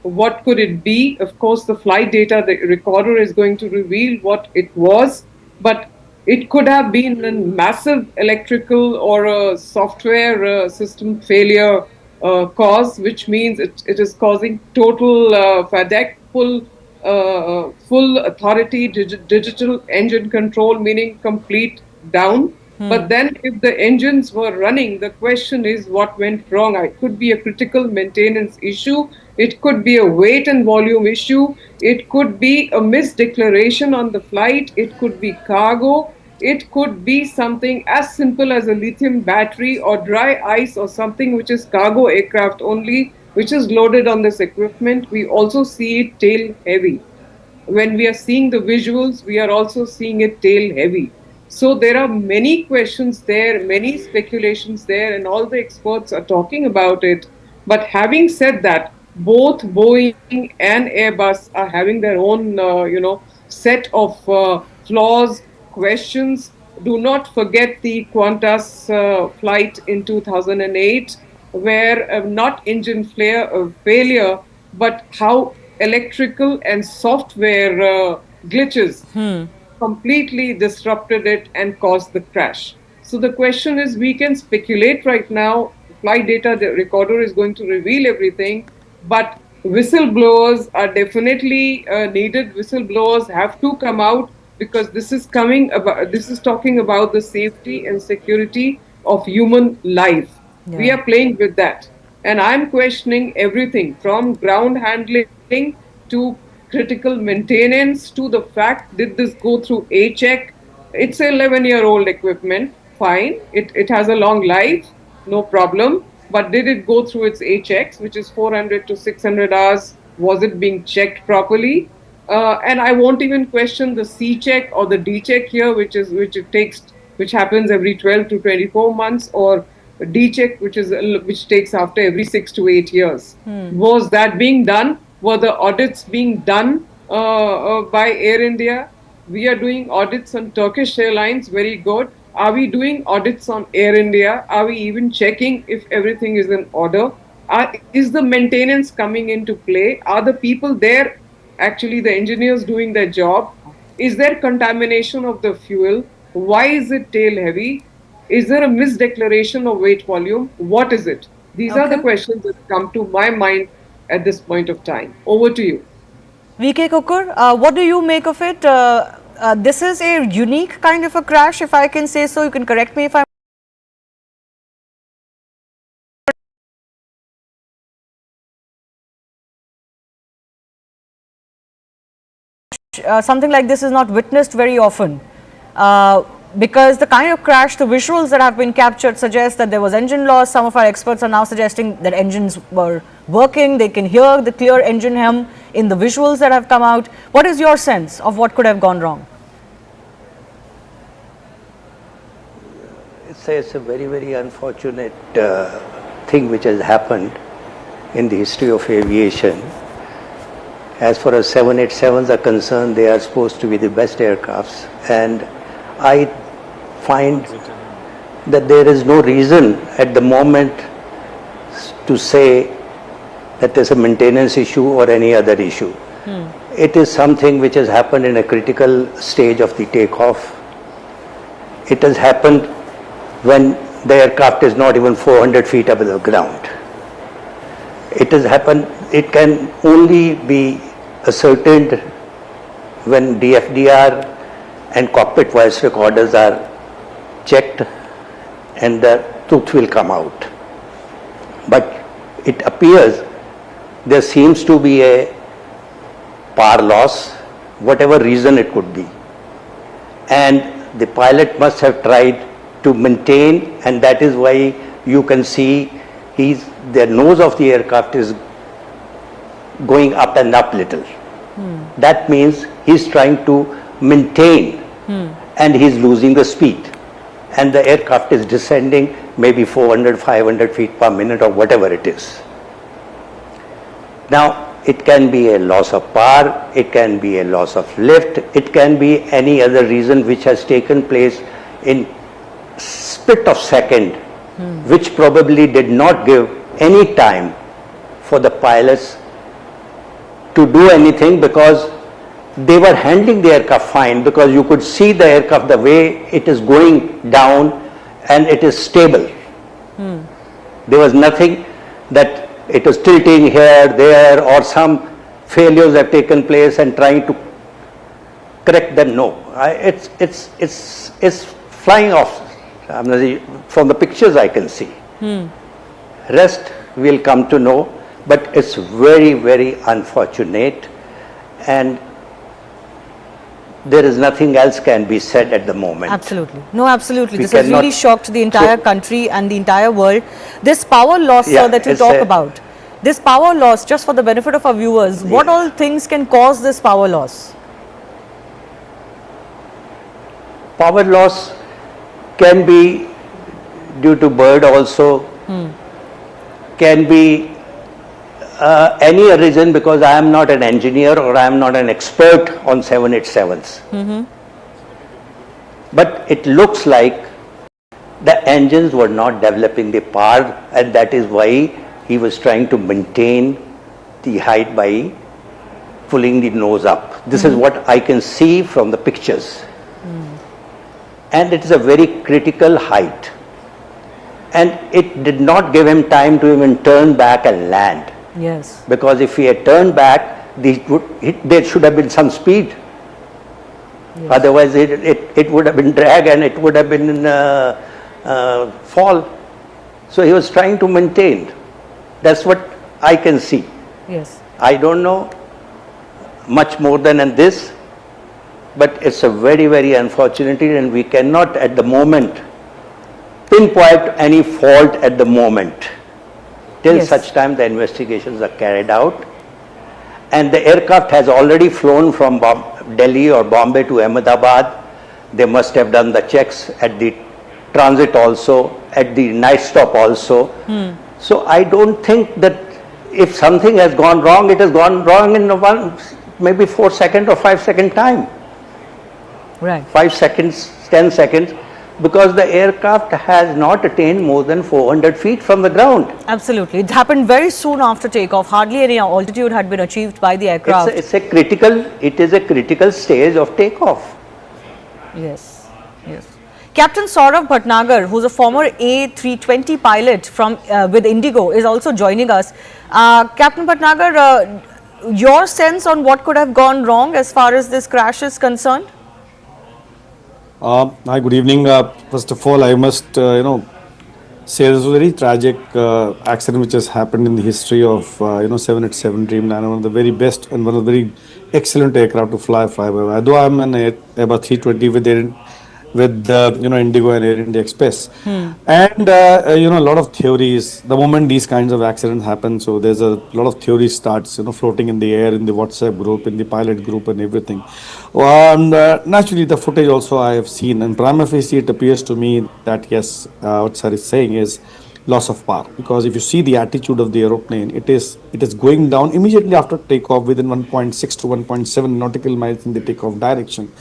what could it be. Of course, the flight data, the recorder is going to reveal what it was, but it could have been a massive electrical or a software system failure cause, which means it is causing total FADEC, full authority, digital engine control, meaning complete down. But then if the engines were running, the question is what went wrong. It could be a critical maintenance issue. It could be a weight and volume issue. It could be a misdeclaration on the flight. It could be cargo. It could be something as simple as a lithium battery or dry ice or something which is cargo aircraft only, which is loaded on this equipment. We also see it tail heavy. When we are seeing the visuals, we are also seeing it tail heavy. So there are many questions there, many speculations there, and all the experts are talking about it. But having said that, both Boeing and Airbus are having their own, set of flaws, questions. Do not forget the Qantas flight in 2008, where not engine failure, but how electrical and software glitches completely disrupted it and caused the crash. So the question is, we can speculate right now. Flight data, the recorder is going to reveal everything, but whistleblowers are definitely needed. Whistleblowers have to come out, because this is talking about the safety and security of human life. Yeah. We are playing with that. And I'm questioning everything from ground handling to critical maintenance to the fact, did this go through a check? It's an 11-year-old equipment, fine. It has a long life, no problem. But did it go through its A checks, which is 400 to 600 hours? Was it being checked properly? And I won't even question the C check or the D check here, which happens every 12 to 24 months, or D check, which takes after every 6 to 8 years. Was that being done? Were the audits being done by Air India? We are doing audits on Turkish Airlines, very good. Are we doing audits on Air India? Are we even checking if everything is in order? Is the maintenance coming into play? Are the people there, actually the engineers, doing their job? Is there contamination of the fuel? Why is it tail heavy? Is there a misdeclaration of weight volume? What is it? These are the questions that come to my mind at this point of time. Over to you. VK Kukur, what do you make of it? This is a unique kind of a crash, if I can say so. You can correct me if I'm something like this is not witnessed very often, because the kind of crash, the visuals that have been captured suggest that there was engine loss. Some of our experts are now suggesting that engines were working. They can hear the clear engine hum in the visuals that have come out. What is your sense of what could have gone wrong? It's a very, very unfortunate thing which has happened in the history of aviation. As far as 787s are concerned, they are supposed to be the best aircrafts, and I find that there is no reason at the moment to say that there's a maintenance issue or any other issue. It is something which has happened in a critical stage of the takeoff. It has happened when the aircraft is not even 400 feet above the ground. It has happened, it can only be ascertained when DFDR and cockpit voice recorders are checked and the truth will come out. But it appears there seems to be a power loss, whatever reason it could be. And the pilot must have tried to maintain, and that is why you can see the nose of the aircraft is going up and up little. That means he's trying to maintain and he's losing the speed. And the aircraft is descending maybe 400, 500 feet per minute or whatever it is. Now, it can be a loss of power, it can be a loss of lift, it can be any other reason which has taken place in split of second, which probably did not give any time for the pilots to do anything, because they were handling the aircraft fine, because you could see the aircraft the way it is going down and it is stable. There was nothing that it was tilting here, there, or some failures have taken place and trying to correct them. No, it's flying off. From the pictures I can see. Rest we'll come to know, but it's very, very unfortunate, and there is nothing else can be said at the moment. Absolutely. No, absolutely. This has really shocked the entire country and the entire world. This power loss, sir, that you talk about, this power loss, just for the benefit of our viewers, what all things can cause this power loss? Power loss can be due to bird also, can be any reason, because I am not an engineer or I am not an expert on 787s. But it looks like the engines were not developing the power, and that is why he was trying to maintain the height by pulling the nose up. This is what I can see from the pictures. And it is a very critical height. And it did not give him time to even turn back and land. Yes. Because if he had turned back, there should have been some speed. Yes. Otherwise, it would have been drag and it would have been fall. So he was trying to maintain. That's what I can see. Yes. I don't know much more than this, but it's a very, very unfortunate, and we cannot at the moment pinpoint any fault at the moment, till such time the investigations are carried out. And the aircraft has already flown from Delhi or Bombay to Ahmedabad. They must have done the checks at the transit also, at the night stop also. So I don't think that if something has gone wrong, it has gone wrong in maybe 4 second or 5 second time. Right. 5 seconds, 10 seconds, because the aircraft has not attained more than 400 feet from the ground. Absolutely. It happened very soon after takeoff. Hardly any altitude had been achieved by the aircraft. It is a critical stage of takeoff. Yes, yes. Captain Saurav Bhatnagar, who's a former A320 pilot from with Indigo, is also joining us. Captain Bhatnagar, your sense on what could have gone wrong as far as this crash is concerned? Hi, good evening. First of all, I must, say this was a very tragic accident which has happened in the history of, 787 Dreamliner, one of the very best and one of the very excellent aircraft to fly by. Though I'm an Airbus 320 with Indigo and Air India Express. And, a lot of theories, the moment these kinds of accidents happen, so there's a lot of theories starts, floating in the air, in the WhatsApp group, in the pilot group and everything. And naturally, the footage also I have seen, and prima facie, it appears to me that yes, what sir is saying is loss of power, because if you see the attitude of the aeroplane, it is going down immediately after takeoff within 1.6 to 1.7 nautical miles in the takeoff direction.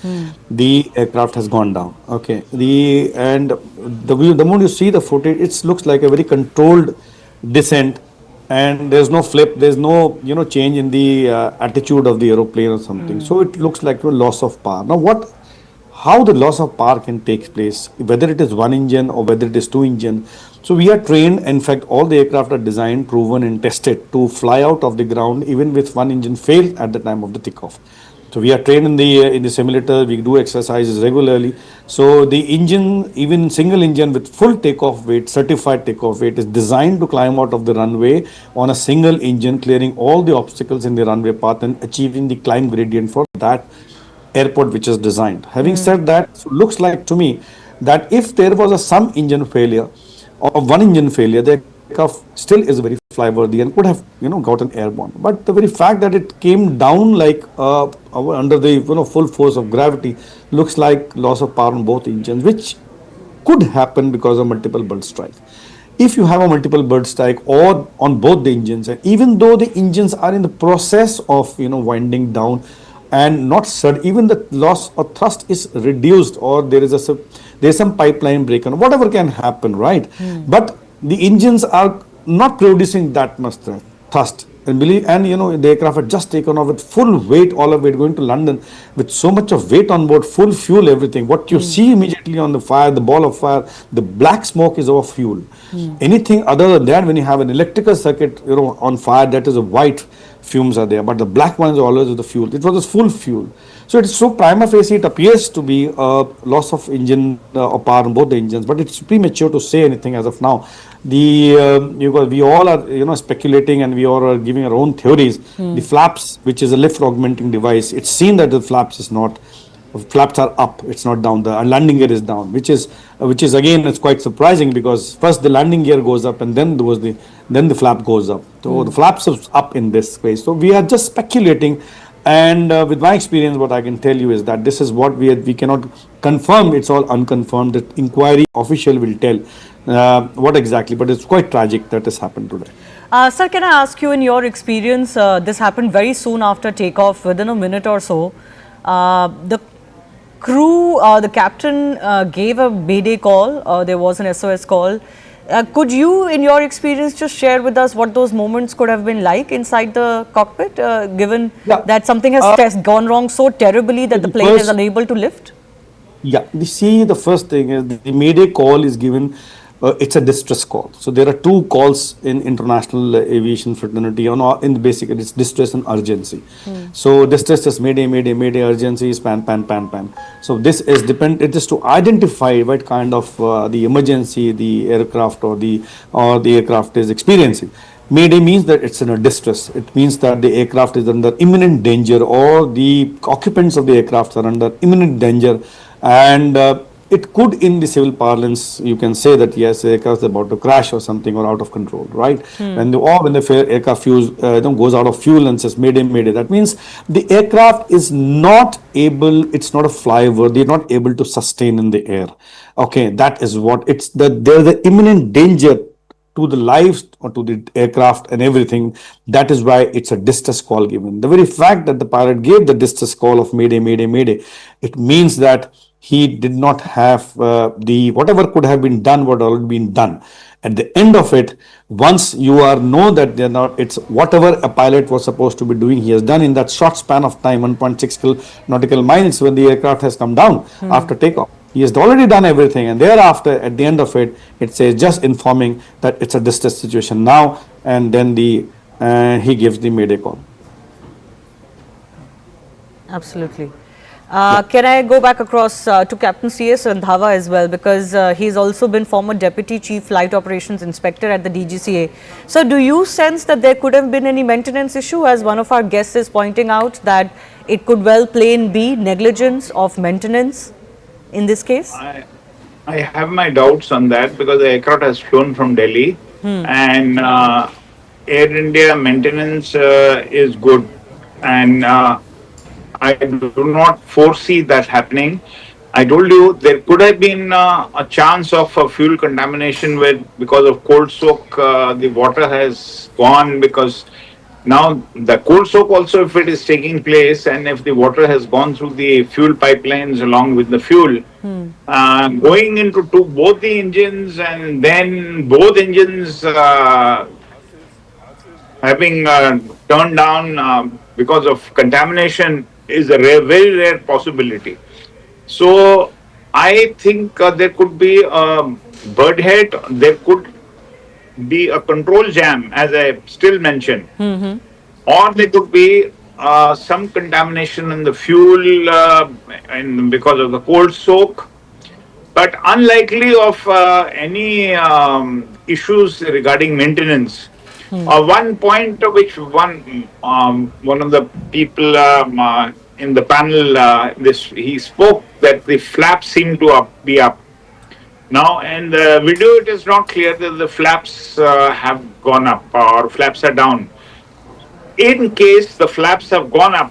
The aircraft has gone down. Okay, the moment you see the footage, it looks like a very controlled descent, and there's no flip, there's no change in the attitude of the aeroplane or something. So it looks like a loss of power. Now how the loss of power can take place, whether it is one engine or whether it is two engine. So we are trained, in fact all the aircraft are designed, proven and tested to fly out of the ground even with one engine failed at the time of the takeoff. So we are trained in the simulator. We do exercises regularly. So the engine, even single engine with full takeoff weight, certified takeoff weight, is designed to climb out of the runway on a single engine, clearing all the obstacles in the runway path and achieving the climb gradient for that airport which is designed. Having said that, so looks like to me that if there was some engine failure or one engine failure, the aircraft still is very flyworthy and could have gotten airborne. But the very fact that it came down like under the full force of gravity looks like loss of power on both engines, which could happen because of multiple bird strike. If you have a multiple bird strike or on both the engines, and even though the engines are in the process of winding down and not even the loss or thrust is reduced, or there's some pipeline break on whatever can happen, right? But the engines are not producing that much thrust. And the aircraft had just taken off with full weight, all of it going to London with so much of weight on board, full fuel, everything. What you see immediately on the fire, the ball of fire, the black smoke is of fuel. Anything other than that, when you have an electrical circuit, on fire, that is a white fumes are there, but the black ones are always with the fuel. It was a full fuel. So it's so prima facie, it appears to be a loss of engine or power on both the engines, but it's premature to say anything as of now. We all are speculating, and we all are giving our own theories. The flaps, which is a lift augmenting device, it's seen that the flaps are up, it's not down. The landing gear is down, which is again, it's quite surprising, because first the landing gear goes up and then the flap goes up. So the flaps is up in this case. So we are just speculating, and with my experience, what I can tell you is that this is what we cannot confirm. It's all unconfirmed. The inquiry official will tell what exactly, but it's quite tragic that has happened today. Sir, can I ask you, in your experience, this happened very soon after takeoff, within a minute or so. The crew, the captain gave a mayday call. There was an SOS call. Could you, in your experience, just share with us what those moments could have been like inside the cockpit, given that something has gone wrong so terribly that the plane is unable to lift? Yeah, the first thing is the mayday call is given. It's a distress call. So there are two calls in international aviation fraternity. In basically, it's distress and urgency. So distress is mayday, mayday, mayday. Urgency is pan, pan, pan, pan. So this is it is to identify what kind of the emergency the aircraft or the aircraft is experiencing. Mayday means that it's in a distress. It means that the aircraft is under imminent danger, or the occupants of the aircraft are under imminent danger, and it could, in the civil parlance, you can say that yes, the aircraft is about to crash or something, or out of control, right? When the aircraft goes out of fuel and says mayday, mayday, that means the aircraft is not able, it's not a flyover, they're not able to sustain in the air. Okay, that is what there's the imminent danger to the lives or to the aircraft and everything. That is why it's a distress call given. The very fact that the pilot gave the distress call of mayday, mayday, mayday, it means that he did not have whatever could have been done, what already been done. At the end of it, once you know that they're not, it's whatever a pilot was supposed to be doing, he has done in that short span of time, 1.6 nautical miles, when the aircraft has come down after takeoff. He has already done everything, and thereafter, at the end of it, it says just informing that it's a distress situation now, and then he gives the mayday call. Absolutely. Can I go back across to Captain C.S. Randhawa as well, because he's also been former Deputy Chief Flight Operations Inspector at the DGCA. So do you sense that there could have been any maintenance issue, as one of our guests is pointing out, that it could well plain be negligence of maintenance in this case? I have my doubts on that, because the aircraft has flown from Delhi, and Air India maintenance is good, and I do not foresee that happening. I told you there could have been a chance of fuel contamination because of cold soak. The water has gone, because now the cold soak also, if it is taking place, and if the water has gone through the fuel pipelines along with the fuel, going into both the engines, and then both engines having turned down because of contamination, is a very rare possibility. So I think there could be a bird head, there could be a control jam, as I still mentioned, or there could be some contamination in the fuel because of the cold soak, but unlikely of any issues regarding maintenance. One point which one of the people in the panel he spoke that the flaps seem to be up. Now, in the video, it is not clear that the flaps have gone up or flaps are down. In case the flaps have gone up,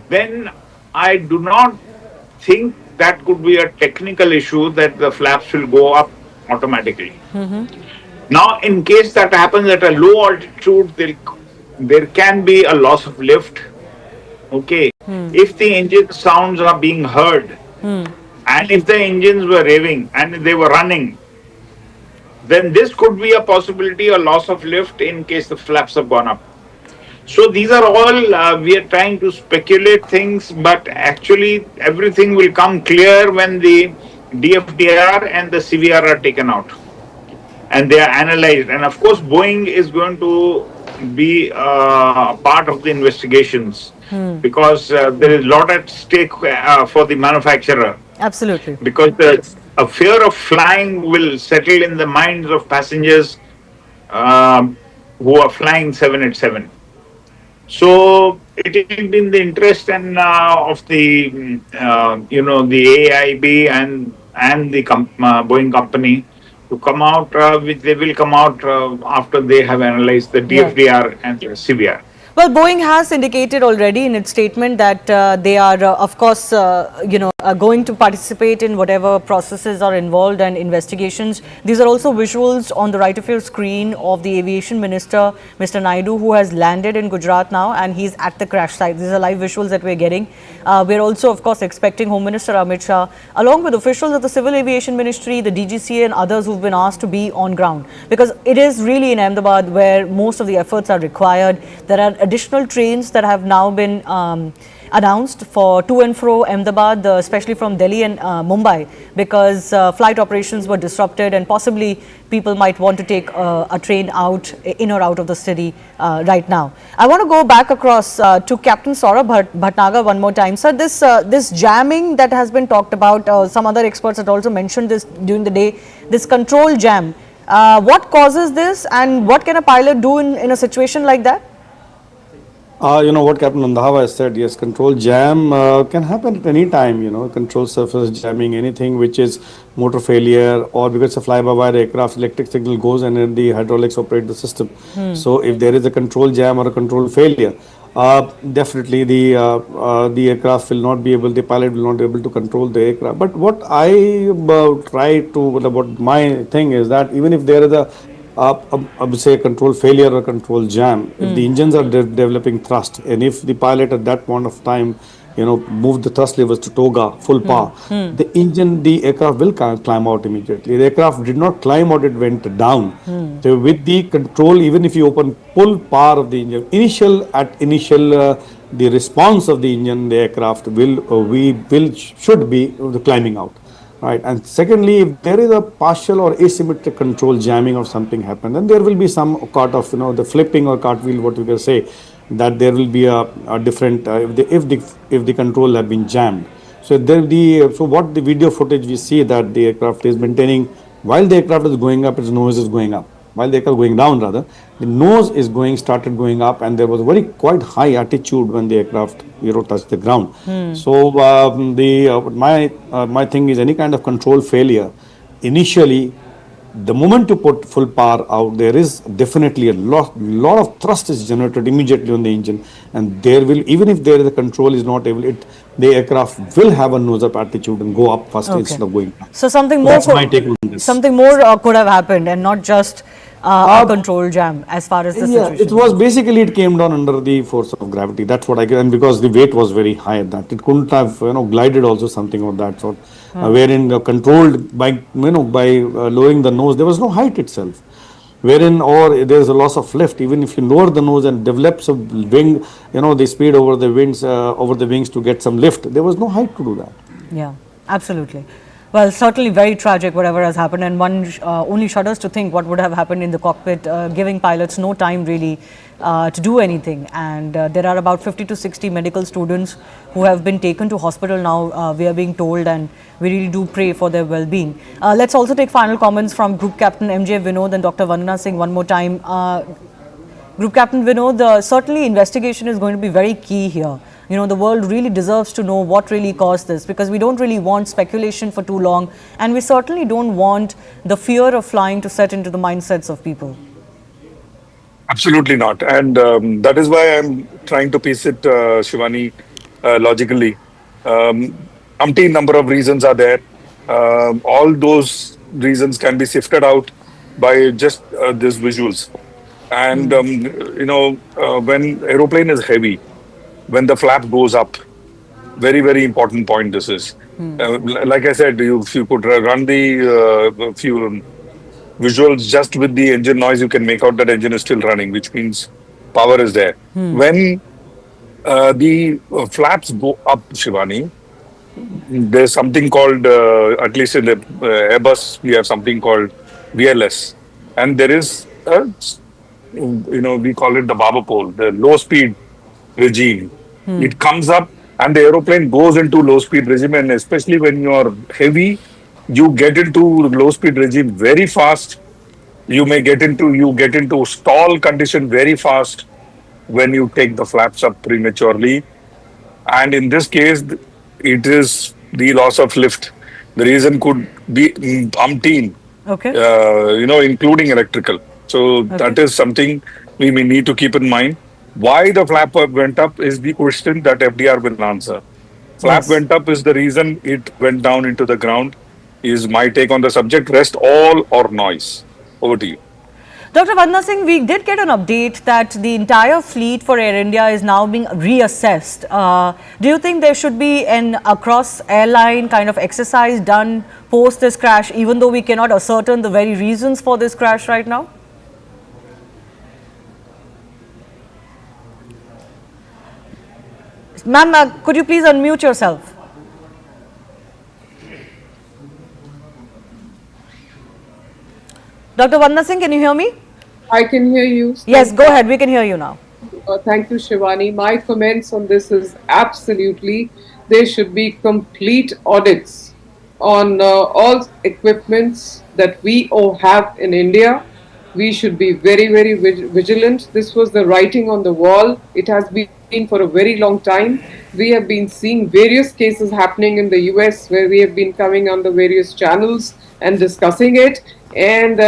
then I do not think that could be a technical issue that the flaps will go up automatically. Now, in case that happens at a low altitude, there can be a loss of lift. Okay. If the engine sounds are being heard, and if the engines were revving and they were running, then this could be a possibility, a loss of lift in case the flaps have gone up. So these are all, we are trying to speculate things, but actually everything will come clear when the DFDR and the CVR are taken out and they are analyzed. And of course, Boeing is going to be part of the investigations because there is a lot at stake for the manufacturer. Absolutely. Because a fear of flying will settle in the minds of passengers who are flying 787. So it will be in the interest and of the the AIB and the Boeing company to come out they will come out after they have analyzed the DFDR and the CVR. Well, Boeing has indicated already in its statement that they are, of course, going to participate in whatever processes are involved and investigations. These are also visuals on the right of your screen of the Aviation Minister, Mr. Naidu, who has landed in Gujarat now and he's at the crash site. These are live visuals that we're getting. We're also, of course, expecting Home Minister Amit Shah, along with officials of the Civil Aviation Ministry, the DGCA and others who've been asked to be on ground. Because it is really in Ahmedabad where most of the efforts are required. There are additional trains that have now been announced for to and fro Ahmedabad, especially from Delhi and Mumbai, because flight operations were disrupted and possibly people might want to take a train out, in or out of the city right now. I want to go back across to Captain Saurabh Bhatnagar one more time. Sir, this jamming that has been talked about, some other experts had also mentioned this during the day, this control jam. What causes this and what can a pilot do in a situation like that? What Captain Nandahava has said, yes, control jam can happen at any time, control surface jamming, anything which is motor failure or because it's a fly-by-wire aircraft, electric signal goes and then the hydraulics operate the system. So if there is a control jam or a control failure, definitely the aircraft will not be able, the pilot will not be able to control the aircraft. But what I try to, what my thing is that even if there is I would say control failure or control jam, if the engines are developing thrust and if the pilot at that point of time move the thrust levers to toga full power, the aircraft will climb out immediately. The aircraft did not climb out, it went down. So with the control, even if you open full power of the engine, the response of the engine, the aircraft should be climbing out. Right, and secondly, if there is a partial or asymmetric control jamming or something happen, then there will be some part of the flipping or cartwheel, what we can say, that there will be a different if the control have been jammed. So what the video footage we see that the aircraft is maintaining while the aircraft is going up, its nose is going up. While the aircraft going down, rather, the nose is started going up, and there was quite high altitude when the aircraft touched the ground. So my thing is any kind of control failure. Initially, the moment you put full power out, there is definitely a lot of thrust is generated immediately on the engine, and there will, even if there is a control is not able, the aircraft will have a nose up altitude and go up first instead of going down. So something more. That's my take on this. Something more could have happened, and not just a control jam as far as the situation. It was basically it came down under the force of gravity. That's what I get, and because the weight was very high at that, it couldn't have glided also something of that sort. Wherein controlled by lowering the nose, there was no height itself. Wherein or there is a loss of lift. Even if you lower the nose and develops a wing, the speed over the wings to get some lift, there was no height to do that. Yeah, absolutely. Well, certainly very tragic whatever has happened, and one only shudders to think what would have happened in the cockpit, giving pilots no time really to do anything. And there are about 50 to 60 medical students who have been taken to hospital now, we are being told, and we really do pray for their well-being. Let's also take final comments from Group Captain MJ Vinod and Dr. Vandana Singh one more time. Group Captain Vinod, certainly investigation is going to be very key here. You know, the world really deserves to know what really caused this, because we don't really want speculation for too long, and we certainly don't want the fear of flying to set into the mindsets of people. Absolutely not. And that is why I'm trying to piece it, Shivani, logically. Umpteen number of reasons are there. All those reasons can be sifted out by just these visuals. And, when aeroplane is heavy, when the flap goes up, very, very important point this is. Like I said, if you could run the few visuals just with the engine noise, you can make out that engine is still running, which means power is there. When the flaps go up, Shivani, there's something called, at least in the Airbus, we have something called VLS. And there is, we call it the barber pole, the low speed regime. It comes up and the aeroplane goes into low speed regime, and especially when you are heavy, you get into low speed regime very fast. You get into stall condition very fast when you take the flaps up prematurely. And in this case, it is the loss of lift. The reason could be umpteen, including electrical. So that is something we may need to keep in mind. Why the flap went up is the question that FDR will answer. Flap went up is the reason it went down into the ground, is my take on the subject. Rest all or noise. Over to you. Dr. Vandana Singh, we did get an update that the entire fleet for Air India is now being reassessed. Do you think there should be an across airline kind of exercise done post this crash, even though we cannot ascertain the very reasons for this crash right now? Ma'am, could you please unmute yourself? Dr. Vandana Singh, can you hear me? I can hear you. Yes, go ahead. We can hear you now. Thank you, Shivani. My comments on this is absolutely there should be complete audits on all equipments that we all have in India. We should be very, very vigilant. This was the writing on the wall. It has been for a very long time. We have been seeing various cases happening in the US where we have been coming on the various channels and discussing it, and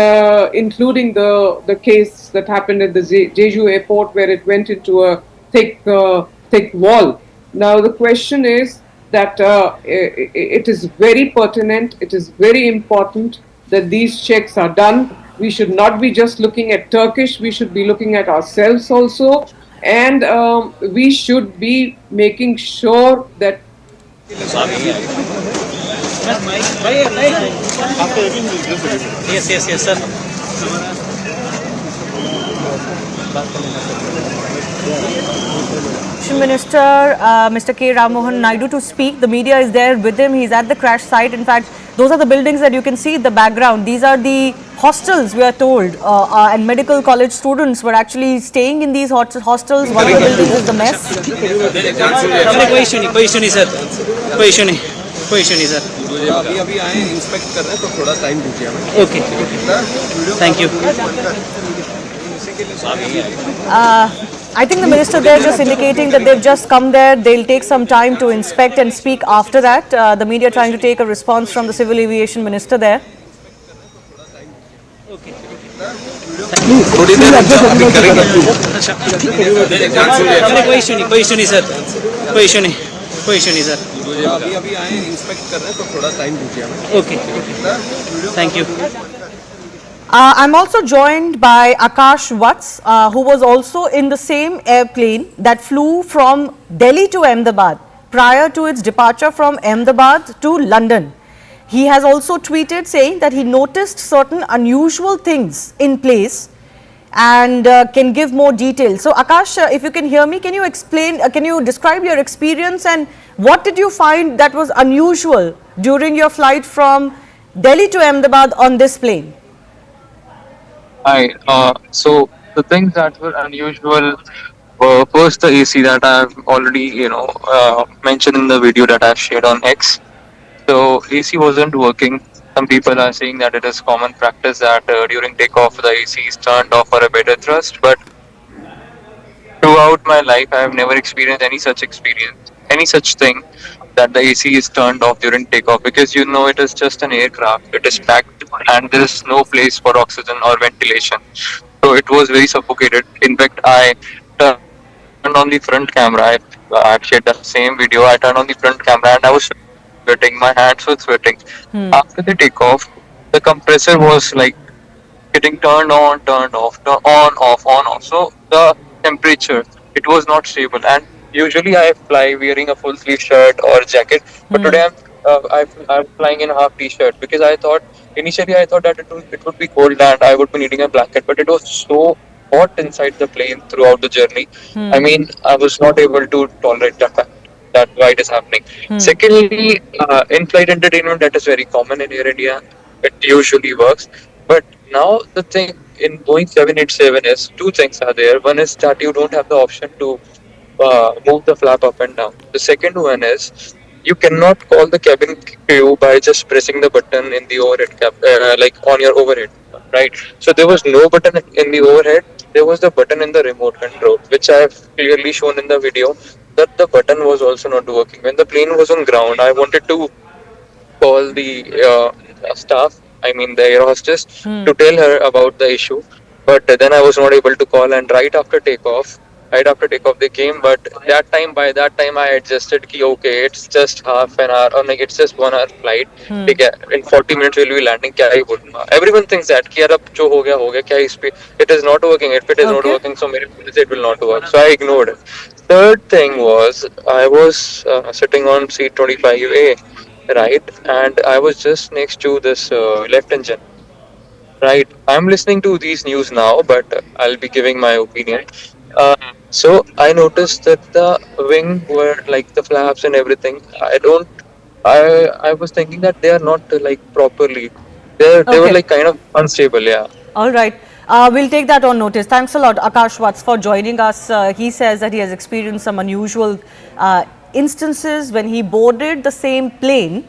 including the case that happened at the Jeju airport where it went into a thick wall. Now the question is that it is very pertinent, it is very important that these checks are done. We should not be just looking at Turkish, we should be looking at ourselves also, and we should be making sure that Yes, sir. Minister Mr. K. Ramohan Naidu to speak. The media is there with him. He's at the crash site. In fact, those are the buildings that you can see in the background. These are the hostels, we are told, and medical college students were actually staying in these hostels. One of the buildings is the mess. कोई issue नहीं sir. अभी आए inspect कर रहे हैं तो थोड़ा time दीजिए हमें. Okay, thank you. I think the minister there just indicating that they've just come there. They'll take some time to inspect and speak after that. The media trying to take a response from the civil aviation minister there. थोड़ी देर अभी करेंगे. कोई issue नहीं sir. कोई issue नहीं sir. अभी आए inspect कर रहे हैं तो थोड़ा टाइम दीजिए हमें. Okay, thank you. I'm also joined by Akash Vats, who was also in the same airplane that flew from Delhi to Ahmedabad prior to its departure from Ahmedabad to London. He has also tweeted saying that he noticed certain unusual things in place and can give more details. So Akash, if you can hear me, can you explain, can you describe your experience and what did you find that was unusual during your flight from Delhi to Ahmedabad on this plane? Hi. So the things that were unusual were first the AC that I've already, mentioned in the video that I've shared on X. So AC wasn't working. Some people are saying that it is common practice that during takeoff the AC is turned off for a better thrust. But throughout my life, I have never experienced any such thing that the AC is turned off during takeoff because it is just an aircraft. It is packed and there is no place for oxygen or ventilation. So it was very suffocated. In fact, I turned on the front camera. I've shared that same video. I turned on the front camera and I was sweating. My hands were sweating. After the takeoff, the compressor was like getting turned on, turned off, on, off, on, off. So the temperature, it was not stable. And usually I fly wearing a full sleeve shirt or jacket, but today I'm flying in a half t-shirt because initially I thought that it would be cold and I would be needing a blanket, but it was so hot inside the plane throughout the journey. I mean, I was not able to tolerate the fact that why it is happening. Secondly, in-flight entertainment, that is very common in Air India. It usually works. But now the thing in Boeing 787 is two things are there. One is that you don't have the option to move the flap up and down. The second one is you cannot call the cabin crew by just pressing the button in the overhead like on your overhead, right? So there was no button in the overhead. There was the button in the remote control, which I have clearly shown in the video that the button was also not working. When the plane was on ground, I wanted to call the staff, I mean the air hostess, to tell her about the issue. But then I was not able to call, and right after takeoff they came. But by that time I adjusted ki okay, it's just half an hour or like it's just 1 hour flight. In 40 minutes we'll be landing. Kya hi bolna? Everyone thinks that ki yaar ab jo ho gaya. Kya is pe? It is not working. If it is not working, so it will not work. So I ignored it. Third thing was I was sitting on seat 25A, right, and I was just next to this left engine. Right, I'm listening to these news now, but I'll be giving my opinion. So I noticed that the wing were like the flaps and everything. I was thinking that they are not like properly. They were like kind of unstable. Yeah. All right. We'll take that on notice. Thanks a lot, Akash Watts, for joining us. He says that he has experienced some unusual instances when he boarded the same plane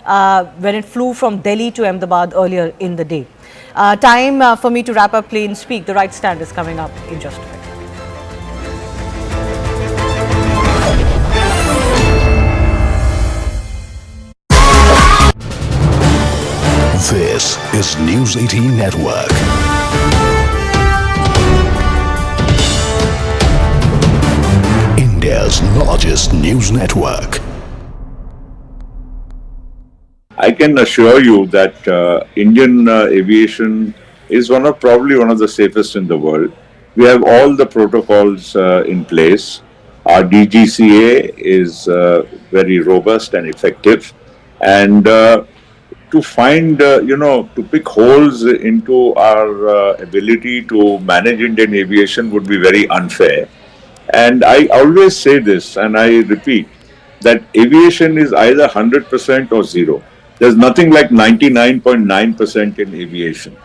when it flew from Delhi to Ahmedabad earlier in the day. Time for me to wrap up Plane Speak. The right stand is coming up in just a bit. This is News 18 Network. India's largest news network. I can assure you that Indian aviation is probably one of the safest in the world. We have all the protocols in place. Our DGCA is very robust and effective, and to find, to pick holes into our ability to manage Indian aviation would be very unfair. And I always say this, and I repeat, that aviation is either 100% or zero. There's nothing like 99.9% in aviation.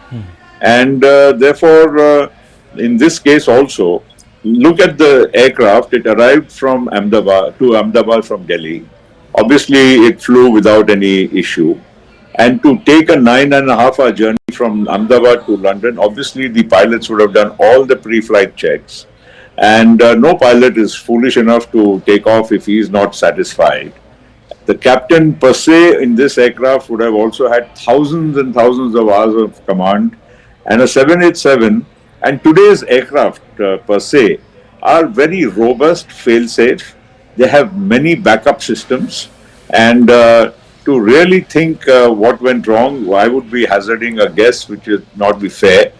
And therefore, in this case also, look at the aircraft. It arrived from Ahmedabad from Delhi. Obviously, it flew without any issue. And to take a 9.5-hour journey from Ahmedabad to London, obviously the pilots would have done all the pre-flight checks. And no pilot is foolish enough to take off if he is not satisfied. The captain per se in this aircraft would have also had thousands and thousands of hours of command. And a 787 and today's aircraft per se are very robust, fail-safe. They have many backup systems. And to really think what went wrong, I would be hazarding a guess which would not be fair.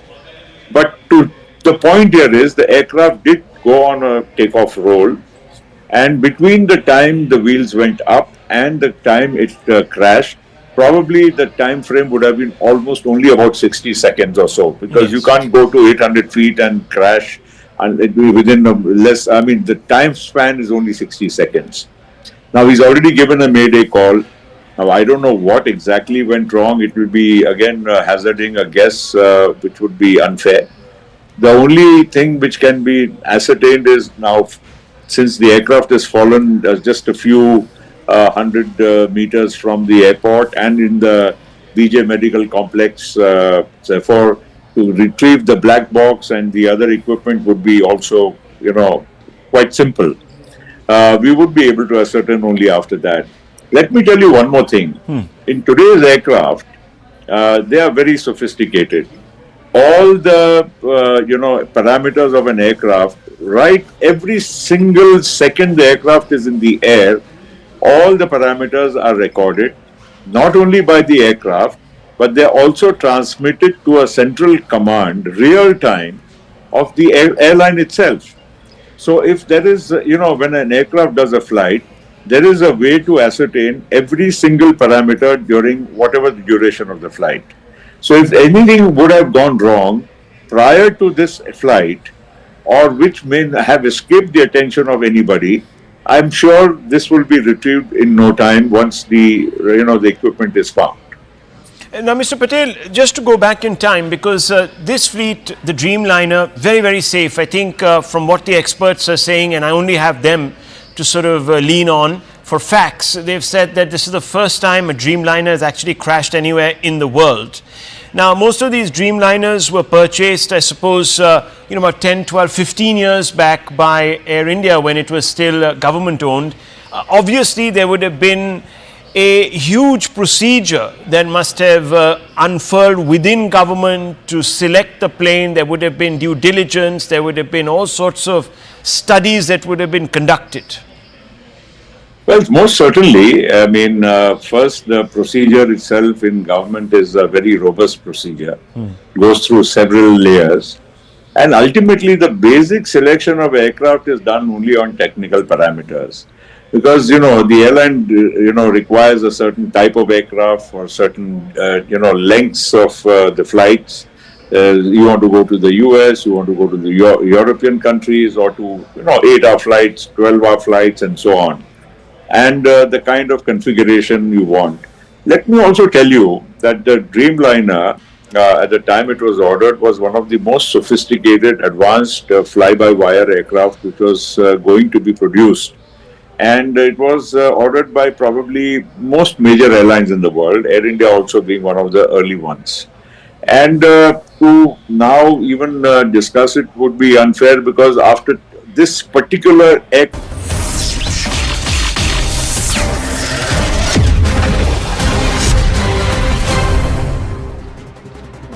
But the point here is the aircraft did go on a takeoff roll, and between the time the wheels went up and the time it crashed, probably the time frame would have been almost only about 60 seconds or so, because you can't go to 800 feet and crash and it will be within less. I mean, the time span is only 60 seconds. Now he's already given a mayday call. Now I don't know what exactly went wrong. It will be again hazarding a guess, which would be unfair. The only thing which can be ascertained is now, since the aircraft has fallen just a few hundred meters from the airport and in the Vijay Medical Complex, therefore, to retrieve the black box and the other equipment would be also, quite simple. We would be able to ascertain only after that. Let me tell you one more thing. In today's aircraft, they are very sophisticated. All the parameters of an aircraft, right? Every single second the aircraft is in the air, all the parameters are recorded, not only by the aircraft, but they are also transmitted to a central command, real time, of the airline itself. So if there is, when an aircraft does a flight, there is a way to ascertain every single parameter during whatever the duration of the flight. So if anything would have gone wrong prior to this flight, or which may have escaped the attention of anybody, I'm sure this will be retrieved in no time once the equipment is found. Now, Mr. Patel, just to go back in time, because this fleet, the Dreamliner, very, very safe. I think from what the experts are saying, and I only have them to sort of lean on for facts, they've said that this is the first time a Dreamliner has actually crashed anywhere in the world. Now, most of these Dreamliners were purchased, I suppose, about 10, 12, 15 years back by Air India when it was still government owned. Obviously, there would have been a huge procedure that must have unfurled within government to select the plane. There would have been due diligence. There would have been all sorts of studies that would have been conducted. Well, most certainly. I mean, first, the procedure itself in government is a very robust procedure. Goes through several layers. And ultimately, the basic selection of aircraft is done only on technical parameters. Because, the airline, requires a certain type of aircraft for certain, lengths of the flights. You want to go to the US, you want to go to the European countries, or to, 8-hour flights, 12-hour flights, and so on. And the kind of configuration you want. Let me also tell you that the Dreamliner, at the time it was ordered, was one of the most sophisticated, advanced fly-by-wire aircraft which was going to be produced. And it was ordered by probably most major airlines in the world, Air India also being one of the early ones. And to now even discuss it would be unfair, because after this particular aircraft,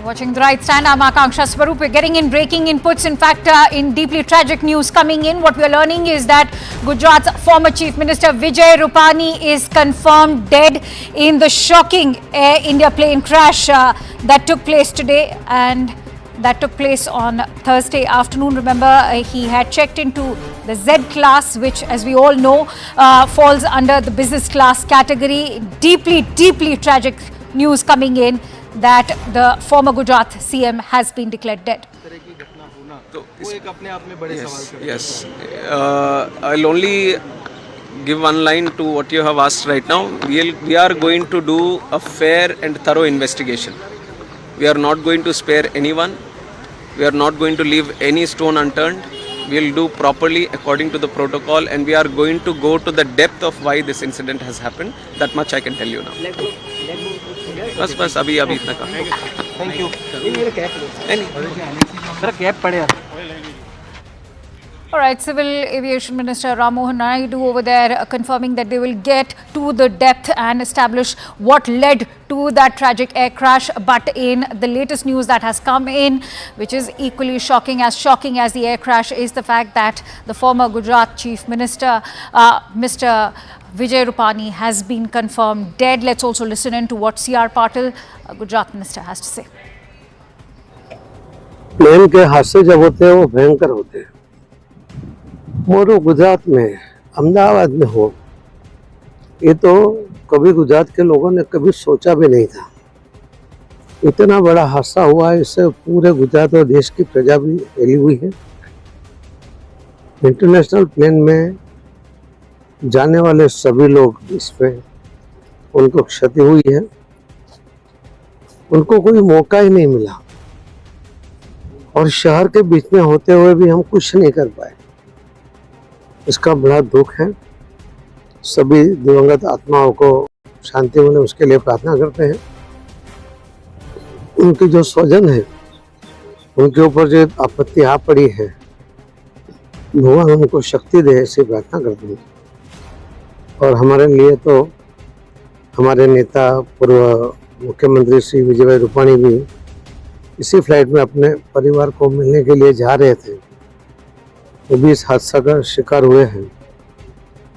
watching the right stand, I'm Akanksha Swaroop. We're getting in breaking inputs. In fact, in deeply tragic news coming in, what we're learning is that Gujarat's former Chief Minister Vijay Rupani is confirmed dead in the shocking Air India plane crash that took place today, and that took place on Thursday afternoon. Remember, he had checked into the Z class, which, as we all know, falls under the business class category. Deeply, deeply tragic news coming in that the former Gujarat CM has been declared dead. Yes. I'll only give one line to what you have asked right now. We are going to do a fair and thorough investigation. We are not going to spare anyone. We are not going to leave any stone unturned. We will do properly according to the protocol, and we are going to go to the depth of why this incident has happened. That much I can tell you now. बस अभी इतना का thank you मेरे cap मेरा cap पड़े All right, Civil Aviation Minister Ram Mohan Naidu over there confirming that they will get to the depth and establish what led to that tragic air crash. But in the latest news that has come in, which is equally shocking as the air crash, is the fact that the former Gujarat Chief Minister, Mr. Vijay Rupani, has been confirmed dead. Let's also listen in to what C.R. Patil, Gujarat Minister, has to say. Plane के हादसे जब होते हैं वो भयंकर होते हैं। मोरो गुजरात में अहमदाबाद में हो, ये तो कभी गुजरात के लोगों ने कभी सोचा भी नहीं था। इतना बड़ा हादसा हुआ है, इससे पूरे गुजरात और देश की प्रजा भी हिली हुई है। इंटरनेशनल प्लेन में जाने वाले सभी लोग इसमें उनको क्षति हुई है, उनको कोई मौका ही नहीं मिला और शहर के बीच में होते हुए भी हम कुछ नहीं कर पाए। इसका बड़ा दुख है। सभी दिवंगत आत्माओं को शांति मिले उसके लिए प्रार्थना करते हैं। उनके जो स्वजन है, उनके ऊपर जो आपत्ति आ पड़ी है, भगवान उनको शक्ति दे, ऐसी प्रार्थना करते हैं। और हमारे लिए तो हमारे नेता पूर्व मुख्यमंत्री श्री विजय रूपाणी भी इसी फ्लाइट में अपने परिवार को मिलने के लिए जा रहे थे, वो भी इस हादसा का शिकार हुए हैं।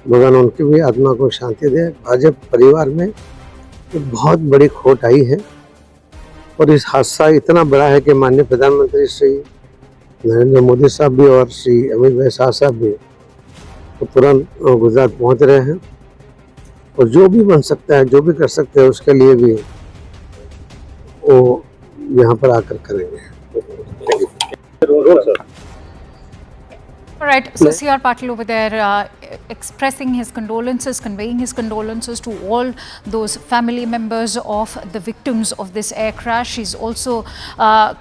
भगवान उनकी भी आत्मा को शांति दे। भाजपा परिवार में एक बहुत बड़ी खोट आई है और इस हादसा इतना बड़ा है कि माननीय प्रधानमंत्री श्री नरेंद्र मोदी साहब भी और श्री अमित भाई शाह साहब भी तो तुरंत गुजरात पहुंच रहे हैं और जो भी बन सकता है, जो भी कर सकते हैं, उसके लिए भी वो यहाँ पर आकर करेंगे। All right, so C.R. Patil over there expressing his condolences, conveying his condolences to all those family members of the victims of this air crash. He's also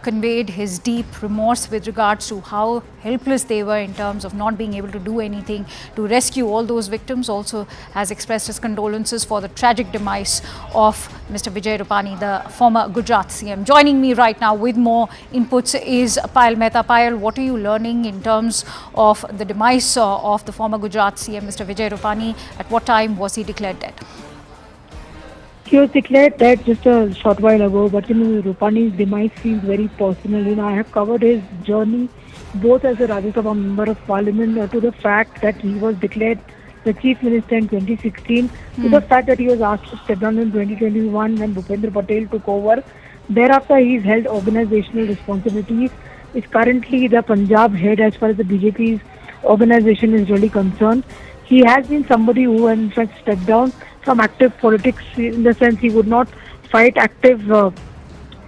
conveyed his deep remorse with regards to how helpless they were in terms of not being able to do anything to rescue all those victims. Also has expressed his condolences for the tragic demise of Mr. Vijay Rupani, the former Gujarat CM. Joining me right now with more inputs is Payal Mehta. Payal, what are you learning in terms of the demise of the former Gujarat CM, Mr. Vijay Rupani? At what time was he declared dead? He was declared dead just a short while ago, but Rupani's demise feels very personal. I have covered his journey both as a Rajya Sabha Member of Parliament to the fact that he was declared the Chief Minister in 2016, to the fact that he was asked to step down in 2021 when Bhupendra Patel took over. Thereafter, he's held organizational responsibilities. Is currently the Punjab head as far as the BJP's organization is really concerned. He has been somebody who in fact stepped down from active politics, in the sense he would not fight active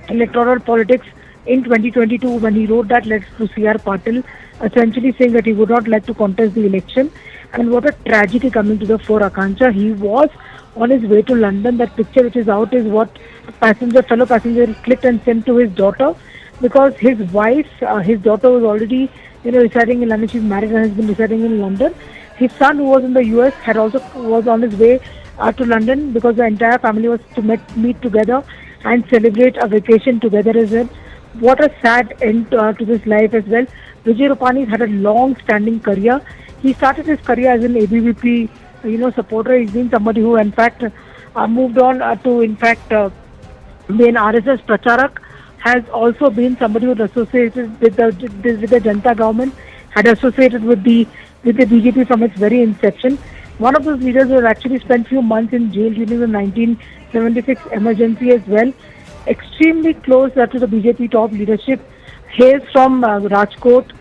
electoral politics in 2022 when he wrote that letter to C.R. Patil, essentially saying that he would not like to contest the election. And what a tragedy coming to the fore, Akanksha. He was on his way to London. That picture which is out is what fellow passenger clicked and sent to his daughter, because his wife, his daughter was already residing in London. She's married and has been residing in London. His son, who was in the US, was on his way to London because the entire family was to meet together and celebrate a vacation together as well. What a sad end to this life as well. Vijay Rupani had a long-standing career. He started his career as an ABVP, supporter. He's been somebody who, in fact, moved on to, in fact, be an RSS Pracharak. Has also been somebody who was associated with the Janata government, had associated with the BJP from its very inception. One of those leaders who had actually spent few months in jail during the 1976 emergency as well. Extremely close to the BJP top leadership. Hails from Rajkot,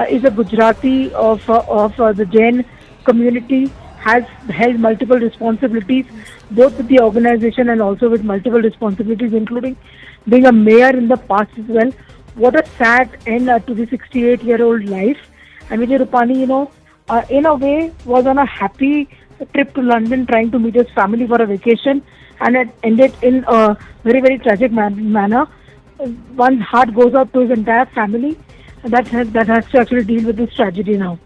is a Gujarati of the Jain community. Has held multiple responsibilities, both with the organization and also with multiple responsibilities, including being a mayor in the past as well. What a sad end to the 68-year-old life. And Vijay Rupani, in a way, was on a happy trip to London trying to meet his family for a vacation, and it ended in a very, very tragic manner. One's heart goes out to his entire family that has to actually deal with this tragedy now.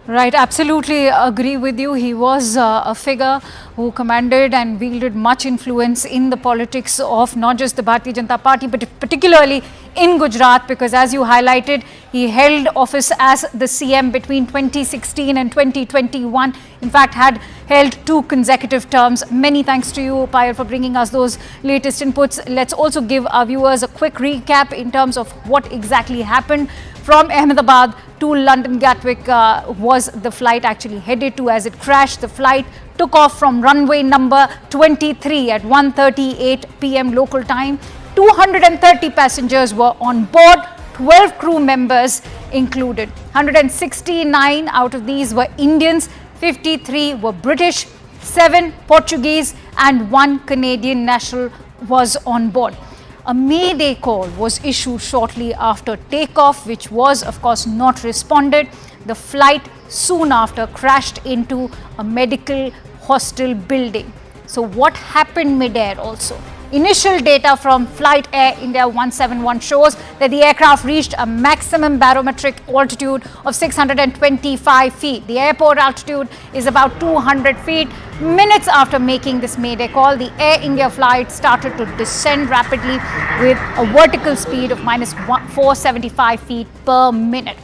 Right, absolutely agree with you. He was a figure who commanded and wielded much influence in the politics of not just the Bharatiya Janata Party, but particularly in Gujarat, because as you highlighted, he held office as the CM between 2016 and 2021. In fact, had held 2 consecutive terms. Many thanks to you, Payal, for bringing us those latest inputs. Let's also give our viewers a quick recap in terms of what exactly happened. From Ahmedabad to London Gatwick was the flight actually headed to as it crashed. The flight took off from runway number 23 at 1:38 p.m. local time. 230 passengers were on board, 12 crew members included. 169 out of these were Indians, 53 were British, 7 Portuguese and 1 Canadian national was on board. A mayday call was issued shortly after takeoff, which was of course not responded. The flight soon after crashed into a medical hostel building. So what happened mid-air also? Initial data from Flight Air India 171 shows that the aircraft reached a maximum barometric altitude of 625 feet. The airport altitude is about 200 feet. Minutes after making this mayday call, the Air India flight started to descend rapidly with a vertical speed of minus 475 feet per minute.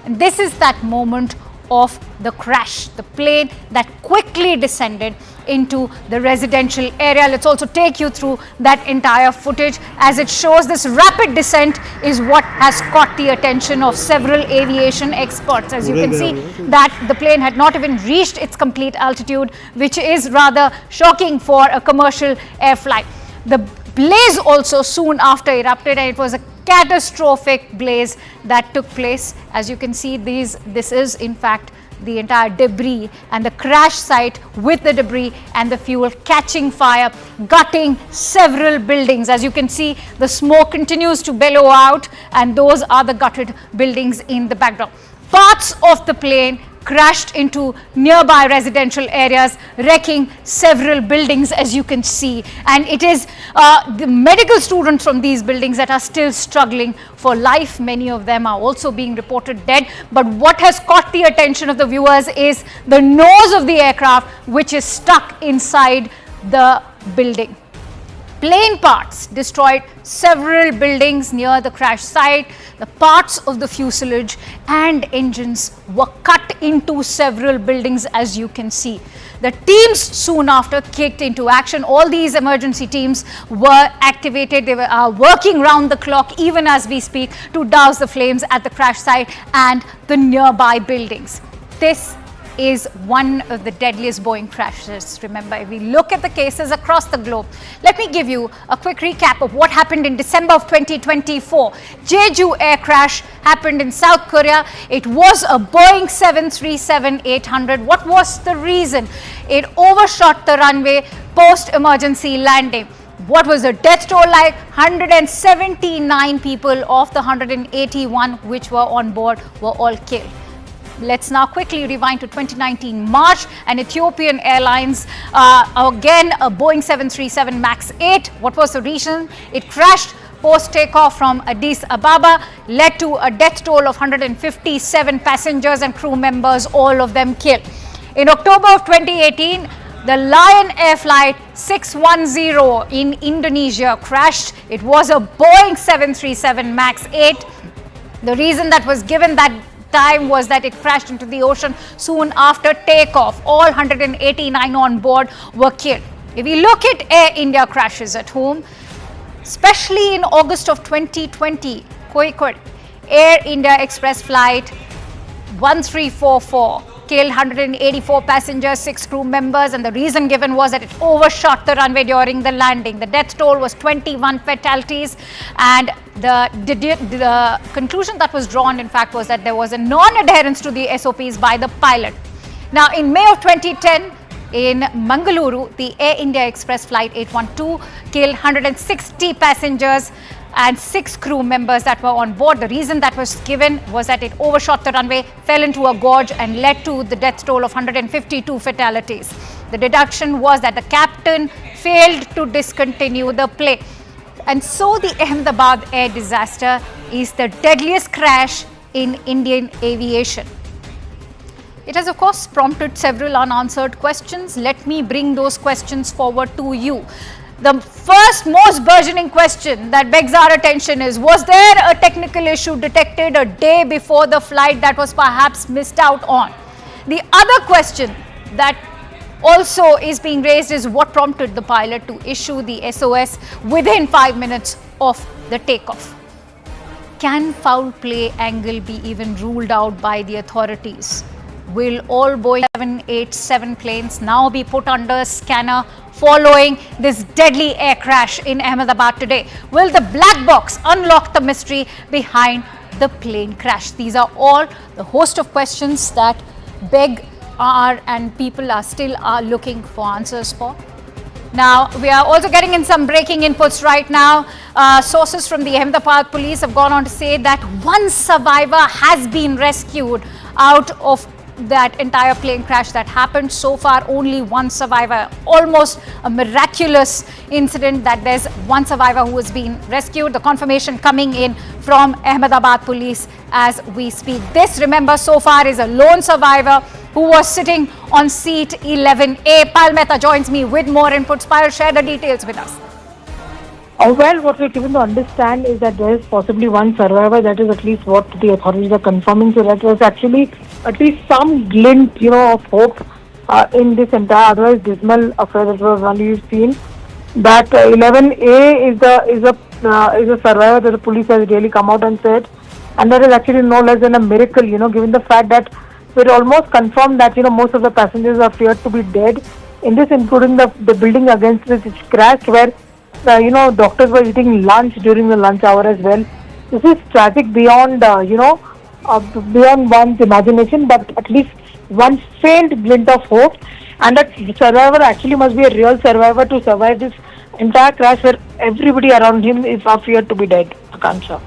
And this is that moment of the crash, the plane that quickly descended into the residential area. Let's also take you through that entire footage as it shows this rapid descent is what has caught the attention of several aviation experts. As you can see that the plane had not even reached its complete altitude, which is rather shocking for a commercial air flight. The blaze also soon after erupted, and it was a catastrophic blaze that took place. As you can see, this is in fact the entire debris and the crash site with the debris and the fuel catching fire, gutting several buildings. As you can see, the smoke continues to bellow out, and those are the gutted buildings in the background. Parts of the plane crashed into nearby residential areas, wrecking several buildings, as you can see. And it is the medical students from these buildings that are still struggling for life. Many of them are also being reported dead. But what has caught the attention of the viewers is the nose of the aircraft, which is stuck inside the building. Plane parts destroyed several buildings near the crash site. The parts of the fuselage and engines were cut into several buildings, as you can see. The teams soon after kicked into action. All these emergency teams were activated. They were working round the clock, even as we speak, to douse the flames at the crash site and the nearby buildings. This is one of the deadliest Boeing crashes. Remember, if we look at the cases across the globe, let me give you a quick recap of what happened in December of 2024. Jeju air crash happened in South Korea. It was a Boeing 737-800. What was the reason? It overshot the runway post-emergency landing. What was the death toll like? 179 people of the 181 which were on board were all killed. Let's now quickly rewind to 2019 March, and Ethiopian Airlines, again a Boeing 737 MAX 8. What was the reason? It crashed post-takeoff from Addis Ababa, led to a death toll of 157 passengers and crew members, all of them killed. In October of 2018, the Lion Air Flight 610 in Indonesia crashed. It was a Boeing 737 MAX 8. The reason that was given that time was that it crashed into the ocean soon after takeoff. All 189 on board were killed. If we look at Air India crashes at home, especially in August of 2020, Air India Express flight 1344 killed 184 passengers, 6 crew members, and the reason given was that it overshot the runway during the landing. The death toll was 21 fatalities, and the conclusion that was drawn, in fact, was that there was a non-adherence to the SOPs by the pilot. Now, in May of 2010, in Mangaluru, the Air India Express flight 812 killed 160 passengers and 6 crew members that were on board. The reason that was given was that it overshot the runway, fell into a gorge, and led to the death toll of 152 fatalities. The deduction was that the captain failed to discontinue the plane. And so the Ahmedabad air disaster is the deadliest crash in Indian aviation. It has, of course, prompted several unanswered questions. Let me bring those questions forward to you. The first most burgeoning question that begs our attention is, was there a technical issue detected a day before the flight that was perhaps missed out on? The other question that also is being raised is, what prompted the pilot to issue the SOS within 5 minutes of the takeoff? Can foul play angle be even ruled out by the authorities? Will all Boeing 787 planes now be put under scanner following this deadly air crash in Ahmedabad today? Will the black box unlock the mystery behind the plane crash? These are all the host of questions that beg and people are still looking for answers for. Now, we are also getting in some breaking inputs right now. Sources from the Ahmedabad police have gone on to say that one survivor has been rescued out of that entire plane crash that happened. So far, only one survivor. Almost a miraculous incident that there's one survivor who has been rescued. The confirmation coming in from Ahmedabad police as we speak. This, remember, so far is a lone survivor who was sitting on seat 11A. Payal Mehta joins me with more inputs. Payal, share the details with us. Well, what we're given to understand is that there is possibly one survivor. That is at least what the authorities are confirming. So that was actually at least some glint, of hope in this entire otherwise dismal affair that was only seen. That 11A is a survivor that the police has really come out and said, and that is actually no less than a miracle. Given the fact that we're almost confirmed that most of the passengers are feared to be dead. In this, including the building against which it crashed, where doctors were eating lunch during the lunch hour as well. This is tragic beyond, beyond one's imagination, but at least one faint glint of hope. And that survivor actually must be a real survivor to survive this entire crash where everybody around him is feared to be dead. Akansha.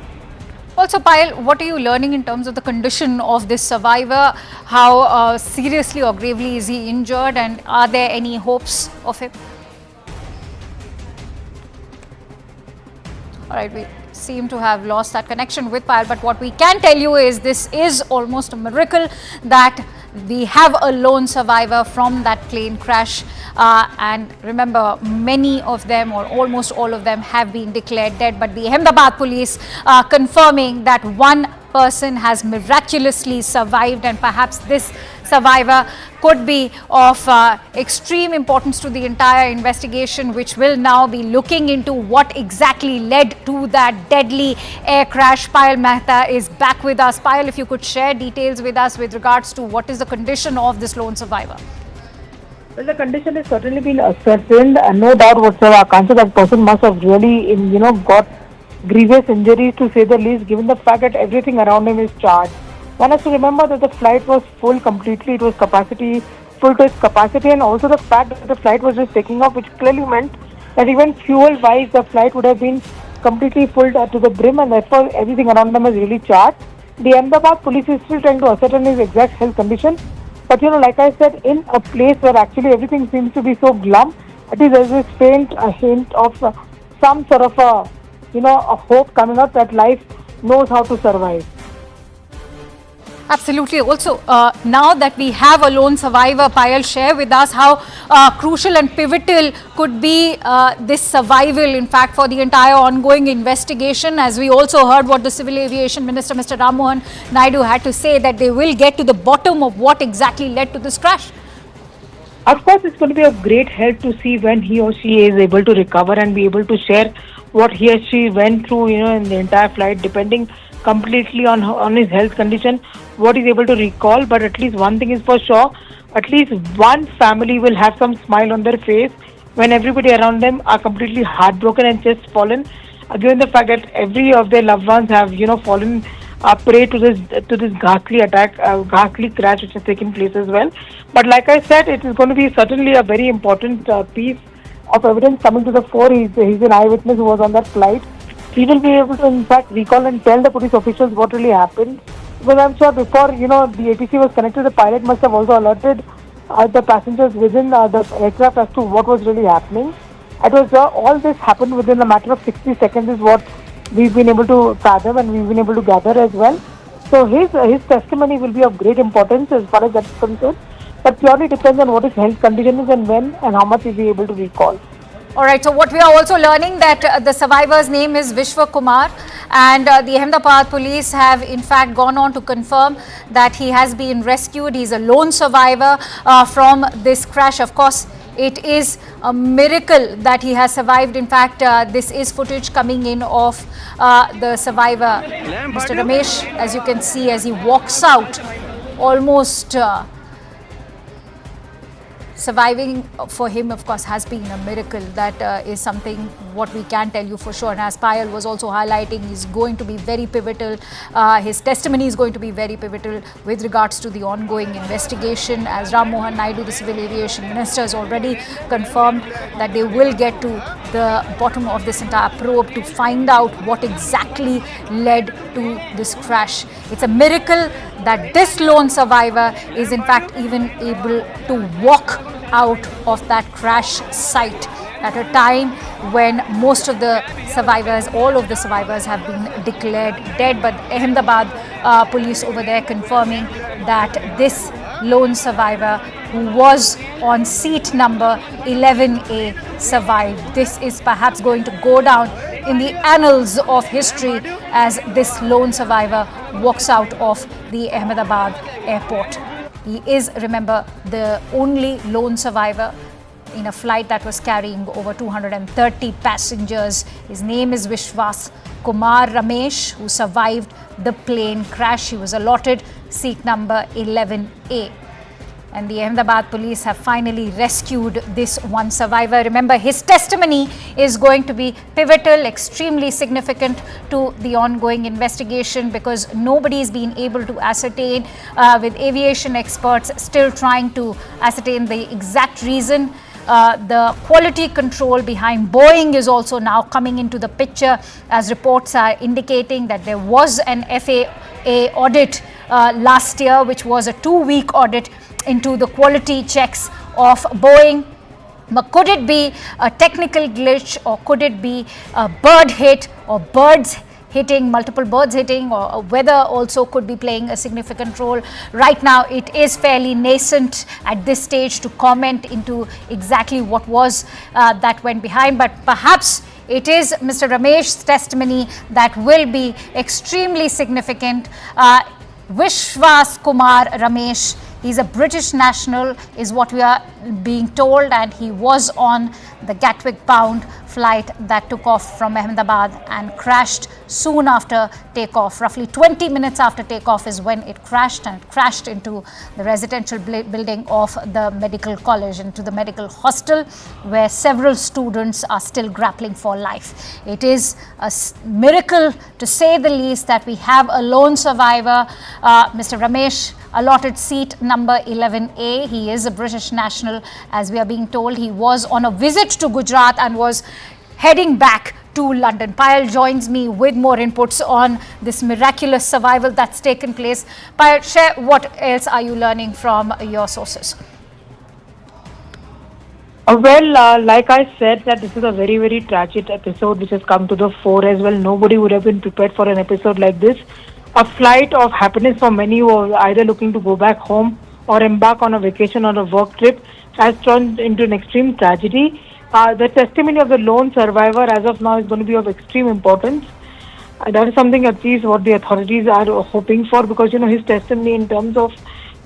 Also, Payal, what are you learning in terms of the condition of this survivor? How seriously or gravely is he injured, and are there any hopes of him? All right, we seem to have lost that connection with Payal, but what we can tell you is this is almost a miracle that we have a lone survivor from that plane crash. And remember, many of them or almost all of them have been declared dead, but the Ahmedabad police confirming that one person has miraculously survived, and perhaps this survivor could be of extreme importance to the entire investigation, which will now be looking into what exactly led to that deadly air crash. Payal Mehta is back with us. Payal, if you could share details with us with regards to what is the condition of this lone survivor. Well, the condition has certainly been ascertained, and no doubt whatsoever, Akansha, that person must have really, got grievous injuries to say the least, given the fact that everything around him is charged. One has to remember that the flight was full completely. It was full to its capacity, and also the fact that the flight was just taking off, which clearly meant that even fuel-wise, the flight would have been completely full to the brim, and therefore everything around them was really charged. The Ahmedabad police is still trying to ascertain his exact health condition. But like I said, in a place where actually everything seems to be so glum, at least there is this faint hint of some sort of a hope coming up that life knows how to survive. Absolutely. Also, now that we have a lone survivor, Payal, share with us how crucial and pivotal could be this survival, in fact, for the entire ongoing investigation. As we also heard what the Civil Aviation Minister, Mr. Ram Mohan Naidu, had to say, that they will get to the bottom of what exactly led to this crash. Of course, it's going to be of great help to see when he or she is able to recover and be able to share what he or she went through, in the entire flight, depending completely on his health condition, what he's able to recall. But at least one thing is for sure, at least one family will have some smile on their face when everybody around them are completely heartbroken and just fallen, given the fact that every of their loved ones have, fallen prey to this ghastly attack, ghastly crash which has taken place as well. But like I said, it is going to be certainly a very important piece of evidence coming to the fore. He's an eyewitness who was on that flight. He will be able to, in fact, recall and tell the police officials what really happened. Because I'm sure before, the ATC was connected, the pilot must have also alerted the passengers within the aircraft as to what was really happening. It was all this happened within a matter of 60 seconds is what we've been able to fathom and we've been able to gather as well. So his testimony will be of great importance as far as that's concerned. But purely depends on what his health condition is and when and how much he'll be able to recall. All right, so what we are also learning that the survivor's name is Vishwa Kumar, and the Ahmedabad police have in fact gone on to confirm that he has been rescued. He's a lone survivor from this crash. Of course, it is a miracle that he has survived. In fact, this is footage coming in of the survivor, Mr. Ramesh, as you can see, as he walks out almost surviving for him, of course, has been a miracle. That is something what we can tell you for sure. And as Payal was also highlighting, he's going to be very pivotal. His testimony is going to be very pivotal with regards to the ongoing investigation. As Ram Mohan Naidu, the Civil Aviation Minister, has already confirmed that they will get to the bottom of this entire probe to find out what exactly led to this crash. It's a miracle that this lone survivor is in fact even able to walk out of that crash site at a time when most of the survivors, all of the survivors have been declared dead. But Ahmedabad police over there confirming that this lone survivor who was on seat number 11A survived. This is perhaps going to go down in the annals of history as this lone survivor walks out of the Ahmedabad airport. He is, remember, the only lone survivor in a flight that was carrying over 230 passengers. His name is Vishwas Kumar Ramesh, who survived the plane crash. He was allotted seat number 11A. And the Ahmedabad police have finally rescued this one survivor. Remember, his testimony is going to be pivotal, extremely significant to the ongoing investigation, because nobody's been able to ascertain, with aviation experts still trying to ascertain the exact reason. The quality control behind Boeing is also now coming into the picture, as reports are indicating that there was an FAA audit last year, which was a 2-week audit into the quality checks of Boeing. But could it be a technical glitch, or could it be a bird hit, or birds hitting, multiple birds hitting, or weather also could be playing a significant role? Right now it is fairly nascent at this stage to comment into exactly what was that went behind, but perhaps it is Mr. Ramesh's testimony that will be extremely significant. Vishwas Kumar Ramesh, he's a British national, is what we are being told, and he was on the Gatwick bound flight that took off from Ahmedabad and crashed soon after takeoff. Roughly 20 minutes after takeoff is when it crashed, and it crashed into the residential building of the medical college, into the medical hostel, where several students are still grappling for life. It is a miracle, to say the least, that we have a lone survivor, Mr. Ramesh, allotted seat number 11A. He is a British national, as we are being told. He was on a visit to Gujarat and was heading back to London. Payal joins me with more inputs on this miraculous survival that's taken place. Payal, share what else are you learning from your sources? Like I said, that this is a very, very tragic episode which has come to the fore as well. Nobody would have been prepared for an episode like this. A flight of happiness for many who are either looking to go back home or embark on a vacation or a work trip has turned into an extreme tragedy. The testimony of the lone survivor as of now is going to be of extreme importance. That is something at least what the authorities are hoping for, because his testimony in terms of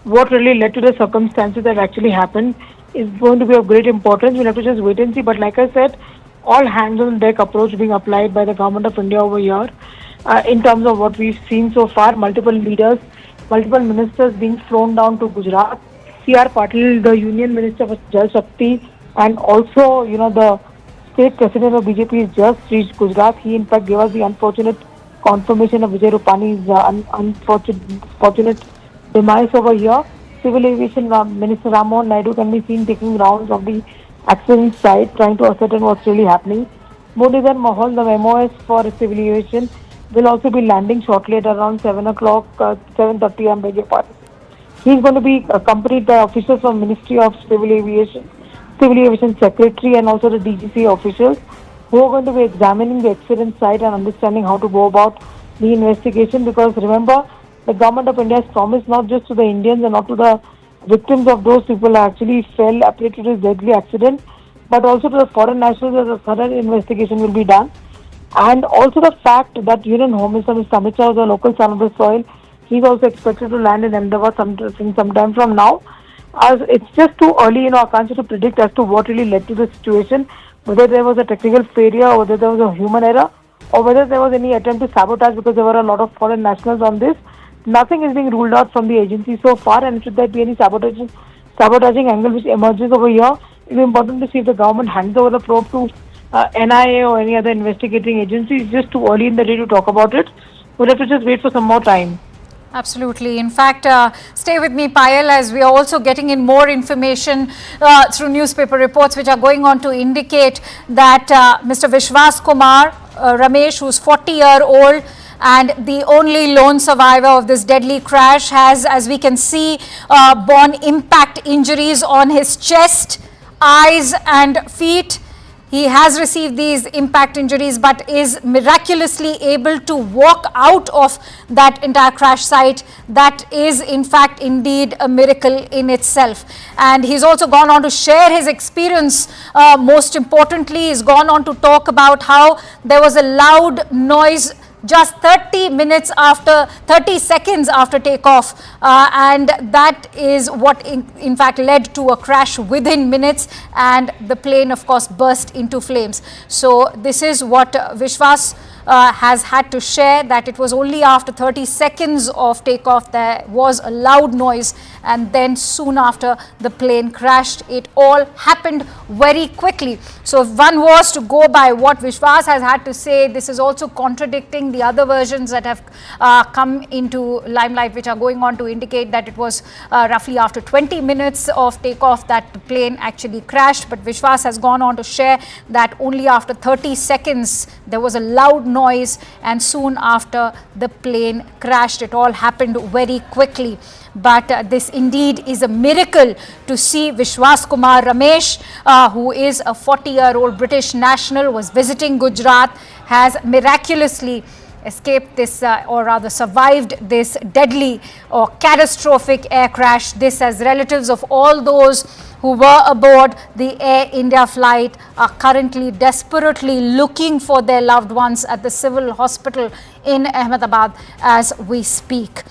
what really led to the circumstances that actually happened is going to be of great importance. We'll have to just wait and see. But like I said, all hands on deck approach being applied by the Government of India over here. In terms of what we've seen so far, multiple leaders, multiple ministers being flown down to Gujarat. C.R. Patil, the Union Minister of Jal Shakti, and also, the state president of BJP has just reached Gujarat. He, in fact, gave us the unfortunate confirmation of Vijay Rupani's unfortunate demise over here. Civil Aviation Minister Ram Mohan Naidu can be seen taking rounds of the accident site, trying to ascertain what's really happening. Muruganar Mahal, the MOS for Civil Aviation, will also be landing shortly at around 7 o'clock, 7:30, I beg your pardon. He's going to be accompanied by officials from Ministry of Civil Aviation Secretary, and also the DGCA officials, who are going to be examining the accident site and understanding how to go about the investigation. Because remember, the Government of India has promised not just to the Indians and not to the victims of those people who actually fell prey to this deadly accident, but also to the foreign nationals that a thorough investigation will be done. And also the fact that Union Home Minister Mr. Amit Shah is a local son of the soil. He's also expected to land in Ahmedabad sometime from now. As it's just too early, I can't to predict as to what really led to the situation, whether there was a technical failure, or whether there was a human error, or whether there was any attempt to sabotage, because there were a lot of foreign nationals on this. Nothing is being ruled out from the agency so far, and should there be any sabotaging angle which emerges over here. It is important to see if the government hands over the probe to NIA or any other investigating agency. It's just too early in the day to talk about it. We'll have to just wait for some more time. Absolutely. In fact, stay with me, Payal, as we are also getting in more information through newspaper reports which are going on to indicate that Mr. Vishwas Kumar Ramesh, who's 40-year-old and the only lone survivor of this deadly crash, has, as we can see, borne impact injuries on his chest, eyes and feet. He has received these impact injuries but is miraculously able to walk out of that entire crash site. That is in fact indeed a miracle in itself. And he's also gone on to share his experience. Most importantly, he's gone on to talk about how there was a loud noise just 30 seconds after takeoff, and that is what in fact led to a crash within minutes, and the plane of course burst into flames. So this is what Vishwas has had to share, that it was only after 30 seconds of takeoff there was a loud noise, and then soon after the plane crashed. It all happened very quickly. So if one was to go by what Vishwas has had to say, this is also contradicting the other versions that have come into limelight, which are going on to indicate that it was roughly after 20 minutes of takeoff that the plane actually crashed. But Vishwas has gone on to share that only after 30 seconds there was a loud noise, and soon after the plane crashed. It all happened very quickly. But this indeed is a miracle to see Vishwas Kumar Ramesh, who is a 40-year-old British national, was visiting Gujarat, has miraculously escaped this or rather survived this deadly or catastrophic air crash. This, as relatives of all those who were aboard the Air India flight are currently desperately looking for their loved ones at the civil hospital in Ahmedabad as we speak.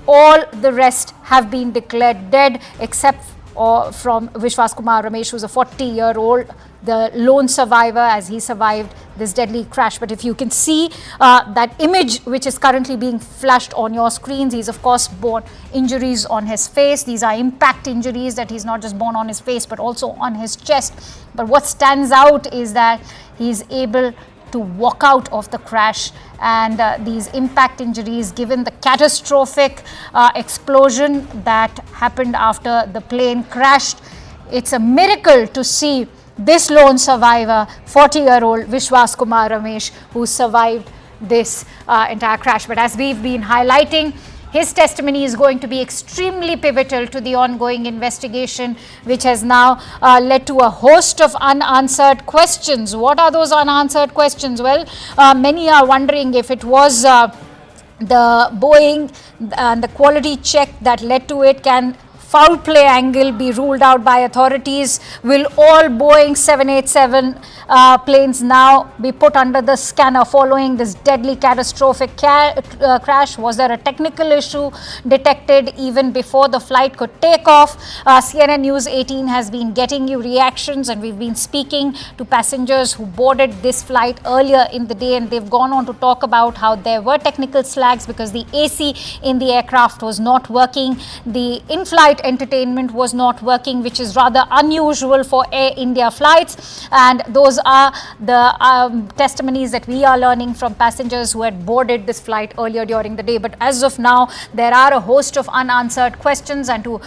All the rest have been declared dead except from Vishwas Kumar Ramesh, who's a 40-year-old, the lone survivor, as he survived this deadly crash. But if you can see that image which is currently being flashed on your screens, he's of course borne injuries on his face. These are impact injuries that he's not just borne on his face but also on his chest. But what stands out is that he's able to walk out of the crash, and these impact injuries, given the catastrophic explosion that happened after the plane crashed, it's a miracle to see this lone survivor, 40-year-old Vishwas Kumar Ramesh, who survived this entire crash. But as we've been highlighting, his testimony is going to be extremely pivotal to the ongoing investigation, which has now led to a host of unanswered questions. What are those unanswered questions? Well, many are wondering if it was the Boeing and the quality check that led to it. Can foul play angle be ruled out by authorities? Will all Boeing 787 planes now be put under the scanner following this deadly catastrophic crash? Was there a technical issue detected even before the flight could take off? CNN News 18 has been getting you reactions, and we've been speaking to passengers who boarded this flight earlier in the day, and they've gone on to talk about how there were technical slags because the AC in the aircraft was not working, the in-flight entertainment was not working, which is rather unusual for Air India flights. And those are the testimonies that we are learning from passengers who had boarded this flight earlier during the day. But as of now, there are a host of unanswered questions, and to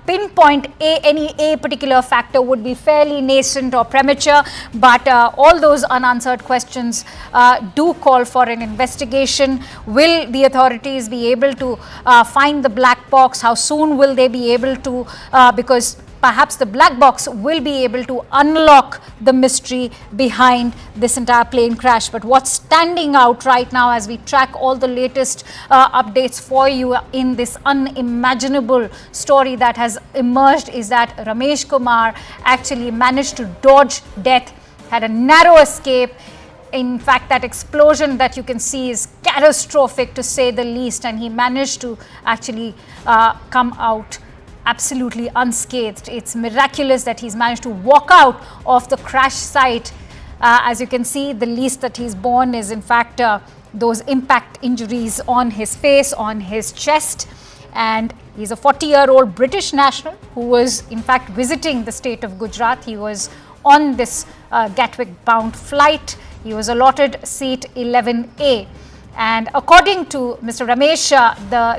pinpoint any particular factor would be fairly nascent or premature. But all those unanswered questions do call for an investigation. Will the authorities be able to find the black box? How soon will they be able to, because perhaps the black box will be able to unlock the mystery behind this entire plane crash. But what's standing out right now as we track all the latest updates for you in this unimaginable story that has emerged is that Ramesh Kumar actually managed to dodge death, had a narrow escape. In fact, that explosion that you can see is catastrophic to say the least, and he managed to actually come out absolutely unscathed. It's miraculous that he's managed to walk out of the crash site. As you can see, the least that he's borne is in fact those impact injuries on his face, on his chest, and He's a 40-year-old British national who was in fact visiting the state of Gujarat. He was on this Gatwick-bound flight. He was allotted seat 11A. And according to Mr. Ramesh,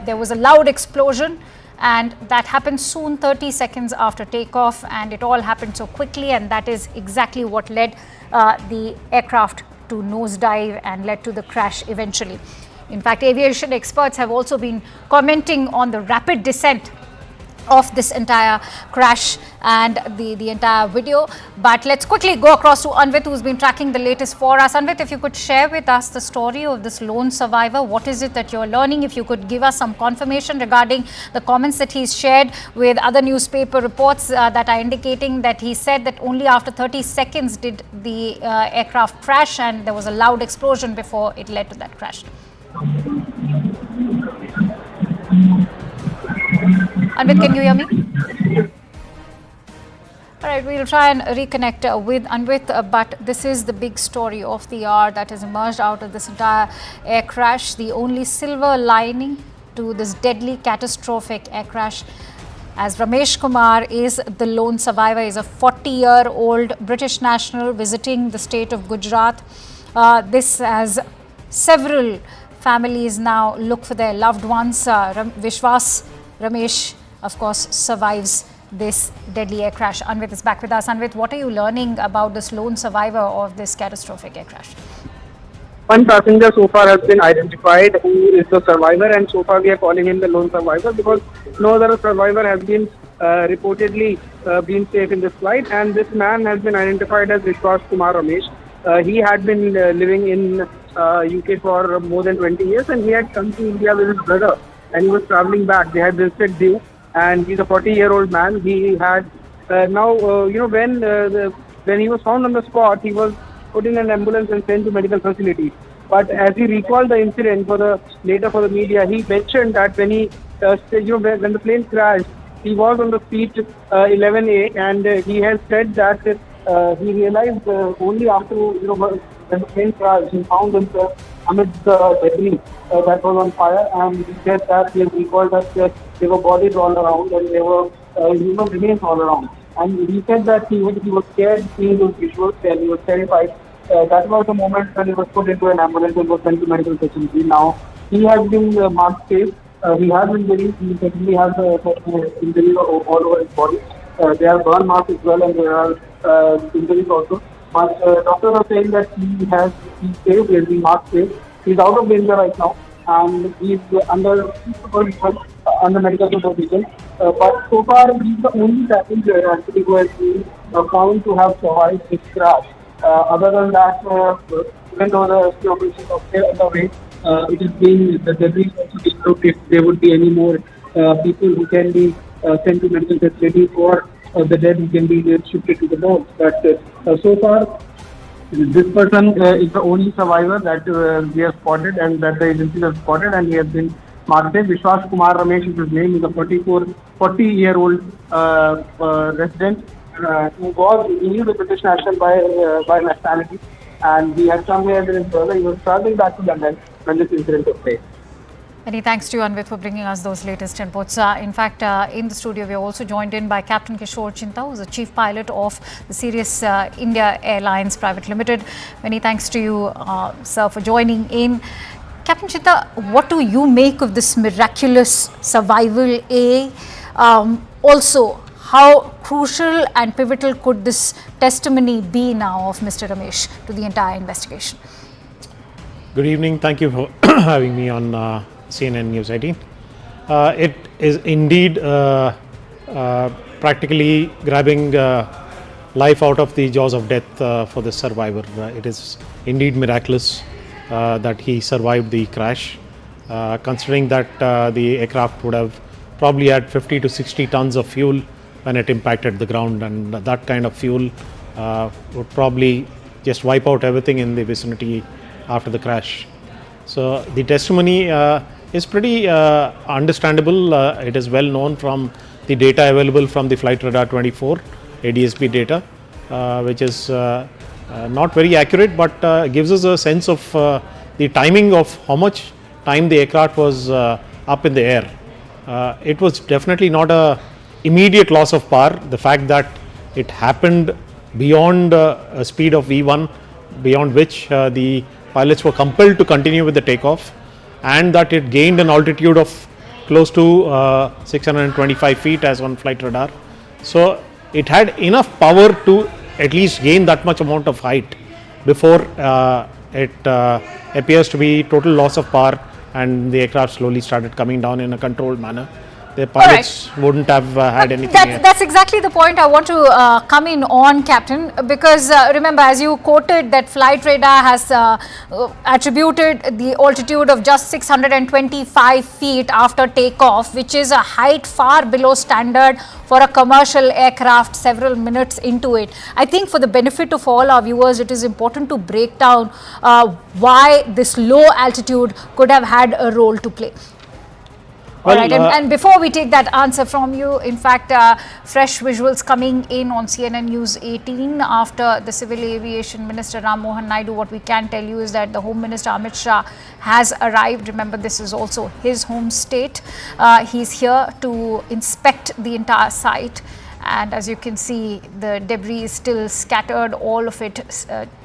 there was a loud explosion, and that happened soon, 30 seconds after takeoff, and it all happened so quickly, and that is exactly what led the aircraft to nosedive and led to the crash eventually. In fact, aviation experts have also been commenting on the rapid descent of this entire crash and the entire video. But let's quickly go across to Anvit, who's been tracking the latest for us. Anvit, if you could share with us the story of this lone survivor, what is it that you're learning? If you could give us some confirmation regarding the comments that he's shared with other newspaper reports that are indicating that he said that only after 30 seconds did the aircraft crash, and there was a loud explosion before it led to that crash. Anvit, can you hear me? All right, we'll try and reconnect with Anvit, but this is the big story of the hour that has emerged out of this entire air crash. The only silver lining to this deadly, catastrophic air crash, as Ramesh Kumar is the lone survivor, is a 40-year-old British national visiting the state of Gujarat. This has several families now look for their loved ones. Vishwas Ramesh, of course, survives this deadly air crash. Anvit is back with us. Anvit, what are you learning about this lone survivor of this catastrophic air crash? One passenger so far has been identified who is the survivor, and so far we are calling him the lone survivor because no other survivor has been reportedly been safe in this flight, and this man has been identified as Vishwas Kumar Ramesh. He had been living in UK for more than 20 years, and he had come to India with his brother, and he was traveling back. They had visited Diu, and he's a 40-year-old man. He had when he was found on the spot, he was put in an ambulance and sent to medical facilities. But as he recalled the incident later for the media, he mentioned that when he when the plane crashed, he was on the seat 11A, and he has said that he realized only after when the plane crashed, he found himself amidst the debris that was on fire, and he said that he recalled that there were bodies all around and there were human remains all around. And he said that he was scared seeing those visuals and he was terrified. That was the moment when he was put into an ambulance and was sent to medical facility. Now, he has been marked safe. He has injuries. He certainly has injuries all over his body. There are burn marks as well, and there are injuries also. But doctors are saying that he's safe, he has been marked safe. He's out of danger right now, and he's under medical supervision. But so far, he's the only passenger actually who has been found to have survived this crash. Other than that, even though the rescue operations are still underway, it is being the debris also being looked if there would be any more people who can be sent to medical facilities, or the dead who can be shifted to the boat. But so far, this person is the only survivor that we have spotted and that the agencies have spotted, and he has been marked. Vishwas Kumar Ramesh is his name. He is a 40-year-old resident who is a British national by nationality, and he had come here with his brother. He was traveling back to London when this incident took place. Many thanks to you, Anvit, for bringing us those latest inputs. In fact, in the studio, we are also joined in by Captain Kishore Chinta, who is the Chief Pilot of the Sirius India Airlines Private Limited. Many thanks to you, sir, for joining in. Captain Chinta, what do you make of this miraculous survival? Also, how crucial and pivotal could this testimony be now of Mr. Ramesh to the entire investigation? Good evening. Thank you for having me on CNN News 18. It is indeed practically grabbing life out of the jaws of death for this survivor. It is indeed miraculous that he survived the crash, considering that the aircraft would have probably had 50 to 60 tons of fuel when it impacted the ground, and that kind of fuel would probably just wipe out everything in the vicinity after the crash. So the testimony is pretty understandable. It is well known from the data available from the Flight Radar 24 ADSB data, which is not very accurate, but gives us a sense of the timing of how much time the aircraft was up in the air. It was definitely not a immediate loss of power. The fact that it happened beyond a speed of V1, beyond which the pilots were compelled to continue with the takeoff, and that it gained an altitude of close to 625 feet as on flight radar. So it had enough power to at least gain that much amount of height before it appears to be total loss of power, and the aircraft slowly started coming down in a controlled manner. The pilots wouldn't have had anything. That's exactly the point I want to come in on, Captain, because remember, as you quoted, that flight radar has attributed the altitude of just 625 feet after takeoff, which is a height far below standard for a commercial aircraft several minutes into it. I think for the benefit of all our viewers, it is important to break down why this low altitude could have had a role to play. Well, all right, and before we take that answer from you, in fact, fresh visuals coming in on CNN News 18 after the Civil Aviation Minister Ram Mohan Naidu. What we can tell you is that the Home Minister Amit Shah has arrived. Remember, this is also his home state. He's here to inspect the entire site. And as you can see, the debris is still scattered, all of it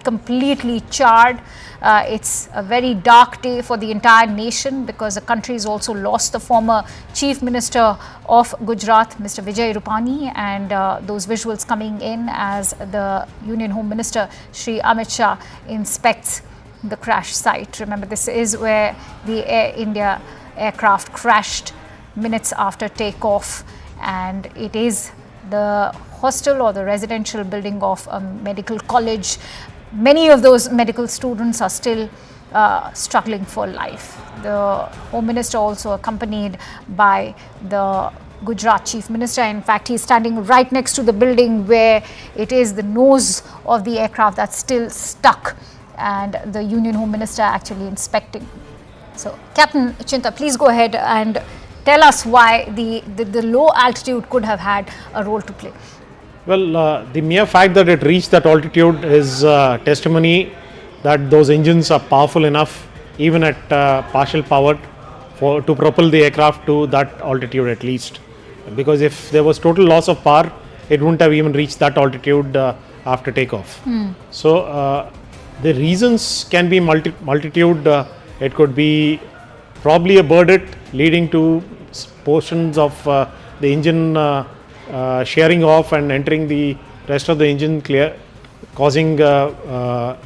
completely charred. It's a very dark day for the entire nation because the country has also lost the former Chief Minister of Gujarat, Mr. Vijay Rupani, and those visuals coming in as the Union Home Minister, Shri Amit Shah, inspects the crash site. Remember, this is where the Air India aircraft crashed minutes after takeoff, and it is the hostel or the residential building of a medical college. Many of those medical students are still struggling for life. The Home Minister also accompanied by the Gujarat Chief Minister. In fact, he's standing right next to the building where it is the nose of the aircraft that's still stuck, and the Union Home Minister actually inspecting. So, Captain Chinta, please go ahead and tell us why the low altitude could have had a role to play. Well, the mere fact that it reached that altitude is testimony that those engines are powerful enough, even at partial power, to propel the aircraft to that altitude at least. Because if there was total loss of power, it wouldn't have even reached that altitude after takeoff. So the reasons can be multitude. It could be probably a burdette leading to portions of the engine shearing off and entering the rest of the engine clear, causing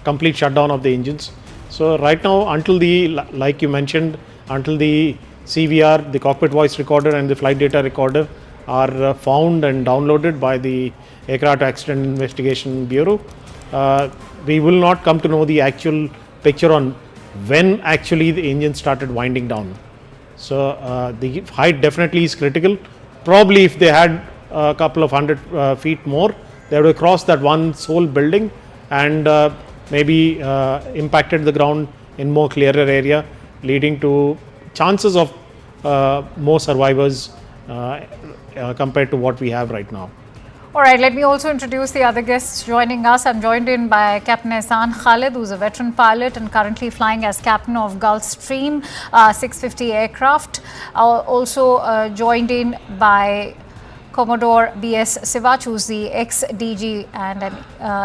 complete shutdown of the engines. So right now, until the, like you mentioned, until the CVR, the cockpit voice recorder and the flight data recorder are found and downloaded by the Aircraft Accident Investigation Bureau, we will not come to know the actual picture on when actually the engine started winding down. So the height definitely is critical. Probably if they had a couple of 100 feet more, they would have crossed that one sole building and maybe impacted the ground in more clearer area, leading to chances of more survivors compared to what we have right now. All right, let me also introduce the other guests joining us. I'm joined in by Captain Ehsan Khalid, who's a veteran pilot and currently flying as captain of Gulfstream 650 aircraft. Also joined in by Commodore B.S. Sivach, who's the ex-DG and an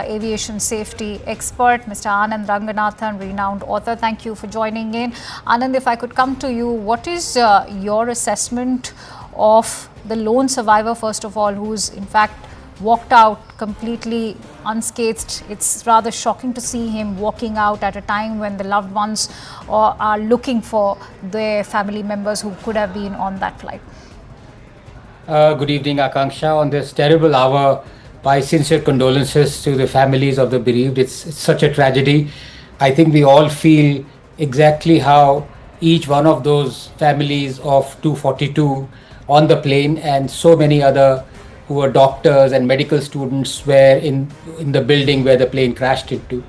aviation safety expert, Mr. Anand Ranganathan, renowned author. Thank you for joining in. Anand, if I could come to you, what is your assessment of the lone survivor, first of all, who's in fact walked out completely unscathed? It's rather shocking to see him walking out at a time when the loved ones are looking for their family members who could have been on that flight. Good evening, Akanksha. On this terrible hour, my sincere condolences to the families of the bereaved. It's such a tragedy. I think we all feel exactly how each one of those families of 242 on the plane and so many other who were doctors and medical students were in the building where the plane crashed into.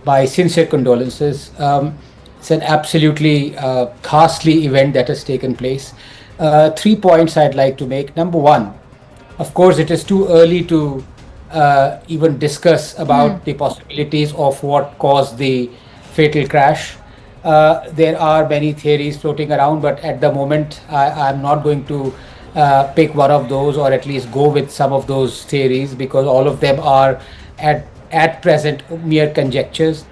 My sincere condolences. It's an absolutely ghastly event that has taken place. 3 points I'd like to make. Number one, of course, it is too early to even discuss about the possibilities of what caused the fatal crash. There are many theories floating around, but at the moment, I'm not going to pick one of those, or at least go with some of those theories, because all of them are at present mere conjectures.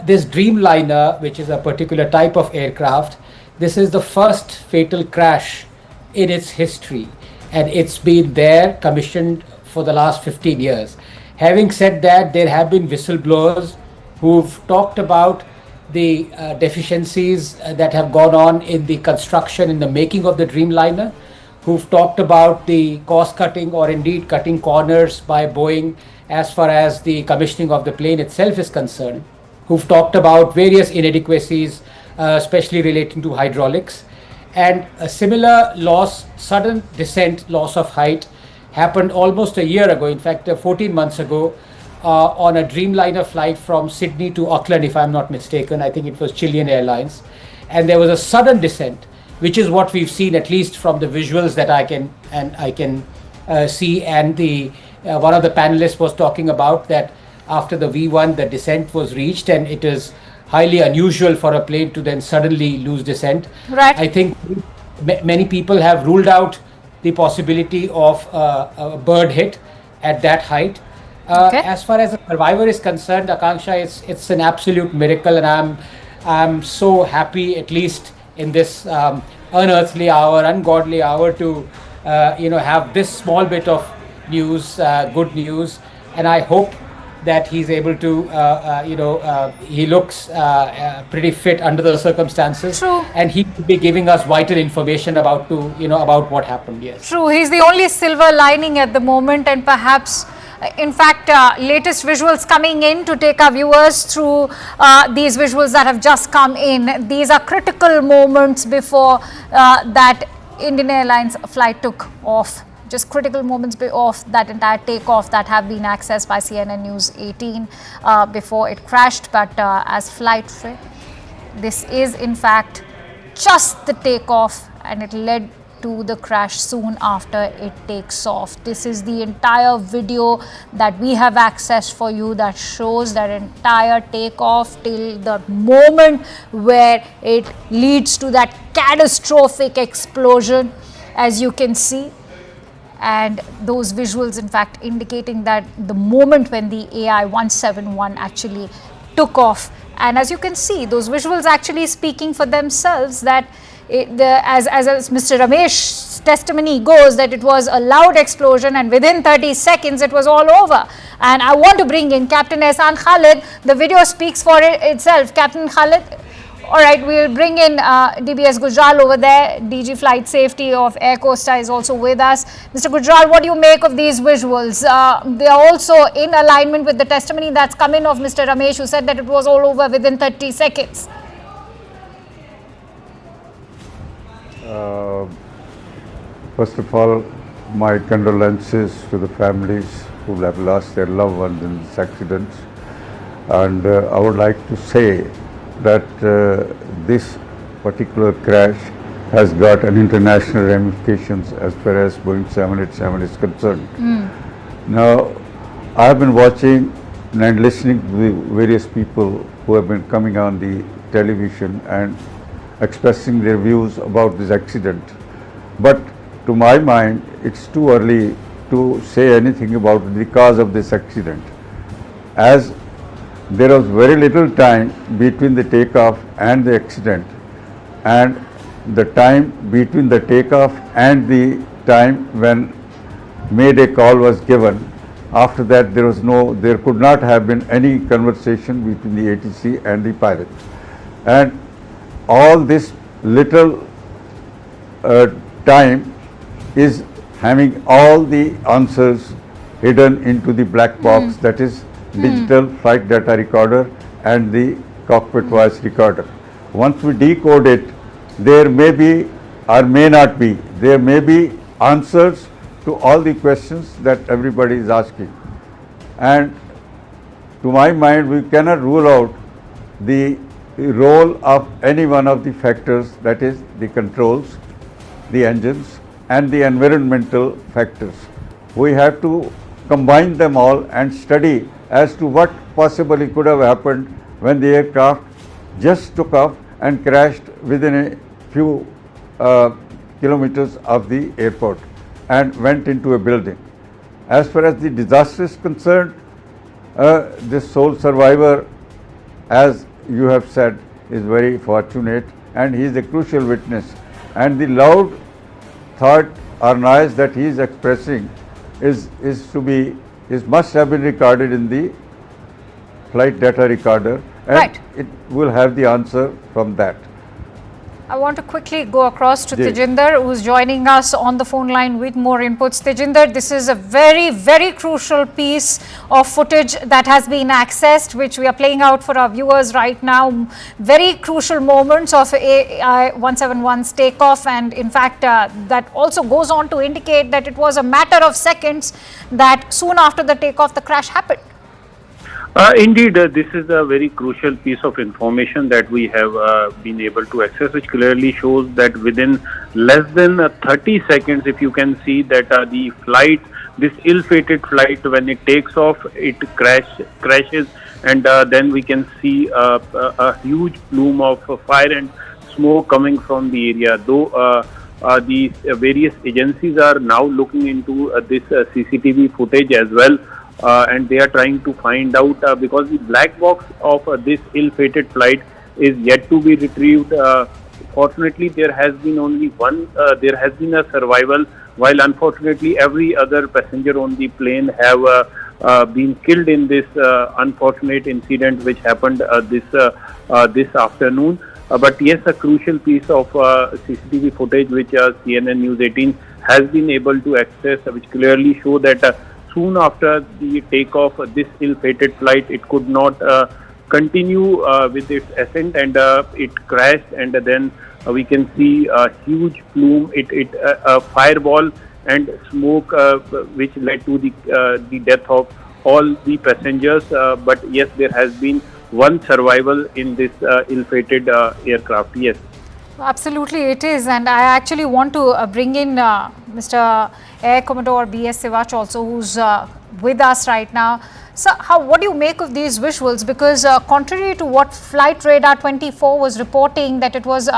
This Dreamliner, which is a particular type of aircraft, this is the first fatal crash in its history, and it's been there commissioned for the last 15 years. Having said that, there have been whistleblowers who've talked about the deficiencies that have gone on in the construction, in the making of the Dreamliner, who've talked about the cost cutting, or indeed cutting corners by Boeing as far as the commissioning of the plane itself is concerned, who've talked about various inadequacies, especially relating to hydraulics. And a similar loss, sudden descent, loss of height, happened almost a year ago, in fact 14 months ago, on a Dreamliner flight from Sydney to Auckland, if I'm not mistaken. I think it was Chilean Airlines. And there was a sudden descent, which is what we've seen, at least from the visuals that I can see. And the one of the panelists was talking about that after the V1, the descent was reached, and it is highly unusual for a plane to then suddenly lose descent. Right. I think many people have ruled out the possibility of a bird hit at that height. As far as the survivor is concerned, Akanksha, it's an absolute miracle, and I'm so happy, at least in this unearthly hour, ungodly hour, to have this small bit of news, good news, and I hope that he's able to, he looks pretty fit under the circumstances. True. And he could be giving us vital information about what happened. Yes. True. He's the only silver lining at the moment, and perhaps, in fact, latest visuals coming in to take our viewers through these visuals that have just come in. These are critical moments before that Indian Airlines flight took off. Just critical moments of that entire takeoff that have been accessed by CNN News 18 before it crashed. But as flight, this is in fact just the takeoff, and it led to the crash soon after it takes off. This is the entire video that we have accessed for you that shows that entire takeoff till the moment where it leads to that catastrophic explosion, as you can see. And those visuals, in fact, indicating that the moment when the AI-171 actually took off. And as you can see, those visuals actually speaking for themselves, that as Mr. Ramesh's testimony goes, that it was a loud explosion, and within 30 seconds it was all over. And I want to bring in Captain Ehsan Khalid. The video speaks for itself. Captain Khalid. All right, we'll bring in DBS Gujral over there. DG Flight Safety of Air Costa is also with us. Mr. Gujral, what do you make of these visuals? They are also in alignment with the testimony that's come in of Mr. Ramesh, who said that it was all over within 30 seconds. First of all, my condolences to the families who have lost their loved ones in this accident. And I would like to say that this particular crash has got an international ramifications as far as Boeing 787 is concerned. Now, I have been watching and listening to the various people who have been coming on the television and expressing their views about this accident. But to my mind, it's too early to say anything about the cause of this accident, as there was very little time between the takeoff and the accident, and the time between the takeoff and the time when mayday call was given. After that, there could not have been any conversation between the ATC and the pilot, and all this little time is having all the answers hidden into the black box, that is digital flight data recorder and the cockpit voice recorder. Once we decode it, there may be or may not be, there may be answers to all the questions that everybody is asking. And to my mind, we cannot rule out the role of any one of the factors, that is the controls, the engines and the environmental factors. We have to combine them all and study as to what possibly could have happened when the aircraft just took off and crashed within a few kilometers of the airport and went into a building. As far as the disaster is concerned, this sole survivor, as you have said, is very fortunate, and he is a crucial witness. And the loud thought or noise that he is expressing must have been recorded in the flight data recorder, and it will have the answer from that. I want to quickly go across to Yes. Tejinder, who's joining us on the phone line with more inputs. Tejinder, this is a very, very crucial piece of footage that has been accessed, which we are playing out for our viewers right now. Very crucial moments of AI-171's takeoff, and in fact, that also goes on to indicate that it was a matter of seconds that soon after the takeoff, the crash happened. Indeed, this is a very crucial piece of information that we have been able to access, which clearly shows that within less than 30 seconds, if you can see that the flight, this ill-fated flight, when it takes off, it crashes, and then we can see a huge plume of fire and smoke coming from the area. Though the various agencies are now looking into this CCTV footage as well. And they are trying to find out because the black box of this ill-fated flight is yet to be retrieved. Fortunately, there has been only one. There has been a survival, while unfortunately every other passenger on the plane have been killed in this unfortunate incident which happened this afternoon. But yes, a crucial piece of CCTV footage which CNN News 18 has been able to access, which clearly show that. Soon after the takeoff, this ill-fated flight, it could not continue with its ascent, and it crashed. And then we can see a huge plume, a fireball and smoke, which led to the death of all the passengers. But yes, there has been one survival in this ill-fated aircraft. Yes. Absolutely, it is, and I actually want to bring in Mr. Air Commodore B.S. Sivach also, who's with us right now. So, what do you make of these visuals? Because contrary to what Flight Radar 24 was reporting, that it was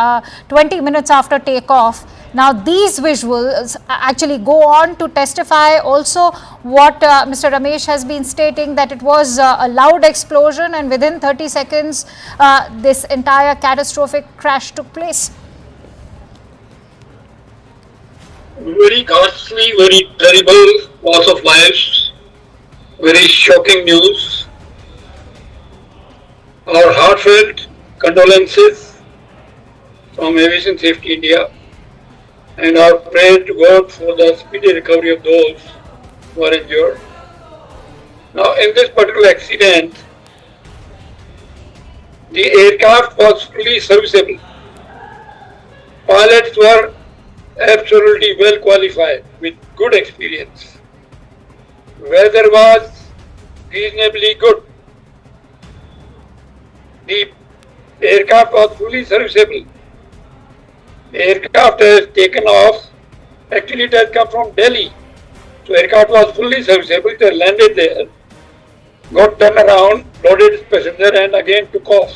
20 minutes after takeoff, now these visuals actually go on to testify also what Mr. Ramesh has been stating, that it was a loud explosion, and within 30 seconds this entire catastrophic crash took place. Very ghastly, very terrible loss of lives, very shocking news. Our heartfelt condolences from Aviation Safety India, and our prayer to God for the speedy recovery of those who are injured. Now, in this particular accident, the aircraft was fully serviceable. Pilots were absolutely well qualified with good experience. Weather was reasonably good. The aircraft was fully serviceable. The aircraft has taken off. Actually, it has come from Delhi. So, aircraft was fully serviceable. It has landed there, got turned around, loaded its passenger, and again took off.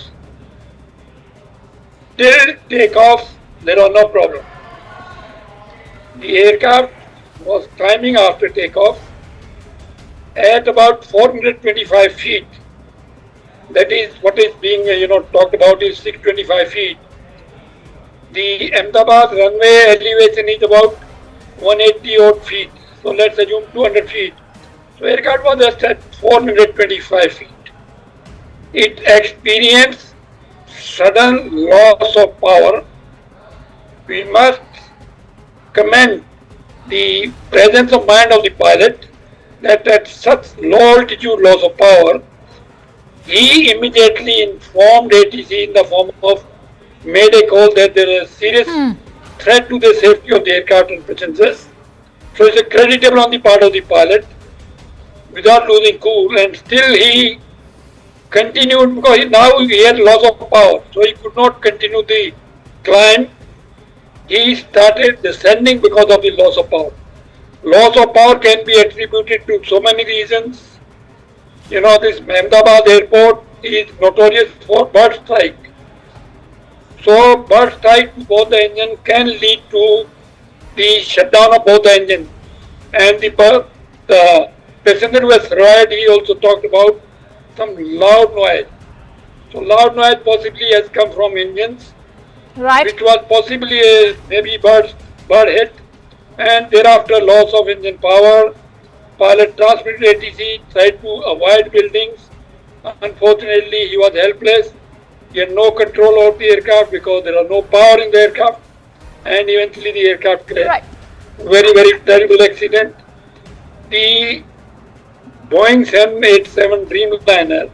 Till takeoff, there was no problem. The aircraft was climbing after takeoff at about 425 feet. That is what is being talked about is 625 feet. The Ahmedabad runway elevation is about 180 odd feet. So let's assume 200 feet. So aircraft was just at 425 feet. It experienced sudden loss of power. We must commend the presence of mind of the pilot that at such low altitude loss of power, he immediately informed ATC in the form of mayday call that there is serious threat to the safety of the aircraft and passengers. So it's creditable on the part of the pilot without losing cool, and still he continued because now he had loss of power, so he could not continue the climb. He started descending because of the loss of power. Loss of power can be attributed to so many reasons. This Ahmedabad airport is notorious for bird strike. So burst tight to both the engine can lead to the shutdown of both the engines. And the passenger who was survived, he also talked about some loud noise. So loud noise possibly has come from engines, which was possibly maybe bird hit, and thereafter loss of engine power. Pilot transmitted ATC, tried to avoid buildings. Unfortunately, he was helpless. He had no control over the aircraft because there was no power in the aircraft, and eventually the aircraft crashed. Very, very terrible accident. The Boeing 787 Dreamliner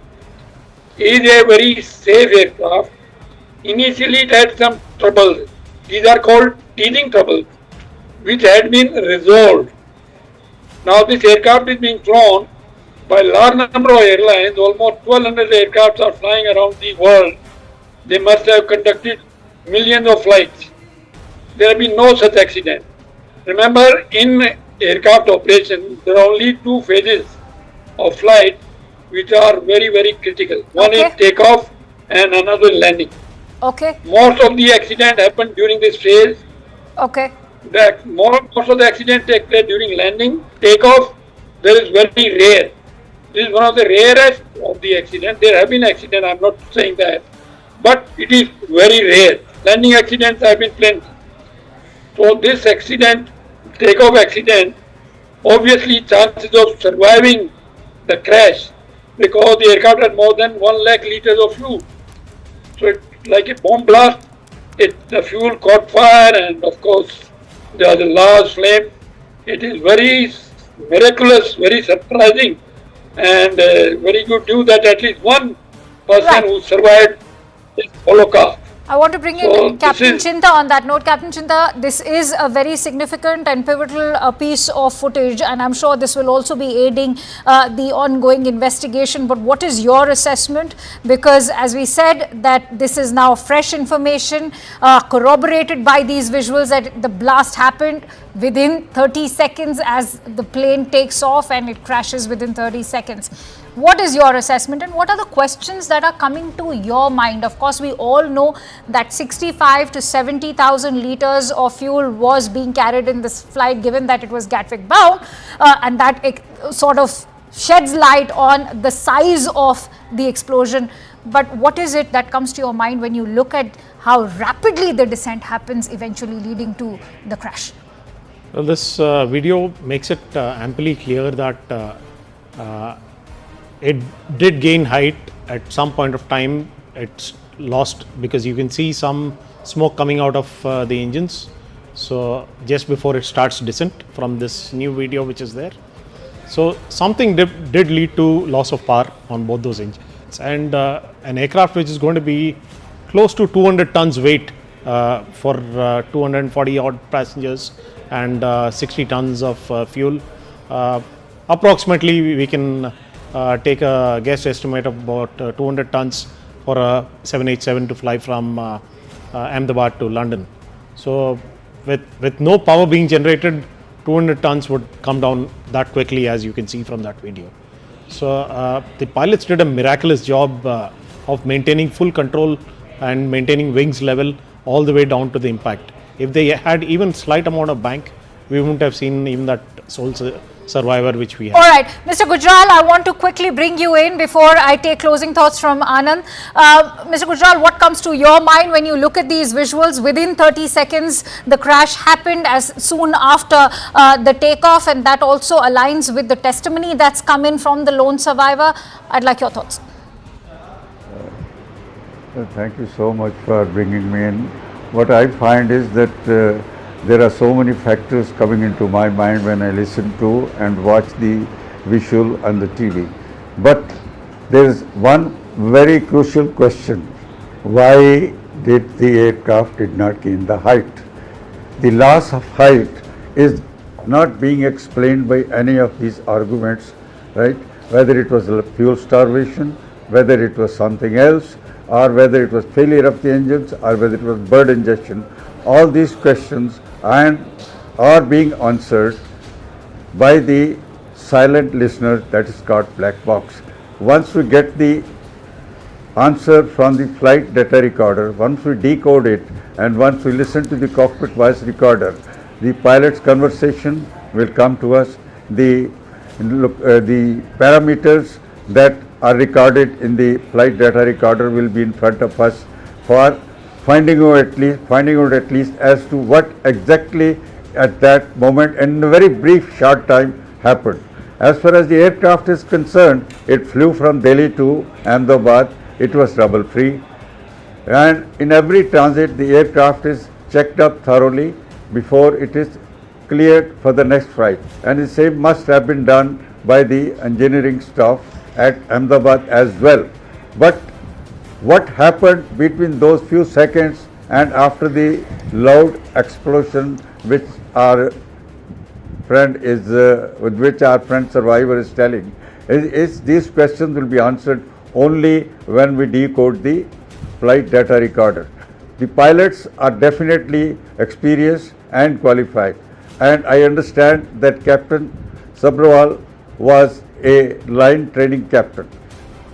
is a very safe aircraft. Initially, it had some troubles. These are called teething troubles, which had been resolved. Now, this aircraft is being flown by a large number of airlines. Almost 1,200 aircrafts are flying around the world. They must have conducted millions of flights. There have been no such accident. Remember, in aircraft operation, there are only two phases of flight which are very, very critical. One is takeoff and another landing. Most of the accident happened during this phase. Most of the accident take place during landing. Takeoff, there is very rare. This is one of the rarest of the accidents. There have been accidents, I'm not saying that, but it is very rare. Landing accidents have been plenty. So this accident, takeoff accident, obviously chances of surviving the crash because the aircraft had more than 1 lakh liters of fuel. So it's like a bomb blast. The fuel caught fire and of course there was a large flame. It is very miraculous, very surprising and very good news that at least one person who survived this Holocaust. I want to bring in Captain Chinta on that note. Captain Chinta, this is a very significant and pivotal piece of footage, and I'm sure this will also be aiding the ongoing investigation. But what is your assessment? Because as we said, that this is now fresh information corroborated by these visuals that the blast happened within 30 seconds as the plane takes off and it crashes within 30 seconds. What is your assessment and what are the questions that are coming to your mind? Of course, we all know that 65 to 70,000 liters of fuel was being carried in this flight, given that it was Gatwick bound, and that sort of sheds light on the size of the explosion. But what is it that comes to your mind when you look at how rapidly the descent happens, eventually leading to the crash? Well, this video makes it amply clear that it did gain height at some point of time. It's lost because you can see some smoke coming out of the engines. So just before it starts descent from this new video which is there. So something did lead to loss of power on both those engines. And an aircraft which is going to be close to 200 tons weight for 240 odd passengers and 60 tons of fuel. Approximately we can take a guess estimate of about 200 tons for a 787 to fly from Ahmedabad to London. So with no power being generated, 200 tons would come down that quickly, as you can see from that video. So the pilots did a miraculous job of maintaining full control and maintaining wings level all the way down to the impact. If they had even slight amount of bank, we wouldn't have seen even that sole survivor which we have. All right, Mr. Gujral, I want to quickly bring you in before I take closing thoughts from Anand. Mr. Gujral, what comes to your mind when you look at these visuals? Within 30 seconds, the crash happened as soon after the takeoff, and that also aligns with the testimony that's come in from the lone survivor. I'd like your thoughts. Thank you so much for bringing me in. What I find is that there are so many factors coming into my mind when I listen to and watch the visual on the TV. But there is one very crucial question. Why did the aircraft did not gain the height? The loss of height is not being explained by any of these arguments, right? Whether it was fuel starvation, whether it was something else, or whether it was failure of the engines, or whether it was bird ingestion. All these questions are being answered by the silent listener, that is called black box. Once we get the answer from the flight data recorder. Once we decode it and once we listen to the cockpit voice recorder, the pilot's conversation will come to us. The parameters that are recorded in the flight data recorder will be in front of us for finding out at least as to what exactly at that moment in a very brief short time happened. As far as the aircraft is concerned, it flew from Delhi to Ahmedabad. It was trouble free, and in every transit the aircraft is checked up thoroughly before it is cleared for the next flight, and the same must have been done by the engineering staff at Ahmedabad as well. But what happened between those few seconds and after the loud explosion which our friend survivor is telling, is these questions will be answered only when we decode the flight data recorder. The pilots are definitely experienced and qualified, and I understand that Captain Sabrawal was a line training captain.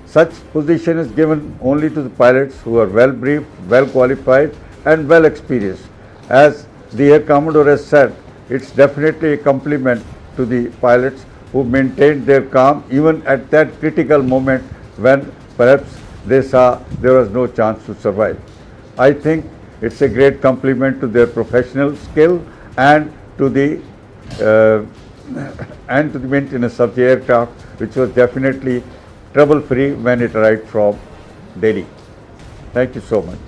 Such position is given only to the pilots who are well briefed, well qualified and well experienced. As the Air Commodore has said, it's definitely a compliment to the pilots who maintained their calm even at that critical moment when perhaps they saw there was no chance to survive. I think it's a great compliment to their professional skill and to the maintenance of the aircraft, which was definitely trouble-free when it arrived from Delhi. Thank you so much.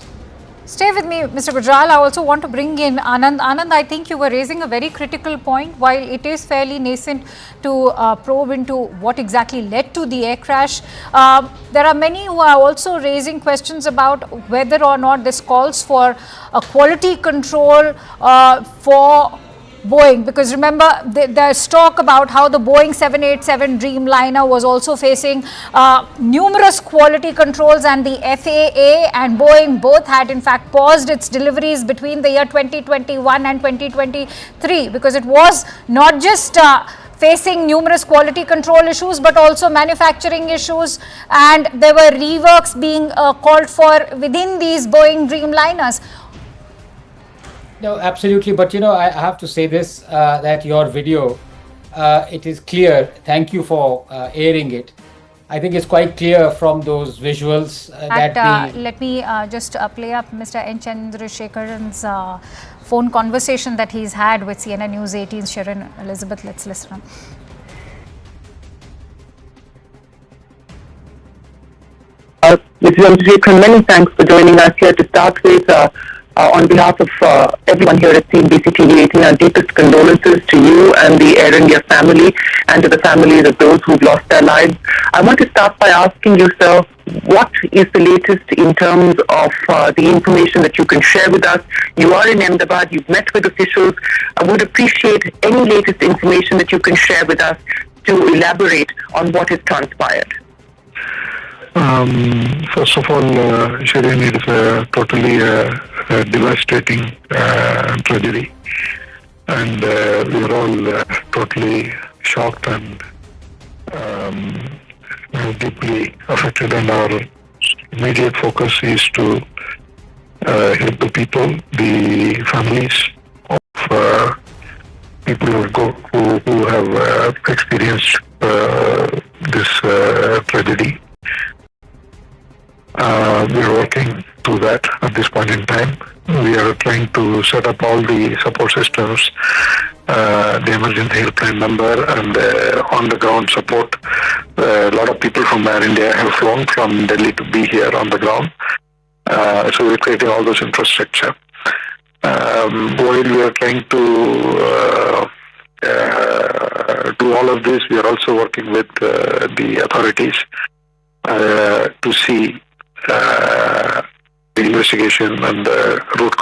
Stay with me, Mr. Gujral. I also want to bring in Anand. Anand, I think you were raising a very critical point. While it is fairly nascent to probe into what exactly led to the air crash, there are many who are also raising questions about whether or not this calls for a quality control for Boeing, because remember there's talk about how the Boeing 787 Dreamliner was also facing numerous quality controls, and the FAA and Boeing both had in fact paused its deliveries between the year 2021 and 2023 because it was not just facing numerous quality control issues but also manufacturing issues, and there were reworks being called for within these Boeing Dreamliners. No, absolutely. But I have to say this, that your video, it is clear. Thank you for airing it. I think it's quite clear from those visuals Let me just play up Mr. N. Chandrasekharan's phone conversation that he's had with CNN News 18's Sharon Elizabeth. Let's listen. Mr. Chandrasekharan, many thanks for joining us here. To start with, on behalf of everyone here at CNBC TV 18, our deepest condolences to you and the Air India family and to the families of those who've lost their lives. I want to start by asking you, sir, what is the latest in terms of the information that you can share with us? You are in Ahmedabad, you've met with officials. I would appreciate any latest information that you can share with us to elaborate on what has transpired. First of all, Shireen, it is a totally devastating tragedy, and we are all totally shocked and deeply affected, and our immediate focus is to help the people, the families of people who have experienced this tragedy. We are working to that at this point in time. We are trying to set up all the support systems, the emergency helpline number, and on-the-ground support. A lot of people from Air India have flown from Delhi to be here on the ground. So we're creating all those infrastructure. While we are trying to do all of this, we are also working with the authorities to see the investigation and the root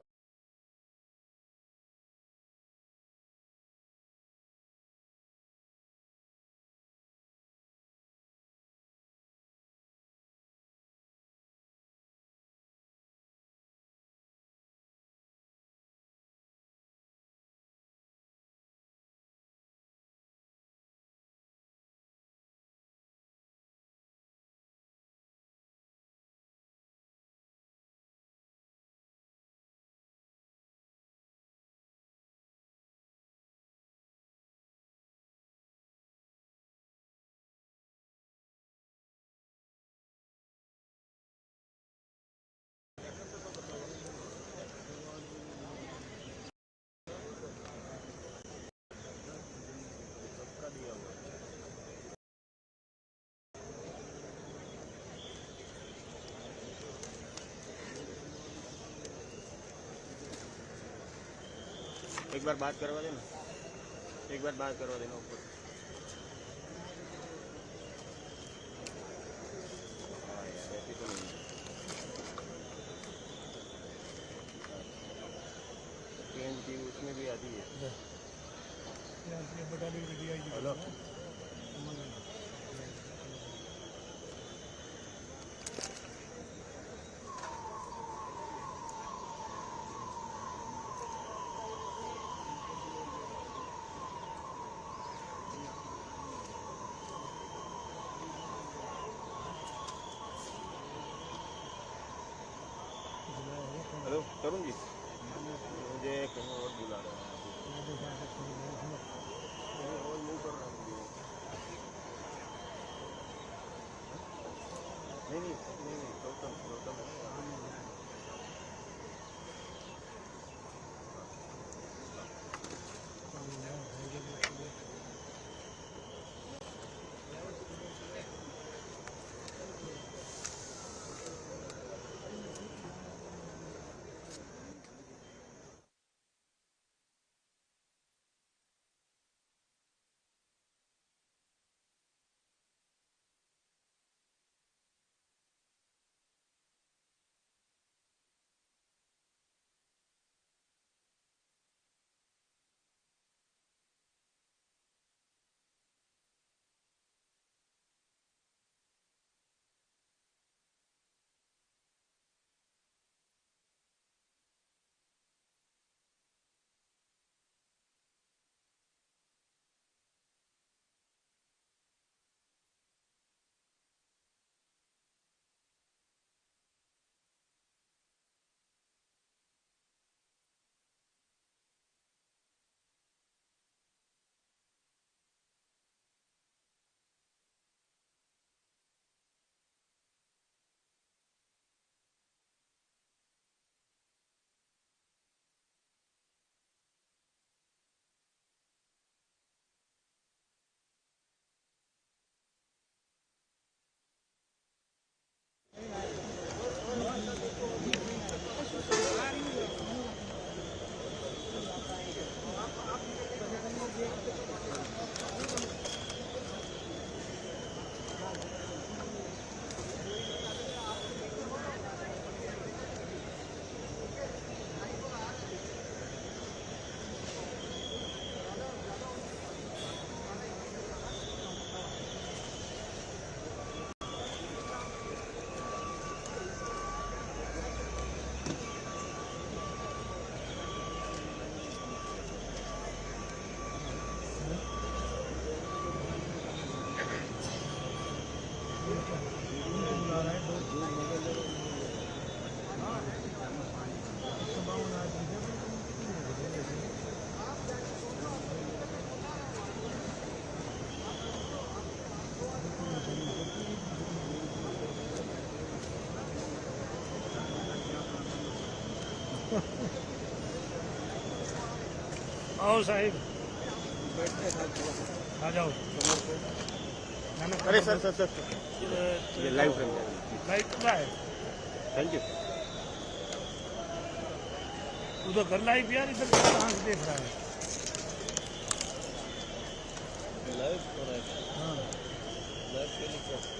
एक बार बात करवा देना, एक बार बात करवा देना ऊपर। हाँ यार ऐसी तो नहीं CNCB उसमें भी आती है। हेलो हेलो तरुण जी, मुझे कहीं और बुला रहे हैं और नहीं कर रहा हूँ। नहीं गौतम आओ साहिब, आ जाओ। अरे सर ये लाइव फ्रेम है। Thank you. उधर कर लाइव यार, इधर कहाँ से देख रहा है? लाइव हो रहा है। हाँ लाइव